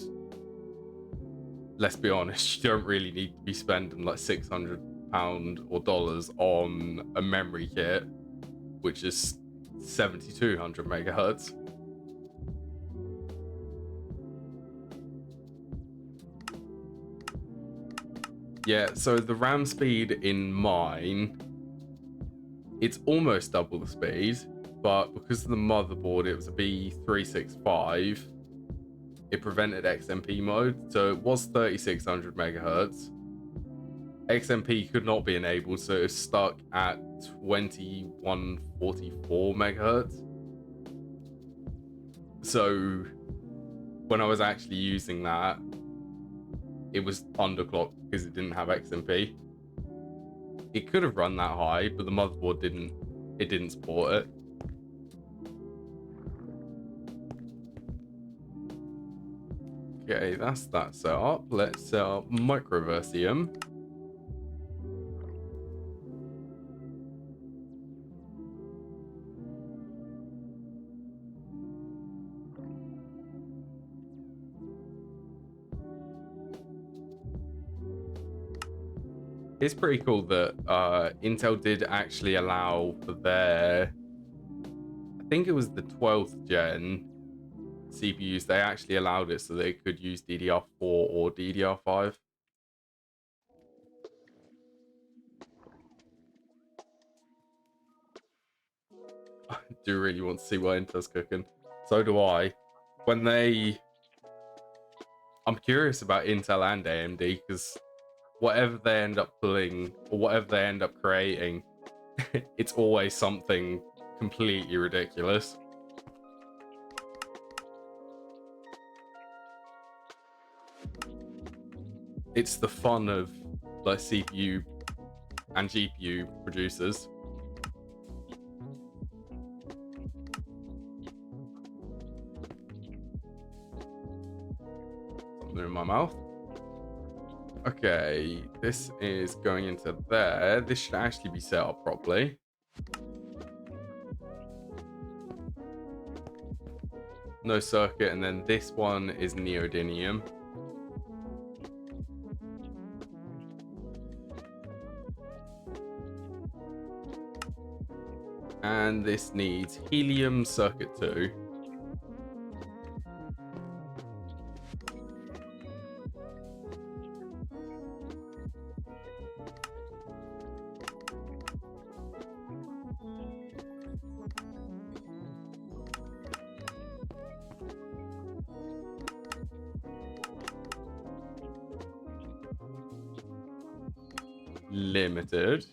let's be honest, you don't really need to be spending like £600 or dollars on a memory kit, which is 7200 megahertz. Yeah, so the RAM speed in mine, it's almost double the speed, but because of the motherboard, it was a B365, it prevented XMP mode, so it was 3600 megahertz. XMP could not be enabled, so it's stuck at 2144 megahertz. So when I was actually using that, it was underclocked because it didn't have XMP. It could have run that high, but the motherboard didn't support it. Okay, that's that set up. Let's set up Microversium. It's pretty cool that Intel did actually allow for their, I think it was the 12th gen CPUs, they actually allowed it so they could use DDR4 or DDR5. I do really want to see what Intel's cooking. So do I. I'm curious about Intel and AMD, because whatever they end up pulling or whatever they end up creating, it's always something completely ridiculous. It's the fun of like CPU and GPU producers. Something in my mouth. Okay, this is going into there. This should actually be set up properly. No circuit, and then this one is neodymium. And this needs helium circuit 2. Limited.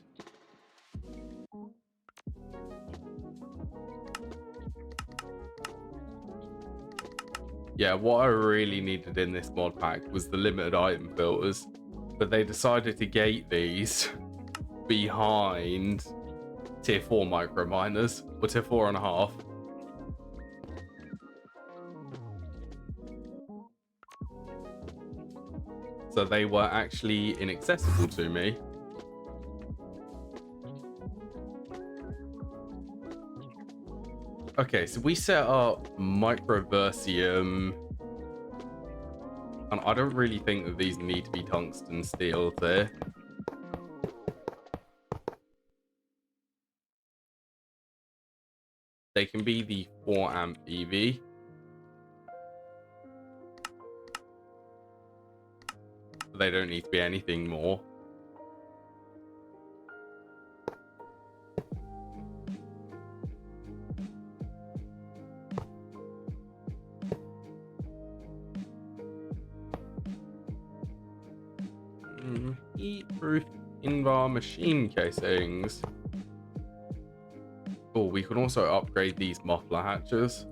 Yeah, what I really needed in this mod pack was the limited item filters, but they decided to gate these behind tier 4 micro miners, or tier 4.5. So they were actually inaccessible to me. Okay, so we set up Microversium, and I don't really think that these need to be tungsten steel there. They can be the 4 amp EV. They don't need to be anything more. Heat-proof in-bar machine casings. Oh, we can also upgrade these muffler hatches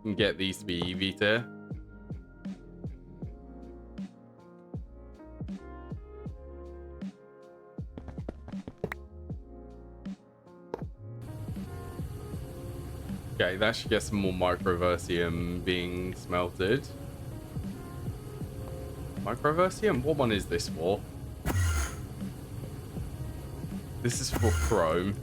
and get these to be EV tier. Okay, that should get some more Microversium being smelted. Microversium? What one is this for? This is for chrome.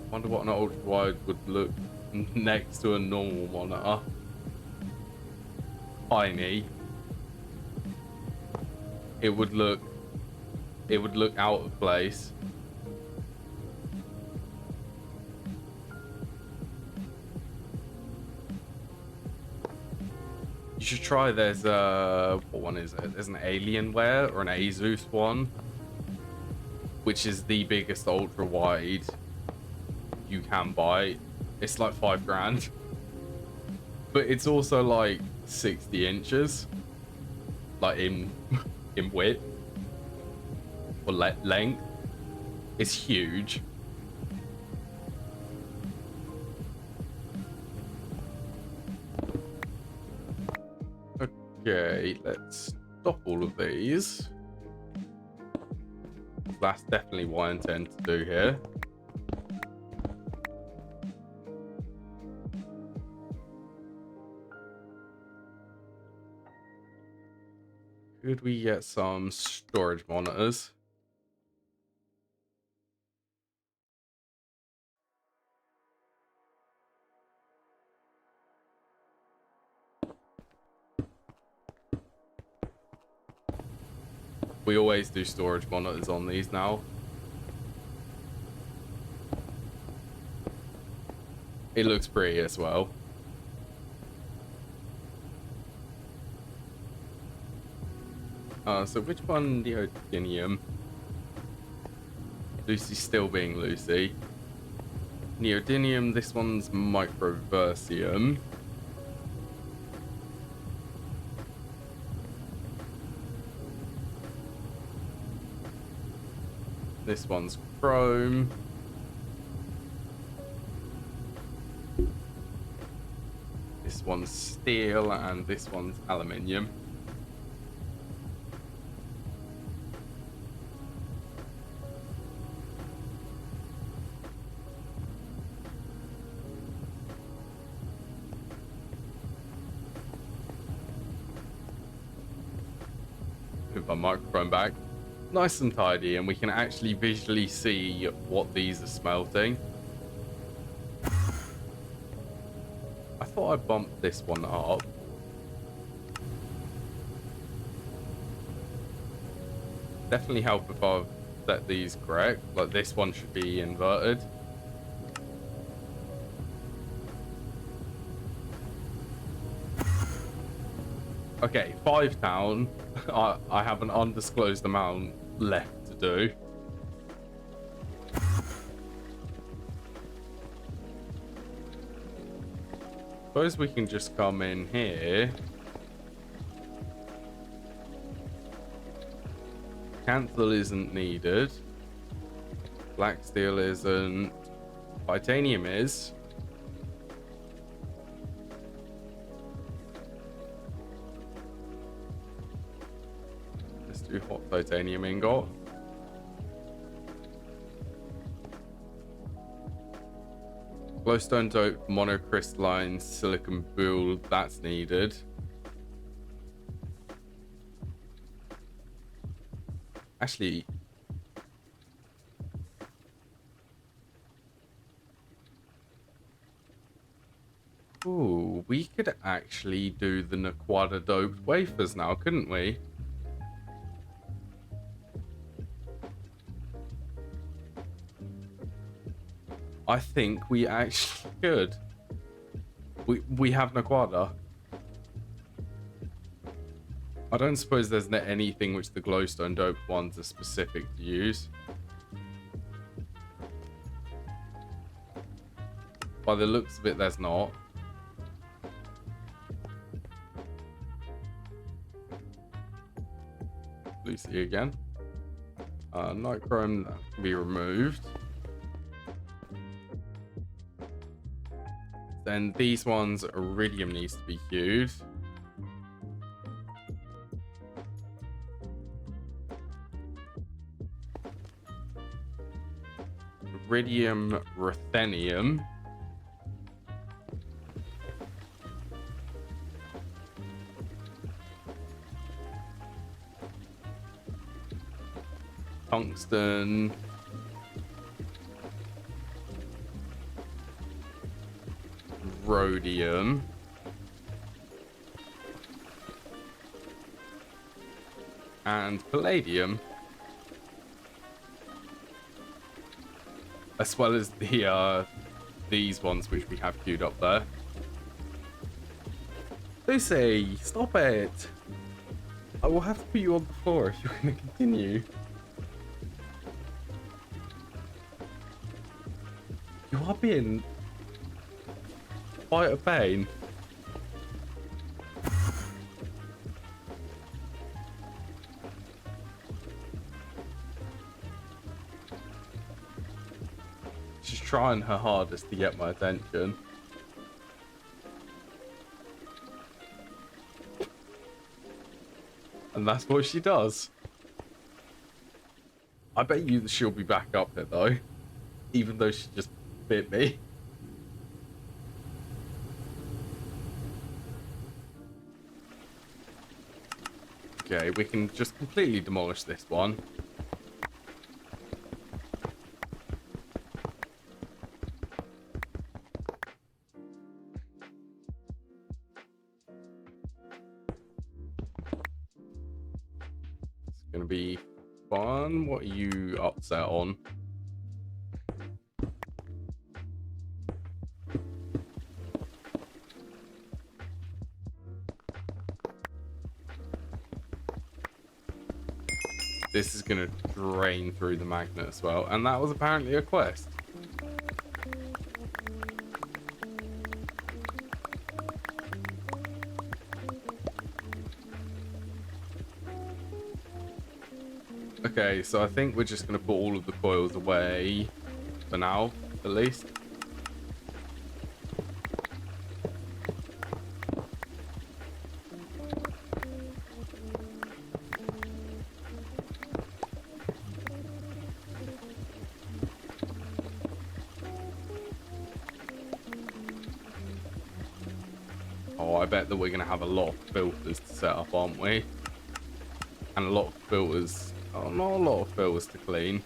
Wonder what an ultra wide would look next to a normal monitor. Tiny. It would look out of place. You should try, there's what one is it? There's an Alienware or an Asus one, which is the biggest ultra wide you can buy. It's like $5 grand, but it's also like 60 inches, like in width or length. It's huge. Okay, let's stop all of these. That's definitely what I intend to do here. Could we get some storage monitors? We always do storage monitors on these now. It looks pretty as well. So which one, neodymium? Lucy's still being Lucy. Neodymium, this one's microversium. This one's chrome. This one's steel, and this one's aluminium. Move my microphone back. Nice and tidy, and we can actually visually see what these are smelting. I thought I bumped this one up. Definitely help if I've set these correct. Like, this one should be inverted. Okay, 5 down. I have an undisclosed amount left to do. Suppose we can just come in here. Canthal isn't needed. Black steel isn't. Titanium is. Let's do hot titanium ingot. Glowstone dope monocrystalline silicon boule, that's needed. Actually, ooh, we could actually do the Naquaddddahhhhhh doped wafers now, couldn't we? I think we actually could. We have Naquaddddahhhhhh. I don't suppose there's anything which the glowstone dope ones are specific to use. By the looks of it, there's not. Lucy again. Nichrome, that can be removed. Then these ones, iridium needs to be hued. Iridium, ruthenium. Tungsten. Rhodium. And palladium. As well as the these ones which we have queued up there. Lucy, stop it! I will have to put you on the floor if you're going to continue. You are being quite a pain. She's trying her hardest to get my attention. And that's what she does. I bet you that she'll be back up there though, even though she just bit me. Okay, we can just completely demolish this one. It's gonna be fun. What are you upset on? This is going to drain through the magnet as well. And that was apparently a quest. Okay, so I think we're just going to put all of the coils away for now, at least. Oh, I bet that we're going to have a lot of filters to set up, aren't we? And a lot of filters. Oh, not a lot of filters to clean.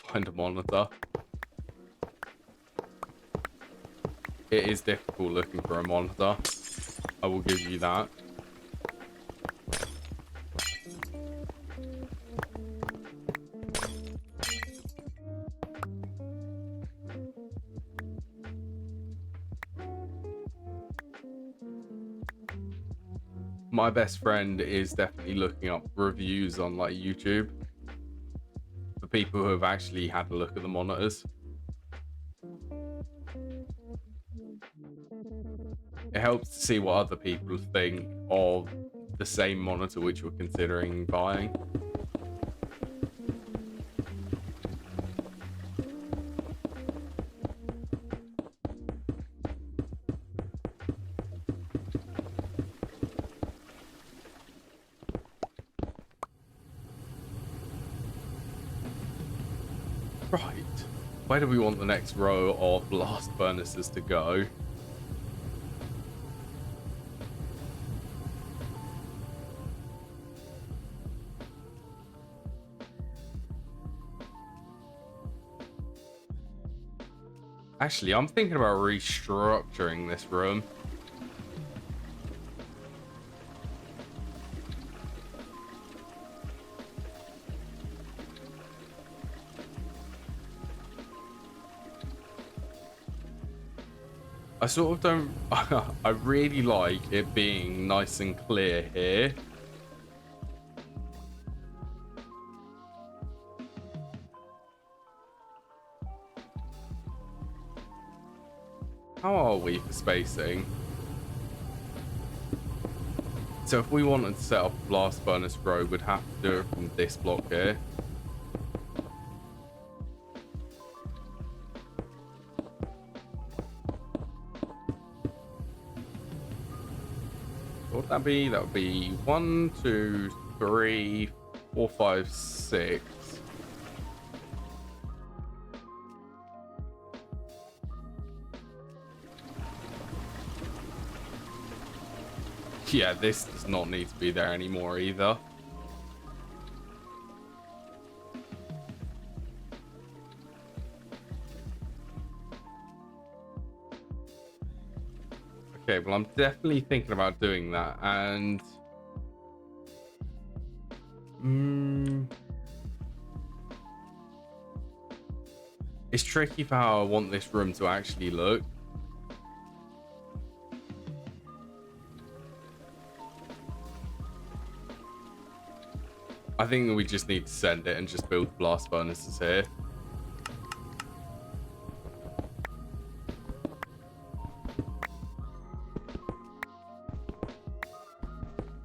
Find a monitor. It is difficult looking for a monitor. I will give you that. My best friend is definitely looking up reviews on like YouTube for people who have actually had a look at the monitors. It helps to see what other people think of the same monitor which we're considering buying. Right. Where do we want the next row of blast furnaces to go? Actually, I'm thinking about restructuring this room. I sort of don't... I really like it being nice and clear here. How are we for spacing? So if we wanted to set up a blast furnace row, we'd have to do it from this block here. What would that be? That would be 1, 2, 3, 4, 5, 6. Yeah, this does not need to be there anymore either. Okay, well, I'm definitely thinking about doing that, and it's tricky for how I want this room to actually look. I think that we just need to send it and just build blast furnaces here.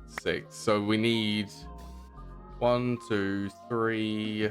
Six. So we need 1, 2, 3,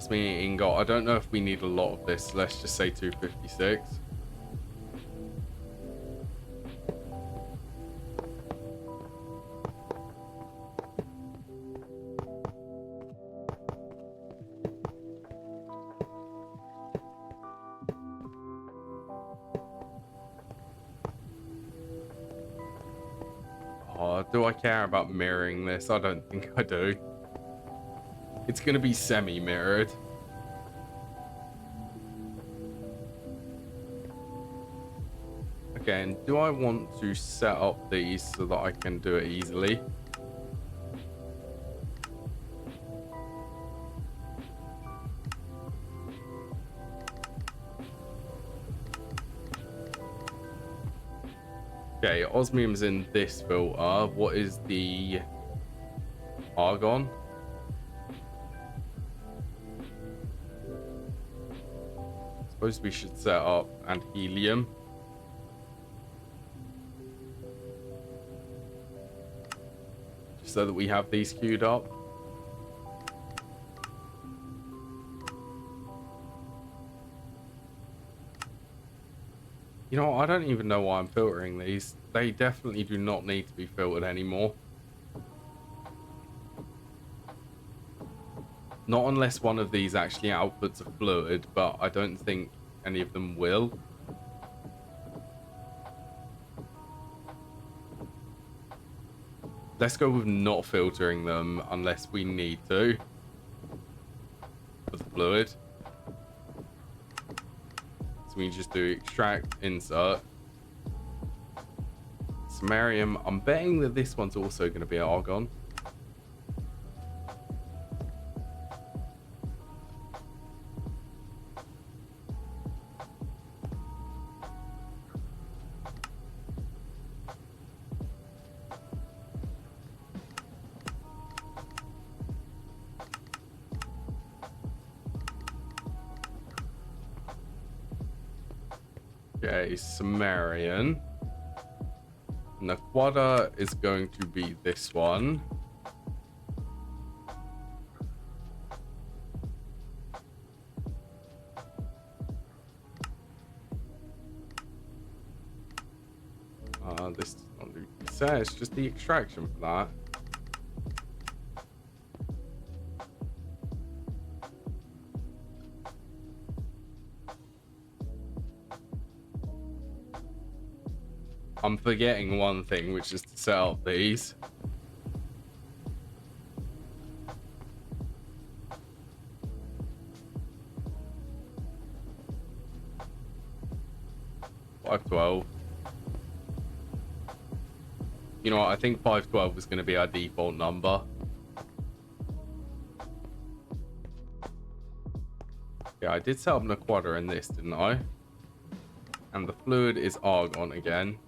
Osmium ingot. I don't know if we need a lot of this. Let's just say 256. Oh, do I care about mirroring this? I don't think I do. It's going to be semi-mirrored. Again, do I want to set up these so that I can do it easily? Okay, osmium's in this filter. What is the argon? Suppose we should set up and helium. Just so that we have these queued up. You know what? I don't even know why I'm filtering these. They definitely do not need to be filtered anymore. Not unless one of these actually outputs a fluid, but I don't think any of them will. Let's go with not filtering them unless we need to. For the fluid. So we just do extract, insert. Samarium. I'm betting that this one's also going to be argon. Okay, Sumerian. Naquaddddahhhhhh is going to be this one. This does not do set, it's just the extraction for that. I'm forgetting one thing, which is to set up these. $512. You know what? I think 512 is going to be our default number. Yeah, I did set up Naquaddddahhhhh in this, didn't I? And the fluid is argon again.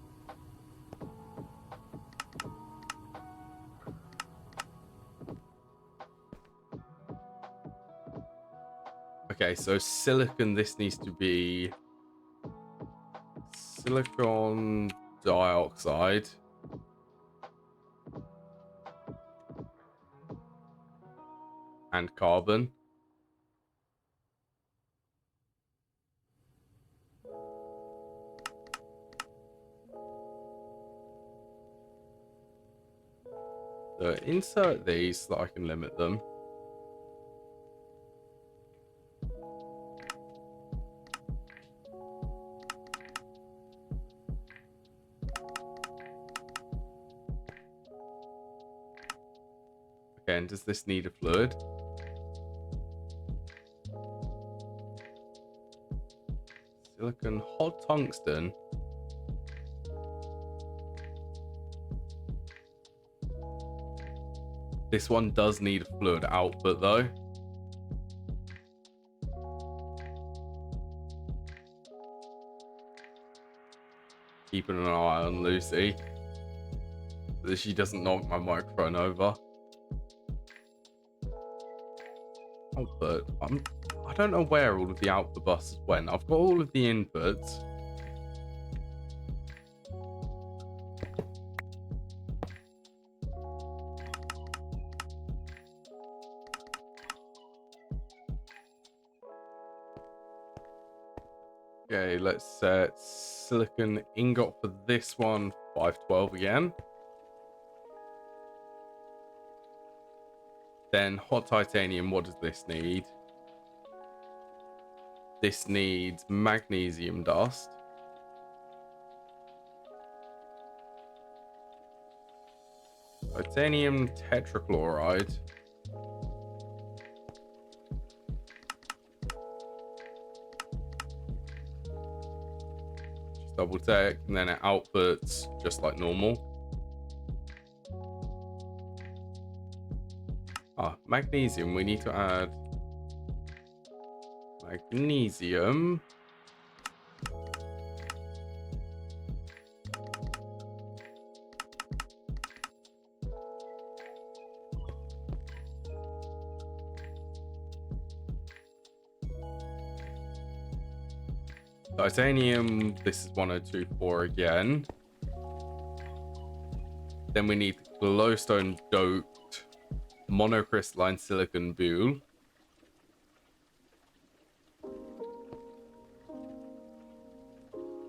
Okay, so silicon, this needs to be silicon dioxide. And carbon. So insert these so that I can limit them. Okay, and does this need a fluid? Silicon hot tungsten. This one does need a fluid output though. Keeping an eye on Lucy, so that she doesn't knock my microphone over. Output. I don't know where all of the output buses went. I've got all of the inputs. Okay, let's set silicon ingot for this one, 512 again. Then hot titanium, what does this need? This needs magnesium dust. Titanium tetrachloride. Just double check, and then it outputs just like normal. Magnesium, we need to add magnesium. Titanium, this is 1024 again. Then we need glowstone doped monocrystalline silicon boule.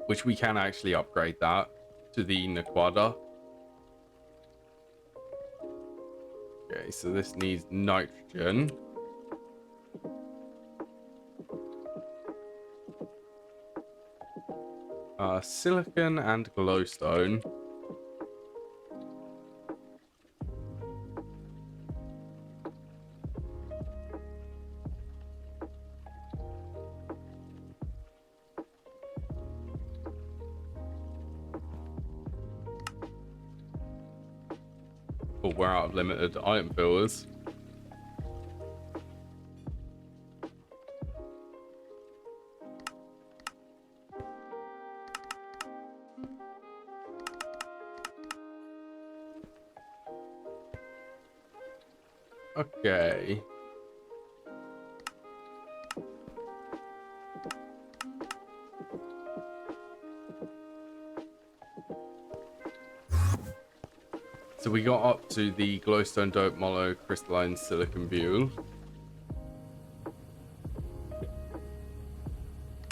Which we can actually upgrade that to the Naquaddddahhhhhh. Okay, so this needs nitrogen. Silicon and glowstone. Oh, we're out of limited item fillers. Okay. So we got up to the glowstone dope monocrystalline silicon boule.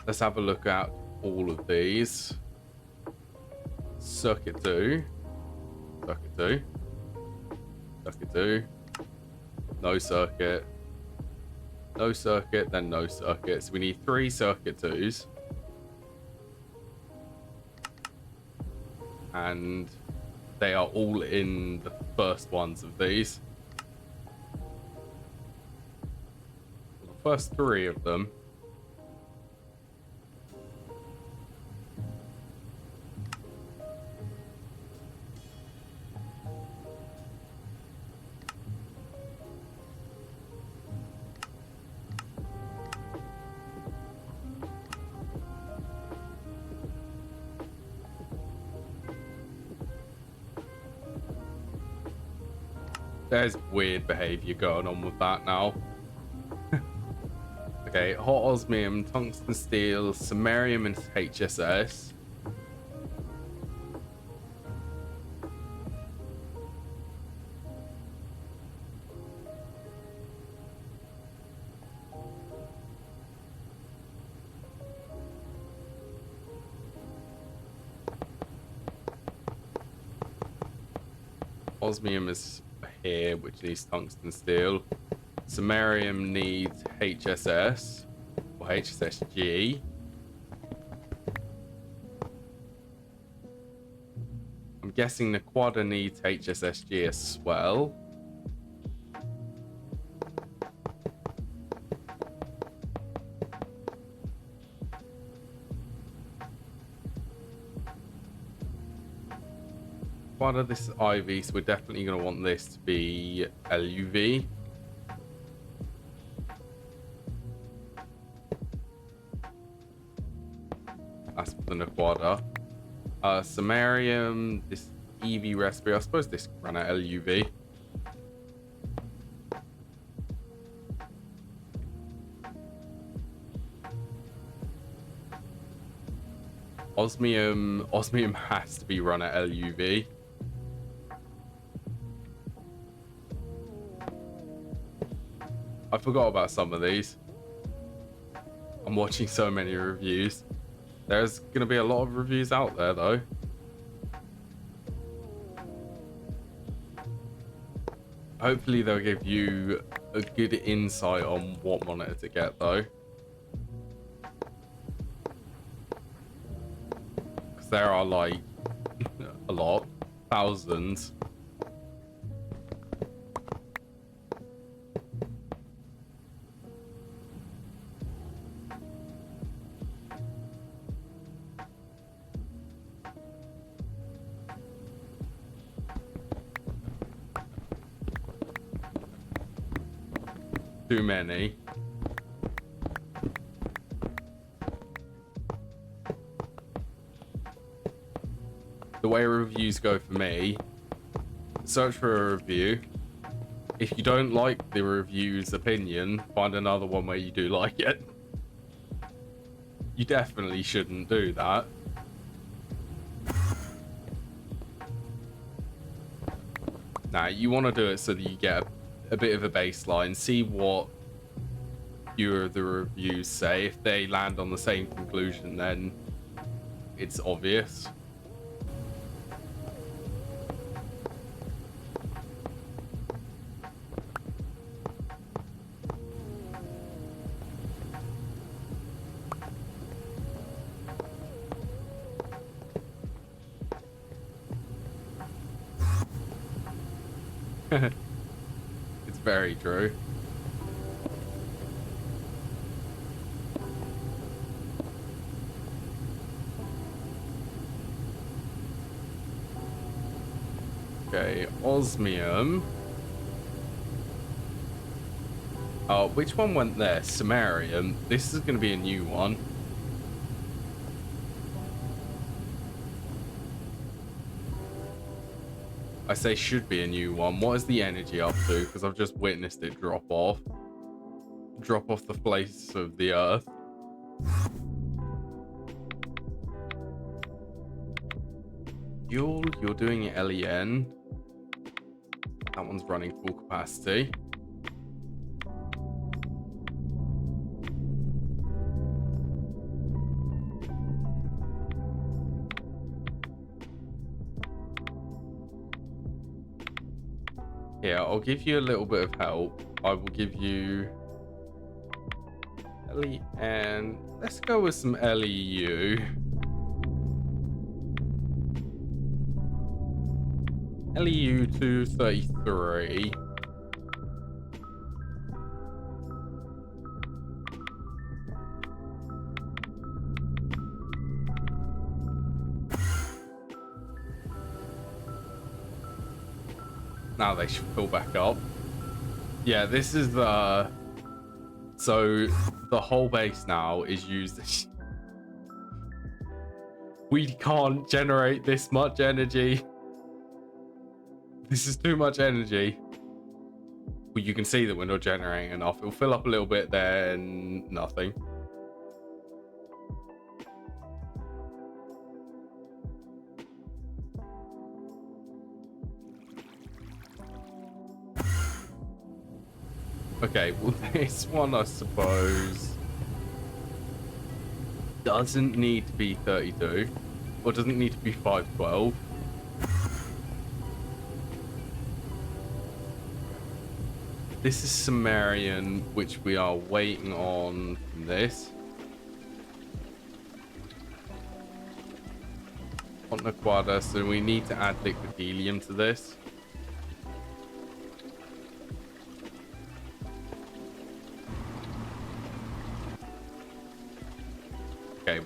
Let's have a look at all of these. Circuit 2. Circuit 2. Circuit 2. No circuit. No circuit, then no circuit. So we need 3 circuit 2s. And they are all in the first ones of these. The first 3 of them. There's weird behavior going on with that now. Okay, hot osmium, tungsten steel, samarium, and HSS. Osmium is here, which needs tungsten steel. Samarium needs HSS or HSSG. I'm guessing Naquaddddahhhhhh needs HSSG as well. This is IV, so we're definitely going to want this to be LUV. That's for the Naquaddddahhhhh. Samarium, this EV recipe. I suppose this can run at LUV. Osmium has to be run at LUV. I forgot about some of these. I'm watching so many reviews. There's going to be a lot of reviews out there, though. Hopefully, they'll give you a good insight on what monitor to get, though. Because there are, like, a lot. Thousands. Too many. The way reviews go for me, search for a review. If you don't like the review's opinion, find another one where you do like it. You definitely shouldn't do that. Nah, you want to do it so that you get a bit of a baseline, see what the reviews say. If they land on the same conclusion, then it's obvious. It's very true. Okay, osmium. Oh, which one went there? Sumerian. This is going to be a new one. I say should be a new one. What is the energy up to? Because I've just witnessed it drop off. Drop off the face of the earth. You're doing LEN. That one's running full capacity. Yeah, I'll give you a little bit of help. I will give you LEN. Let's go with some LEU. LEU 233. Now they should fill back up. Yeah, this is the... So, the whole base now is used... We can't generate this much energy. This is too much energy. Well, you can see that we're not generating enough. It'll fill up a little bit there and nothing. Okay, well, this one, I suppose, doesn't need to be 32, or doesn't need to be 512. This is Sumerian, which we are waiting on from this. On Naquaddddahhhhhh, so we need to add liquid helium to this. Okay,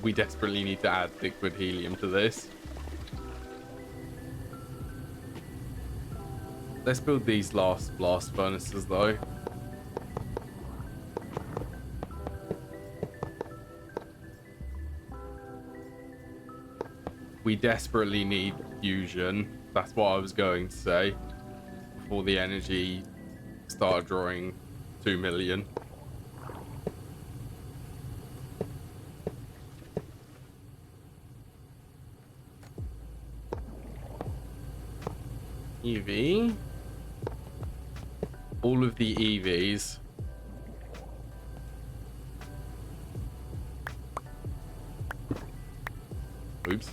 we desperately need to add liquid helium to this. Let's build these last blast furnaces though. We desperately need fusion. That's what I was going to say before the energy started drawing 2 million. EV. All of the EVs. Oops.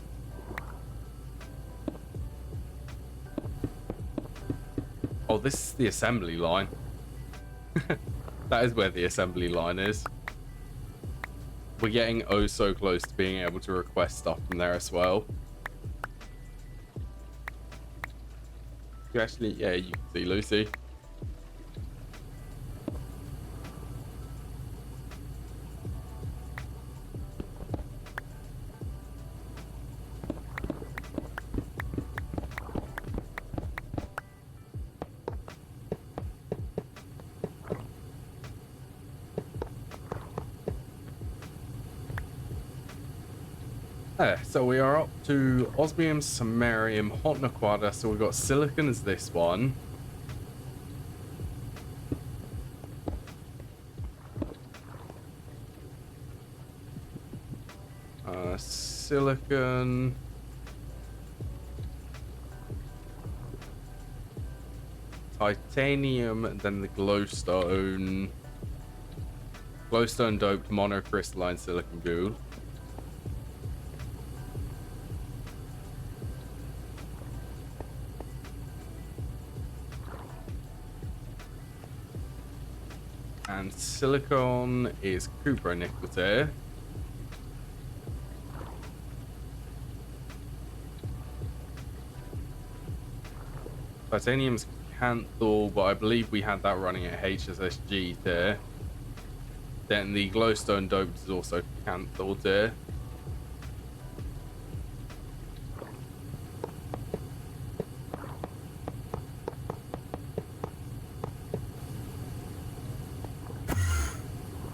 Oh, this is the assembly line. That is where the assembly line is. We're getting oh so close to being able to request stuff from there as well. You actually, yeah, you can see Lucy. So we are up to osmium, samarium, hot Naquaddddahhhhhh. So we've got silicon as this one. Silicon. Titanium, and then the glowstone. Glowstone doped monocrystalline silicon goo. And silicon is cupronickel. Titanium's Canthal, but I believe we had that running at HSSG tier. Then the glowstone doped is also Canthal tier.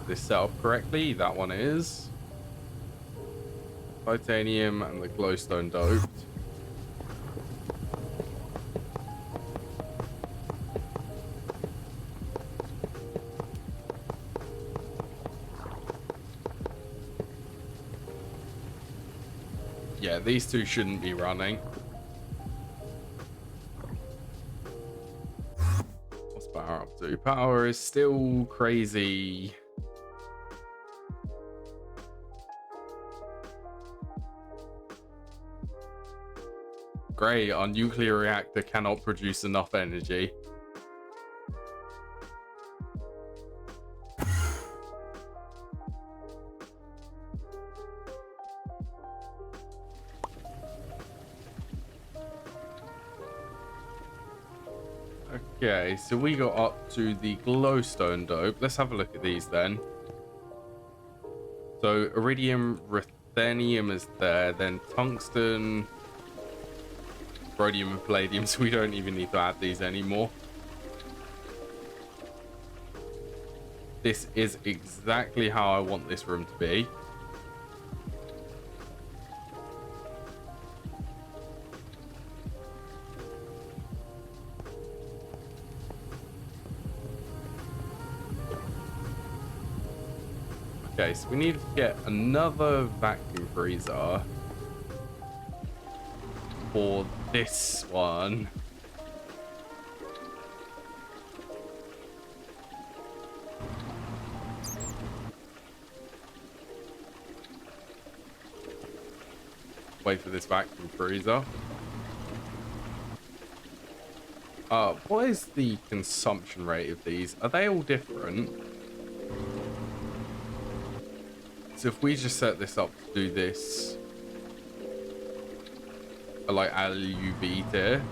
This set up correctly, that one is titanium and the glowstone doped. Yeah, these two shouldn't be running. What's power up to? Power is still crazy. Great, our nuclear reactor cannot produce enough energy. Okay, so we got up to the glowstone dope. Let's have a look at these then. So iridium, ruthenium is there, then tungsten, rhodium and palladium, so we don't even need to add these anymore. This is exactly how I want this room to be. Okay, so we need to get another vacuum freezer for this one. Wait for this vacuum freezer. What is the consumption rate of these? Are they all different? So if we just set this up to do this, like LUV tier.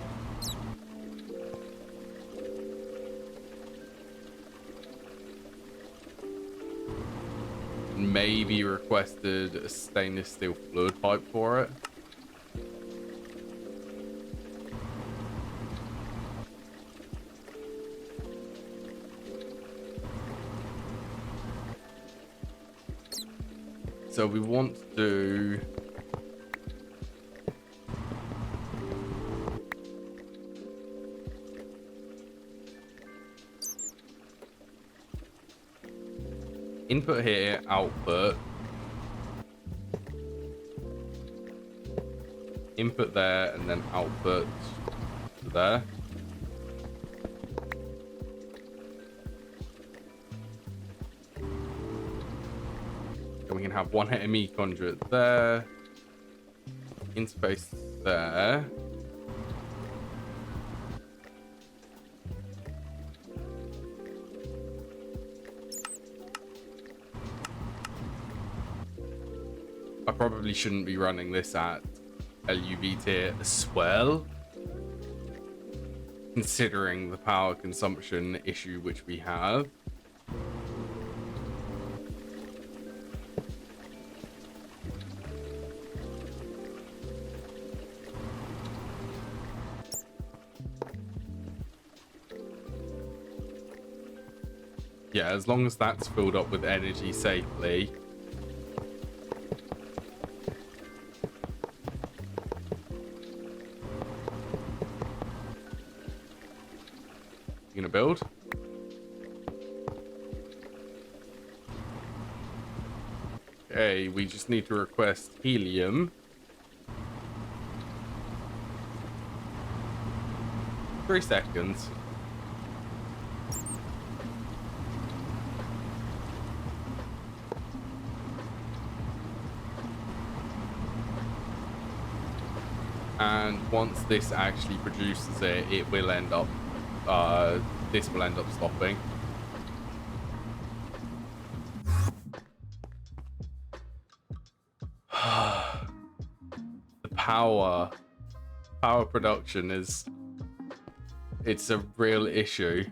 Maybe requested a stainless steel fluid pipe for it. So we want to do input here, output, input there, and then output to there. And we can have one ME conduit there, interface there. I probably shouldn't be running this at LUV tier as well, considering the power consumption issue which we have. Yeah, as long as that's filled up with energy safely. You gonna build? Okay, we just need to request helium. 3 seconds. And once this actually produces it, it will end up, this will end up stopping. The power production is, it's a real issue.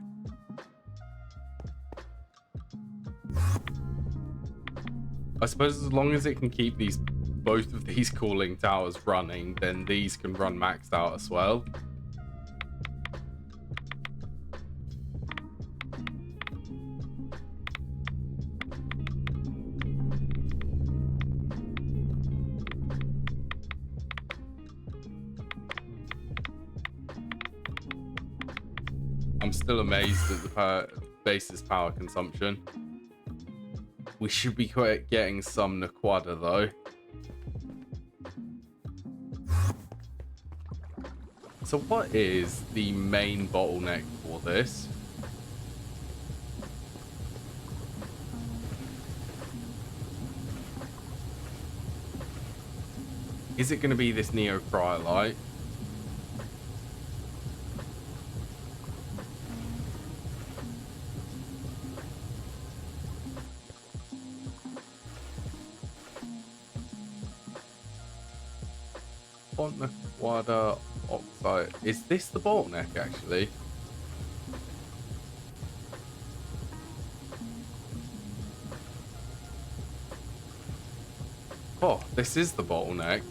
I suppose as long as it can keep both of these cooling towers running, then these can run maxed out as well. I'm still amazed at the base's power consumption. We should be getting some Naquaddddahhhhhh though. So what is the main bottleneck for this? Is it going to be this neocryolite? Naquaddddahhhhhh oxide. Is this the bottleneck actually? Oh, this is the bottleneck.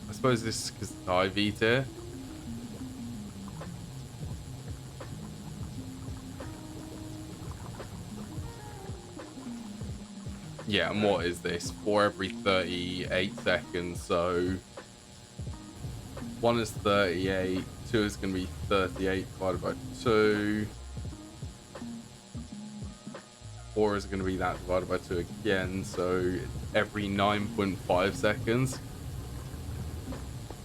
I suppose this is because it's IV tier. Yeah, and what is this? 4 every 38 seconds, so 1 is 38, 2 is going to be 38 divided by 2. 4 is going to be that divided by 2 again, so every 9.5 seconds.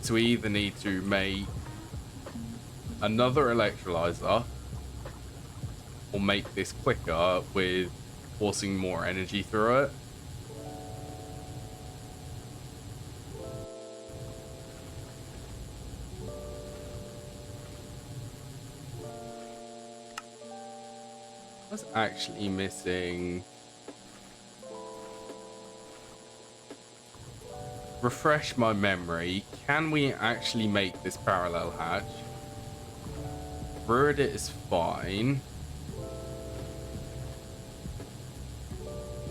So we either need to make another electrolyzer or make this quicker with forcing more energy through it. I was actually missing. Refresh my memory. Can we actually make this parallel hatch? Rurid it is fine.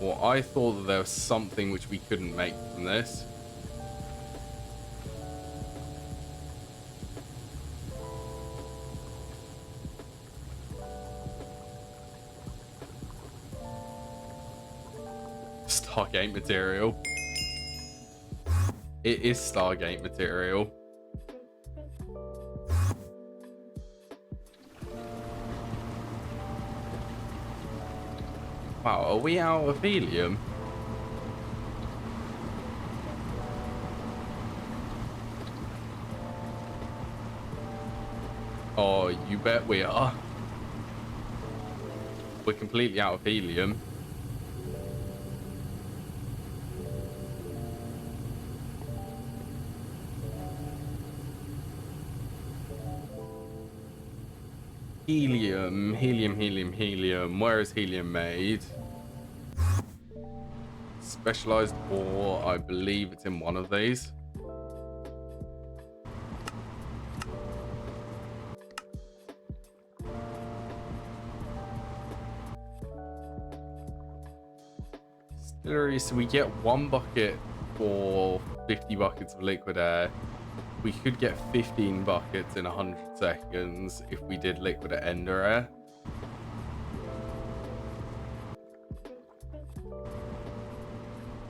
Well, I thought that there was something which we couldn't make from this. Stargate material. It is Stargate material. Wow, are we out of helium? Oh, you bet we are. We're completely out of helium. Helium. Where is helium made? Specialized ore, I believe it's in one of these. Distillery, so we get 1 bucket for 50 buckets of liquid air. We could get 15 buckets in 100 seconds if we did liquid ender air.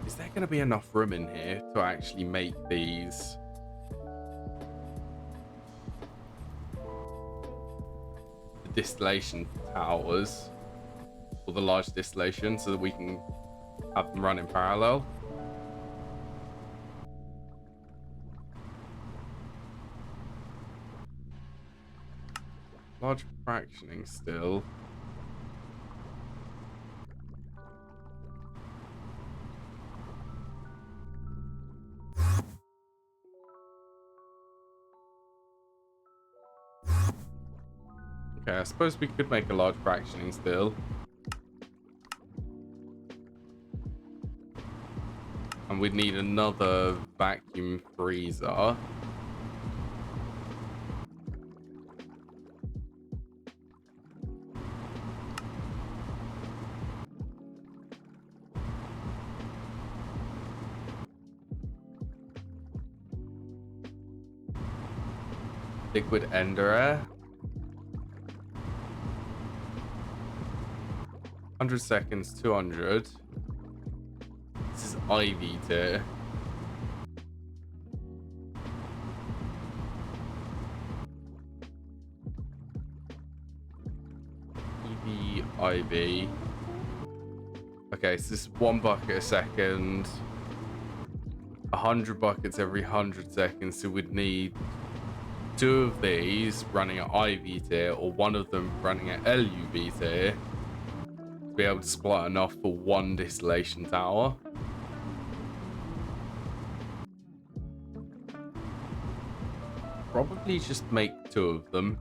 Is there going to be enough room in here to actually make these? The distillation towers, or the large distillation, so that we can have them run in parallel. Large fractioning still. Okay, I suppose we could make a large fractioning still. And we'd need another vacuum freezer. Liquid ender air. 100 seconds, 200. This is IV tier. IV. Okay, so this is 1 bucket a second. 100 buckets every 100 seconds. So we'd need 2 of these running at IV tier, or 1 of them running at LUV tier, to be able to supply enough for 1 distillation tower. Probably just make 2 of them.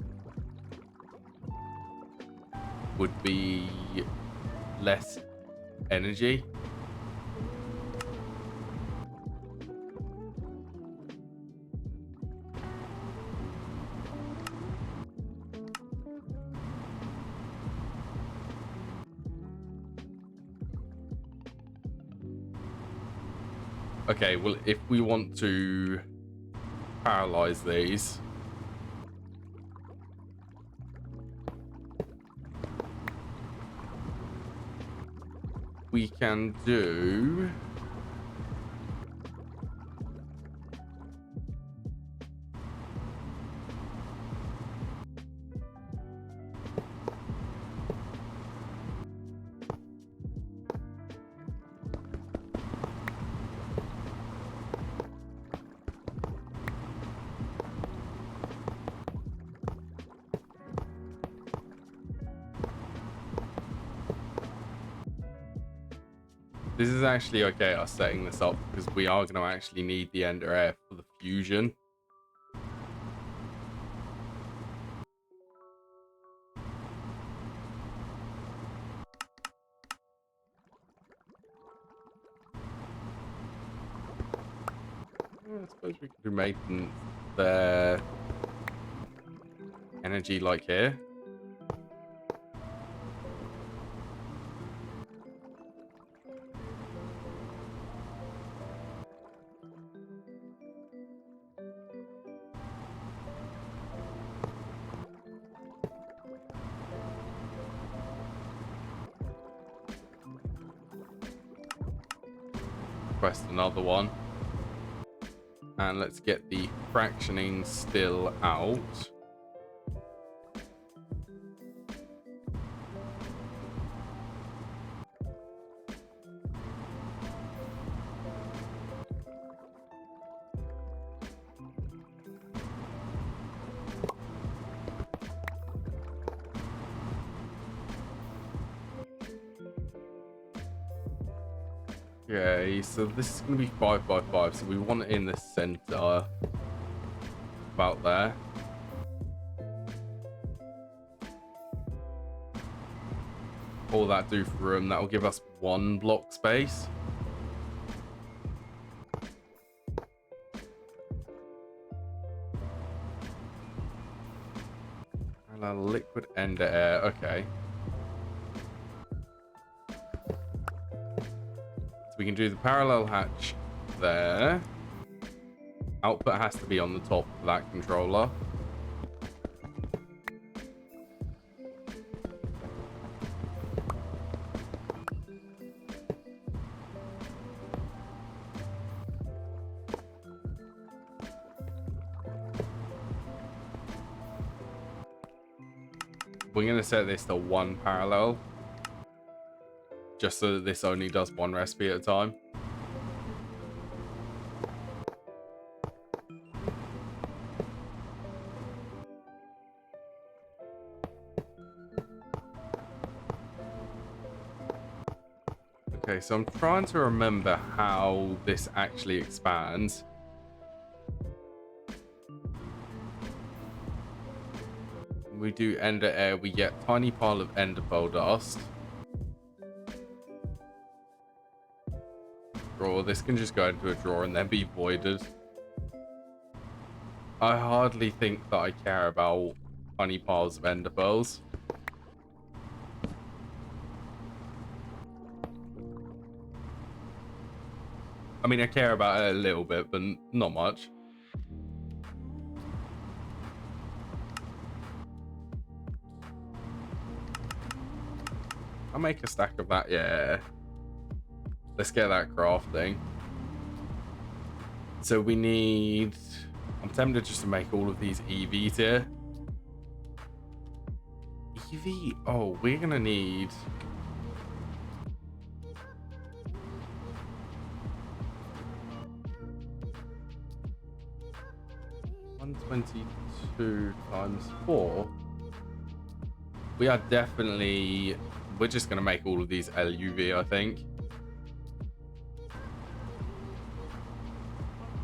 Would be less energy. Okay, well, if we want to paralyze these, we can do this is actually okay, us setting this up, because we are going to actually need the ender air for the fusion. I suppose we could do maintenance there. Energy like here. Request another one. And let's get the fractioning still out. Okay, so this is going to be 5 by 5, so we want it in the center, about there. all that do for room? That will give us 1 block space. And a liquid end air. Okay. So we can do the parallel hatch there. Output has to be on the top of that controller. We're going to set this to 1 parallel, just so that this only does 1 recipe at a time. Okay, so I'm trying to remember how this actually expands. We do ender air, we get tiny pile of ender pearl dust. Drawer, this can just go into a drawer and then be voided. I hardly think that I care about tiny piles of ender pearls. I mean, I care about it a little bit, but not much. I'll make a stack of that, yeah. Let's get that crafting. So we need... I'm tempted just to make all of these EVs here. EV? Oh, we're gonna need... 122 times 4. We are definitely... We're just going to make all of these LUV, I think.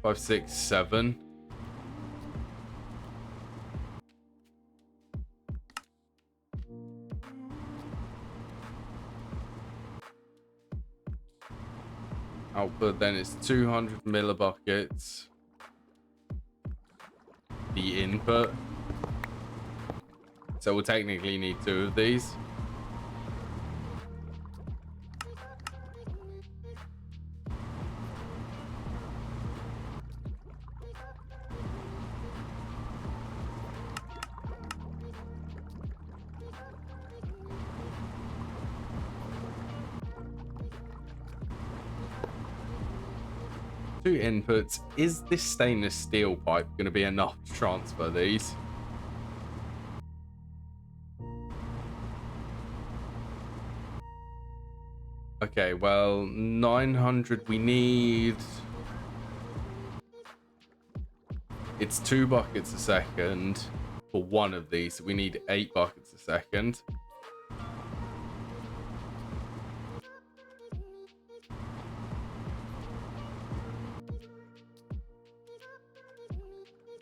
5, 6, 7. Output then is 200 millibuckets. The input. So we'll technically need 2 of these. Two inputs. Is this stainless steel pipe going to be enough to transfer these? Okay, well, 900 we need. It's 2 buckets a second for 1 of these. So we need 8 buckets a second.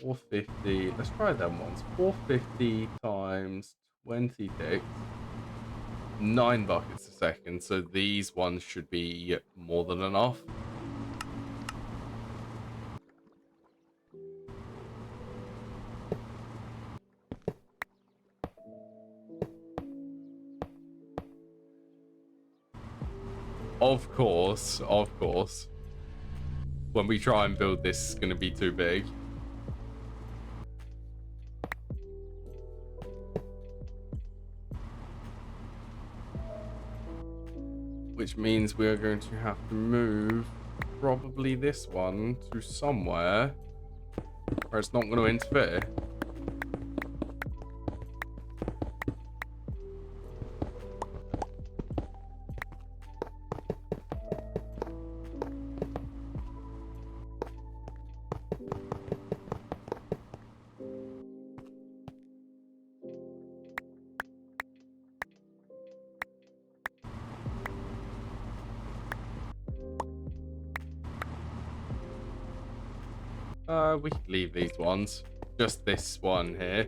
$450. Let's try them ones. 450 times 20 ticks. 9 buckets a second. So these ones should be more than enough. Of course. When we try and build this, it's going to be too big. Which means we are going to have to move probably this one to somewhere where it's not going to interfere. We could leave these ones. Just this one here.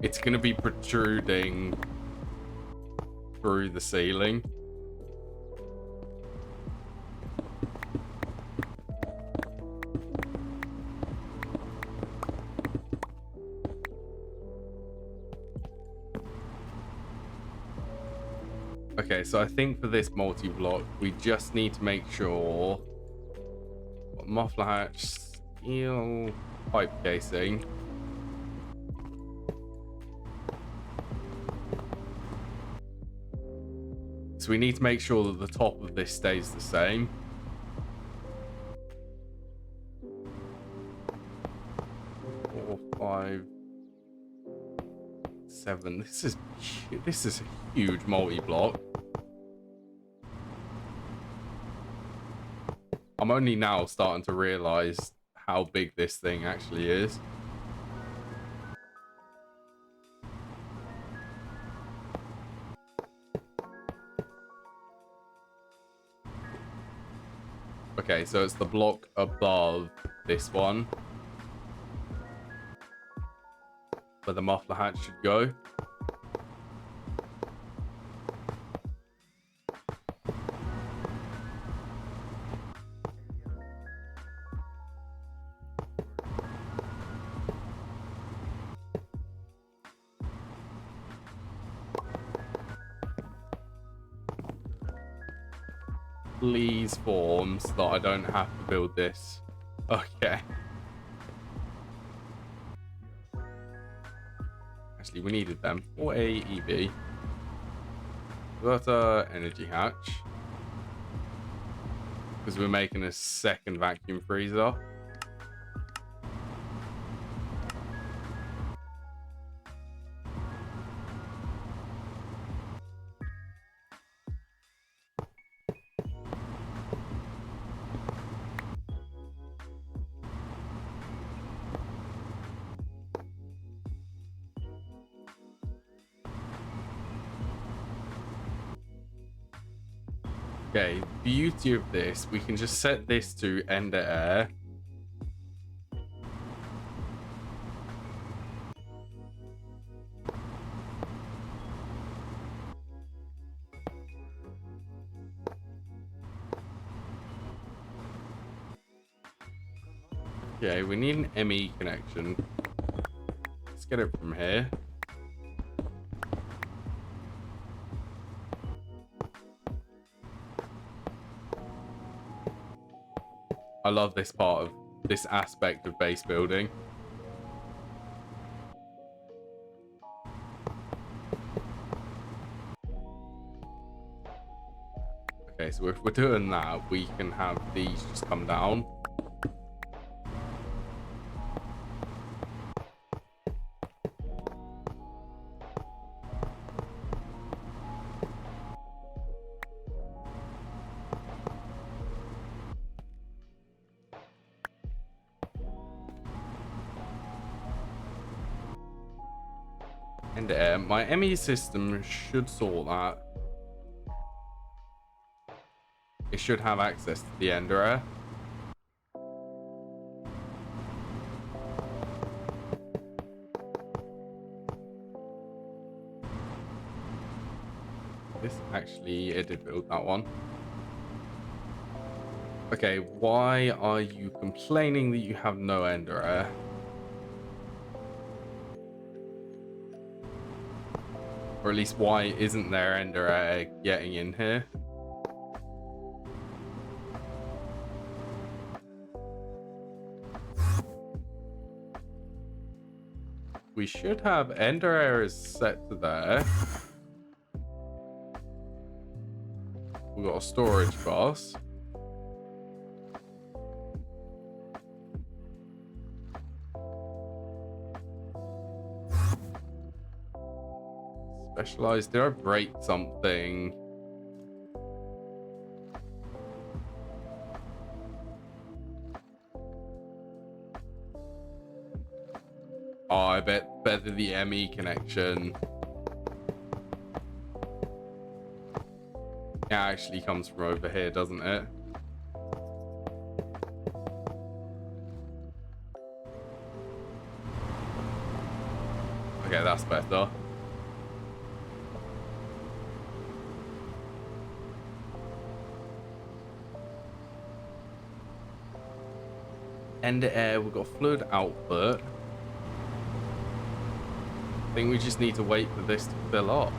it's going to be protruding through the ceiling. Okay, so I think for this multi-block, we just need to make sure muffler hatch, steel pipe casing. So we need to make sure that the top of this stays the same. Four, 5, 7. This is a huge multi-block. I'm only now starting to realize how big this thing actually is. Okay, so it's the block above this one where the muffler hatch should go. Please forms that I don't have to build this. Okay. Actually, we needed them. Or AEB. We got a energy hatch. Because we're making a second vacuum freezer. Okay, beauty of this, we can just set this to end at air. Okay, we need an ME connection. Let's get it from here. I love this part of this aspect of base building. Okay, so if we're doing that, we can have these just come down. And air. My ME system should sort that. It should have access to the ender air. This actually, it did build that one. Okay, why are you complaining that you have no ender air? Or at least why isn't there ender air getting in here? We should have ender air is set to there. We've got a storage bus. Specialized. Did I break something? Oh, I bet better the ME connection. It actually comes from over here, doesn't it? Okay, that's better. End air, we've got fluid output. I think we just need to wait for this to fill up.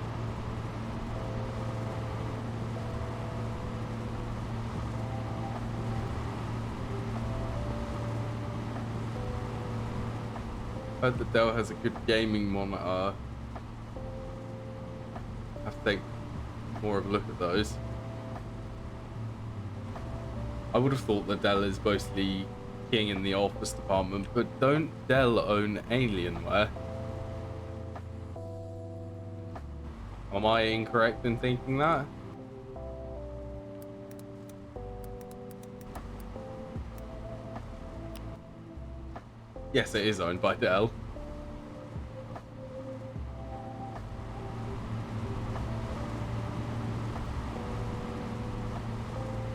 Heard that Dell has a good gaming monitor. I have to take more of a look at those. I would have thought that Dell is mostly king in the office department, but don't Dell own Alienware? Am I incorrect in thinking that? Yes, it is owned by Dell.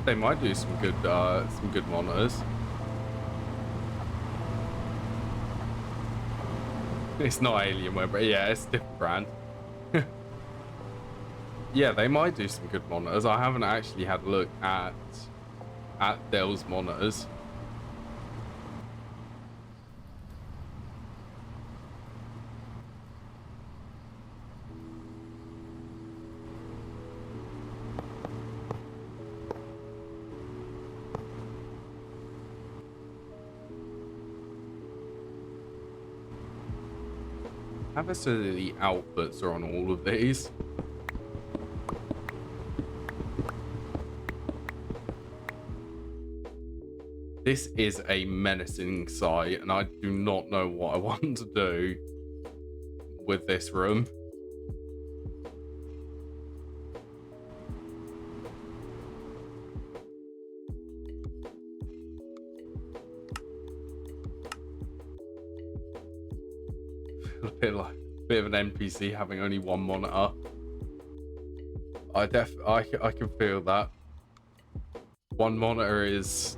They might do some good monitors. It's not Alienware, but yeah, it's a different brand. Yeah, they might do some good monitors. I haven't actually had a look at Dell's monitors. How about so that the outputs are on all of these? This is a menacing sight, and I do not know what I want to do with this room. A bit of an NPC having only one monitor. I can feel that. One monitor is...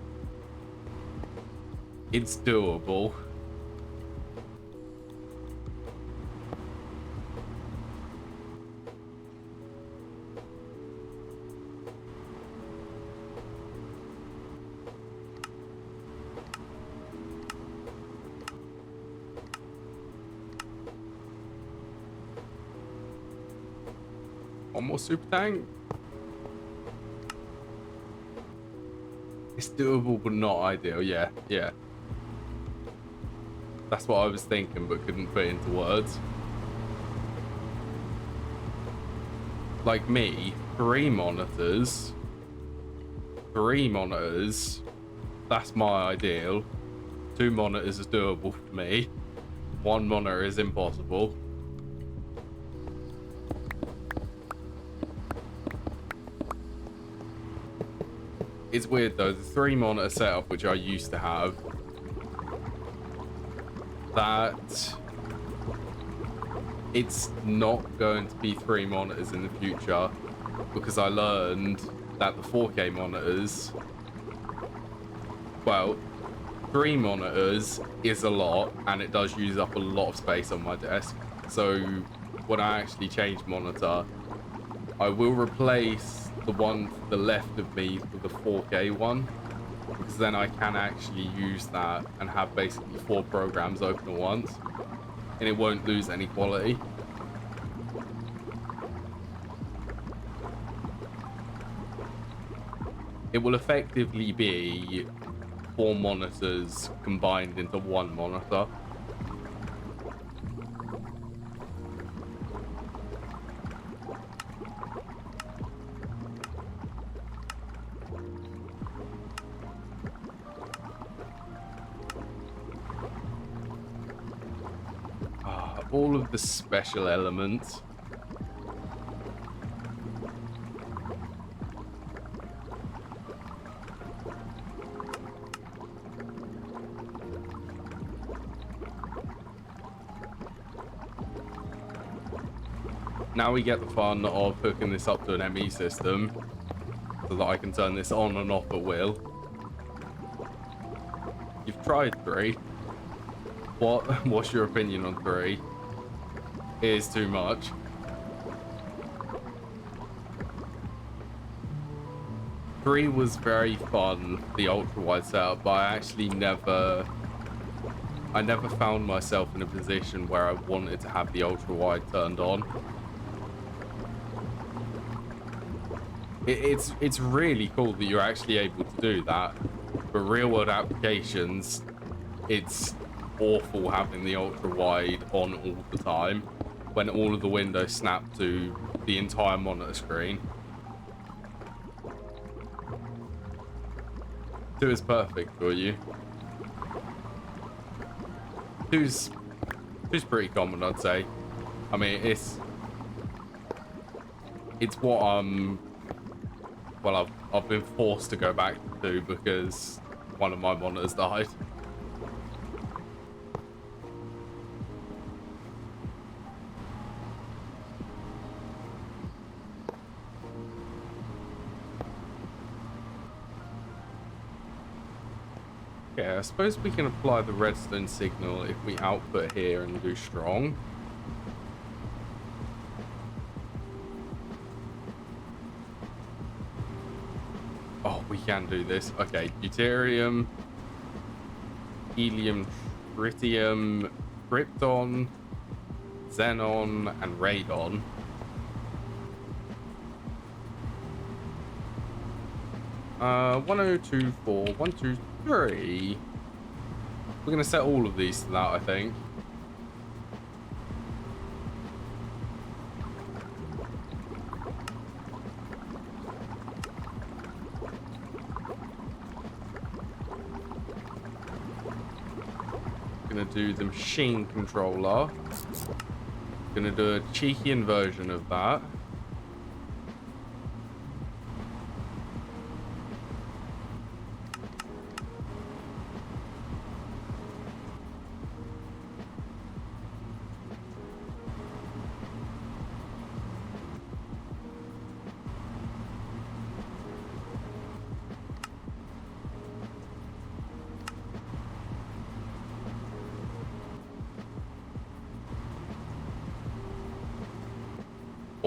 it's doable. One more super tank. It's doable, but not ideal. Yeah, yeah. That's what I was thinking, but couldn't put it into words. Like me, 3 monitors. 3 monitors. That's my ideal. 2 monitors is doable for me. 1 monitor is impossible. It's weird though, the 3 monitor setup which I used to have, that it's not going to be 3 monitors in the future, because I learned that the 4K monitors, well, 3 monitors is a lot and it does use up a lot of space on my desk. So when I actually change monitor, I will replace the one to the left of me with the 4K one, because then I can actually use that and have basically 4 programs open at once, and it won't lose any quality. It will effectively be 4 monitors combined into 1 monitor. All of the special elements. Now we get the fun of hooking this up to an ME system so that I can turn this on and off at will. You've tried 3. What's your opinion on 3? It is too much. Three was very fun, the ultra wide setup, but I actually never found myself in a position where I wanted to have the ultra wide turned on. It's really cool that you're actually able to do that. For real world applications, it's awful having the ultra wide on all the time when all of the windows snap to the entire monitor screen. 2 is perfect for you. 2's pretty common, I'd say. I mean, it's what well, I've been forced to go back to because one of my monitors died. Yeah, I suppose we can apply the redstone signal if we output here and do strong. Oh, we can do this. Okay, deuterium, helium, tritium, krypton, xenon, and radon. Uh, 1024, 123. We're gonna set all of these to that, I think. Gonna do the machine controller. Gonna do a cheeky inversion of that.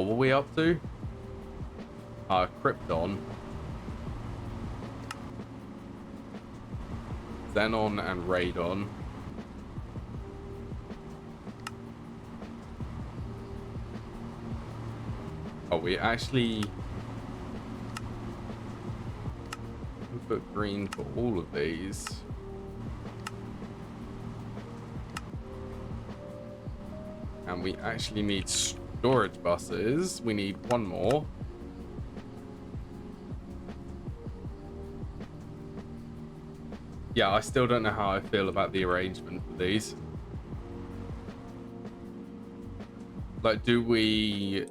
What were we up to? Krypton, xenon, and radon. Oh, we actually put green for all of these. And we actually need storage buses. We need one more. Yeah, I still don't know how I feel about the arrangement for these. Like, do we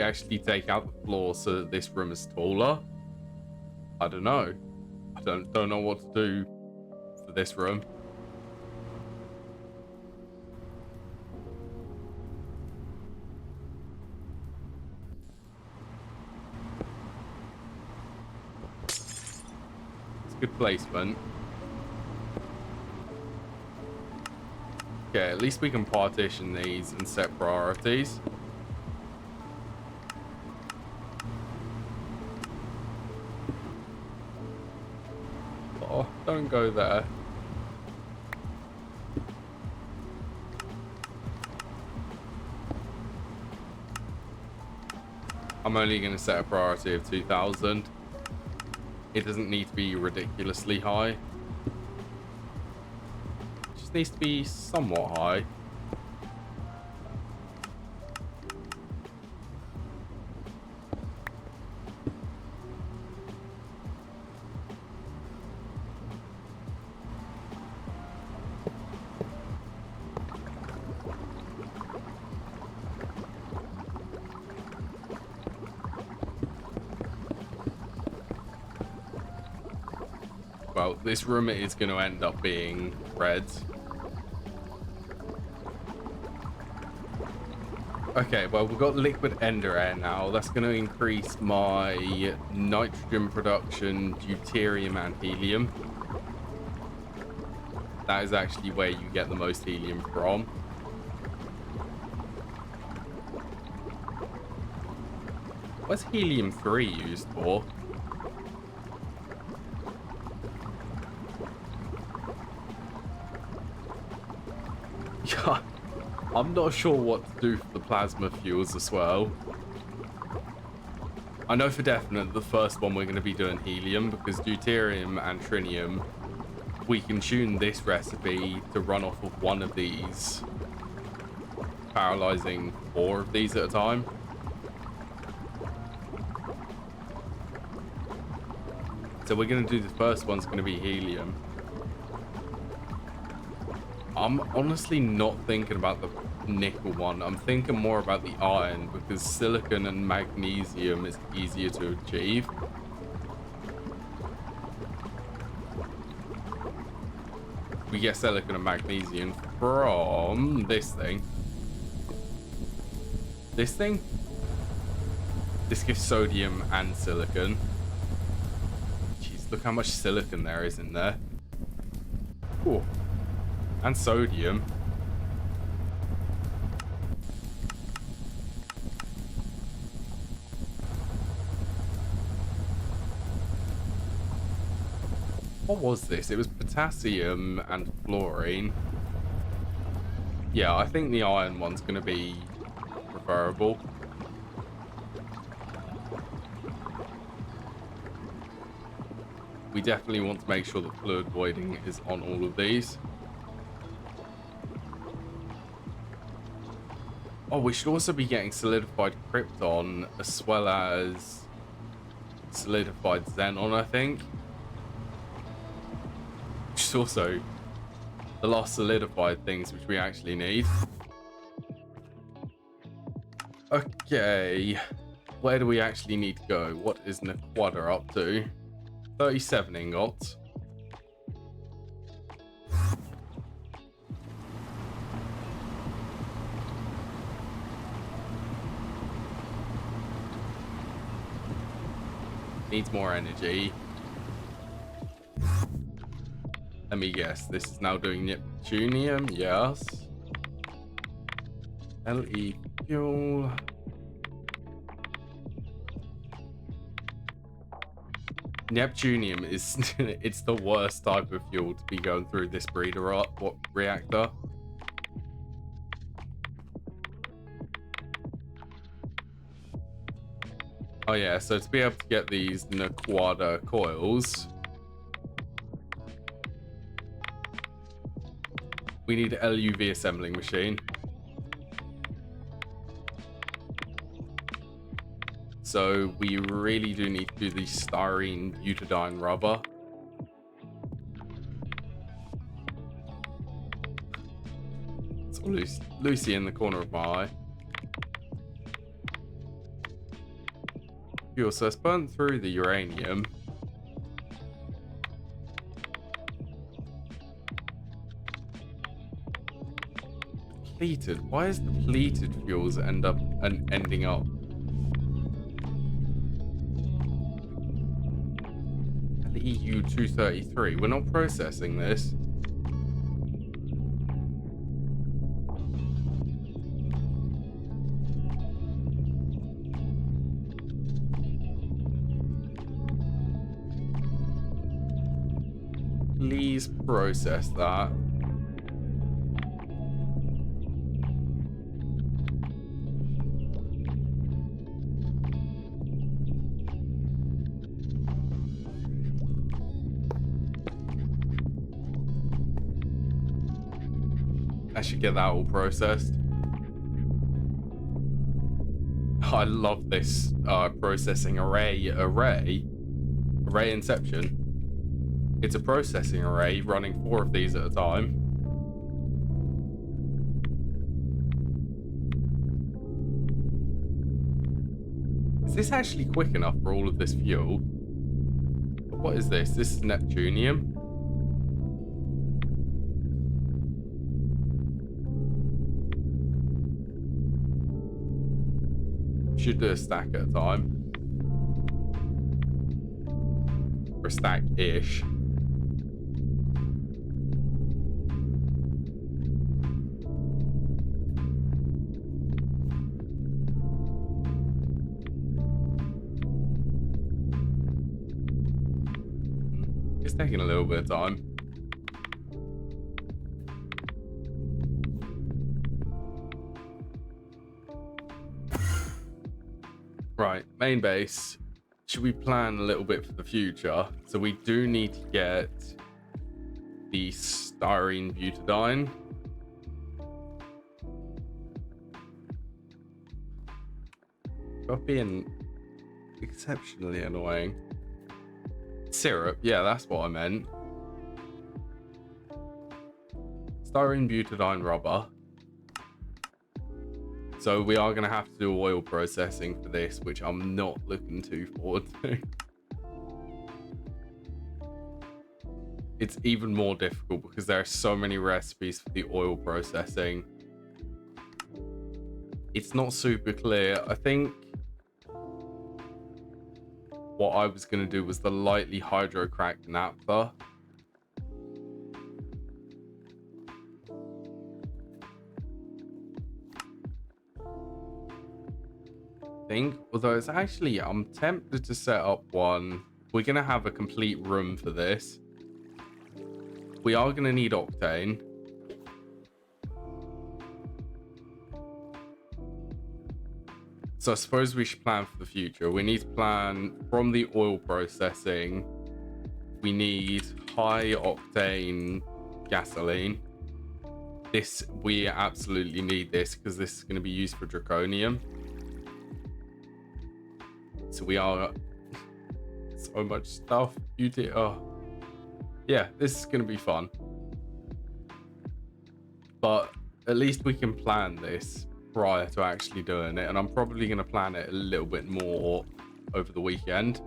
actually take out the floor so that this room is taller? I don't know. I don't know what to do for this room. Good placement. Okay, at least we can partition these and set priorities. Oh, don't go there. I'm only going to set a priority of 2000. It doesn't need to be ridiculously high. It just needs to be somewhat high. Well, this room is going to end up being red. Okay, well, we've got liquid ender air now. That's going to increase my nitrogen production, deuterium, and helium. That is actually where you get the most helium from. What's helium-3 used for? Yeah, I'm not sure what to do for the plasma fuels as well. I know for definite the first one we're going to be doing helium, because deuterium and trinium, we can tune this recipe to run off of one of these, paralyzing 4 of these at a time. So we're going to do the first one's going to be helium. I'm honestly not thinking about the nickel one. I'm thinking more about the iron, because silicon and magnesium is easier to achieve. We get silicon and magnesium from this thing. This thing? This gives sodium and silicon. Jeez, look how much silicon there is in there. Cool. And sodium. What was this? It was potassium and fluorine. Yeah, I think the iron one's going to be preferable. We definitely want to make sure that fluid voiding is on all of these. Oh, we should also be getting solidified krypton as well as solidified xenon, I think. Which is also the last solidified things which we actually need. Okay, where do we actually need to go? What is Naquaddddahhhhhhh up to? 37 ingots. Needs more energy. Let me guess, this is now doing Neptunium, yes. LE fuel. Neptunium is it's the worst type of fuel to be going through this breeder reactor. Oh yeah, so to be able to get these Naquaddddahhhhhh coils, we need an LUV assembling machine. So we really do need to do the styrene butadiene rubber. It's all Lucy in the corner of my eye. Fuel, so it's burnt through the uranium. Depleted. Why is depleted fuels ending up? EU 233. We're not processing this. Please process that. I should get that all processed. I love this processing array inception. It's a processing array running 4 of these at a time. Is this actually quick enough for all of this fuel? What is this? This is Neptunium. Should do a stack at a time. Or a stack-ish. It's taking a little bit of time. Right, main base. Should we plan a little bit for the future? So we do need to get the styrene butadiene. Stop being exceptionally annoying. Syrup, yeah, that's what I meant. Styrene butadiene rubber. So we are going to have to do oil processing for this, which I'm not looking too forward to. It's even more difficult because there are so many recipes for the oil processing. It's not super clear. I think what I was going to do was the lightly hydrocracked naphtha. Although it's actually, I'm tempted to set up one. We're going to have a complete room for this. We are going to need octane. So I suppose we should plan for the future. We need to plan from the oil processing. We need high octane gasoline. This, we absolutely need this because this is going to be used for draconium. So we are so much stuff. Yeah, this is going to be fun. But at least we can plan this prior to actually doing it. And I'm probably going to plan it a little bit more over the weekend.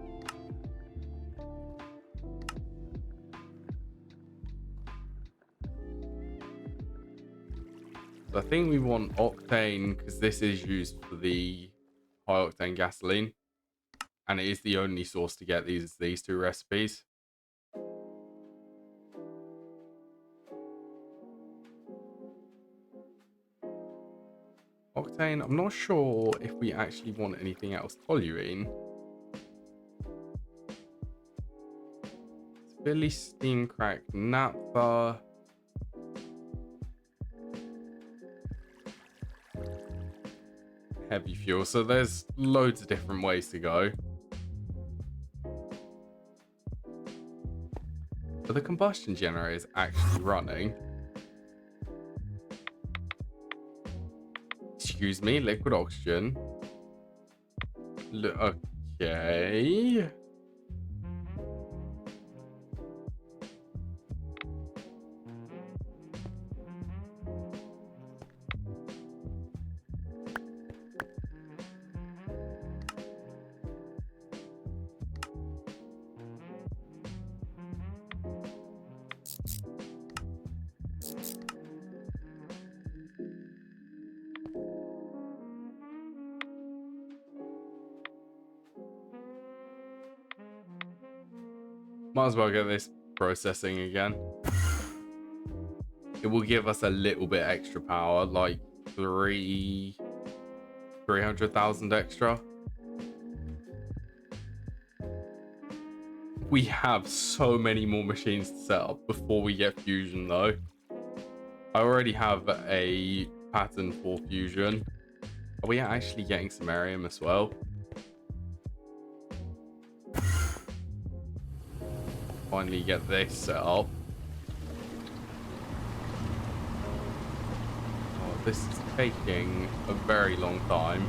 So I think we want octane because this is used for the high octane gasoline. And it is the only source to get these two recipes. Octane, I'm not sure if we actually want anything else. Toluene. Billy steam crack naphtha. Heavy fuel. So there's loads of different ways to go. But the combustion generator is actually running. Excuse me, liquid oxygen. Okay. Might as well get this processing again. It will give us a little bit extra power, like 300,000 extra. We have so many more machines to set up before we get fusion though. I already have a pattern for fusion. Are we actually getting samarium as well? Finally get this set up. Oh, this is taking a very long time.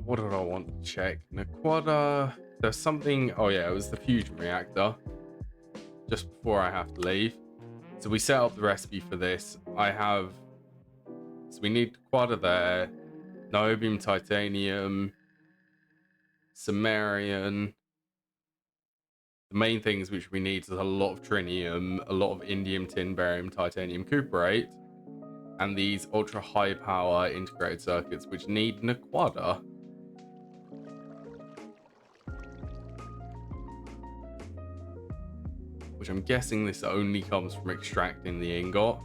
What did I want to check? Naquaddddahhhhhh. There's something. Oh yeah, it was the fusion reactor. Just before I have to leave. So we set up the recipe for this. So we need Naquaddddahhhhh there. Niobium, titanium, samarium. The main things which we need is a lot of trinium, a lot of indium, tin, barium, titanium cuprate, and these ultra high power integrated circuits which need Naquaddddahhhhh. which I'm guessing this only comes from extracting the ingot.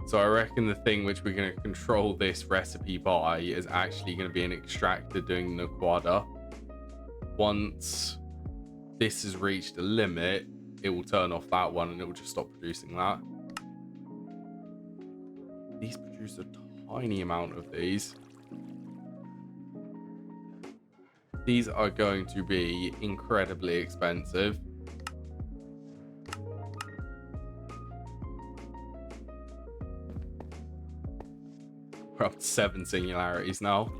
So I reckon the thing which we're going to control this recipe by is actually going to be an extractor doing Naquaddddahhhhhh. Once this has reached a limit, it will turn off that one and it will just stop producing that. These produce a tiny amount of these. These are going to be incredibly expensive. We're up to 7 singularities now.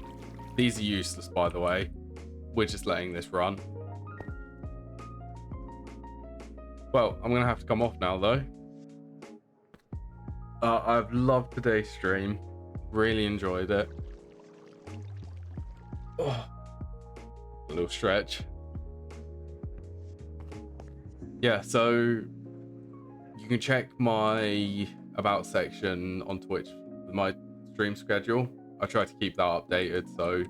These are useless, by the way. We're just letting this run. Well, I'm going to have to come off now, though. I've loved today's stream. Really enjoyed it. Oh, a little stretch. Yeah, so you can check my About section on Twitch with my stream schedule. I try to keep that updated, so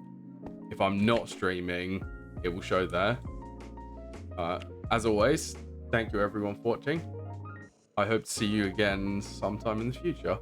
if I'm not streaming, it will show there. As always, thank you everyone for watching. I hope to see you again sometime in the future.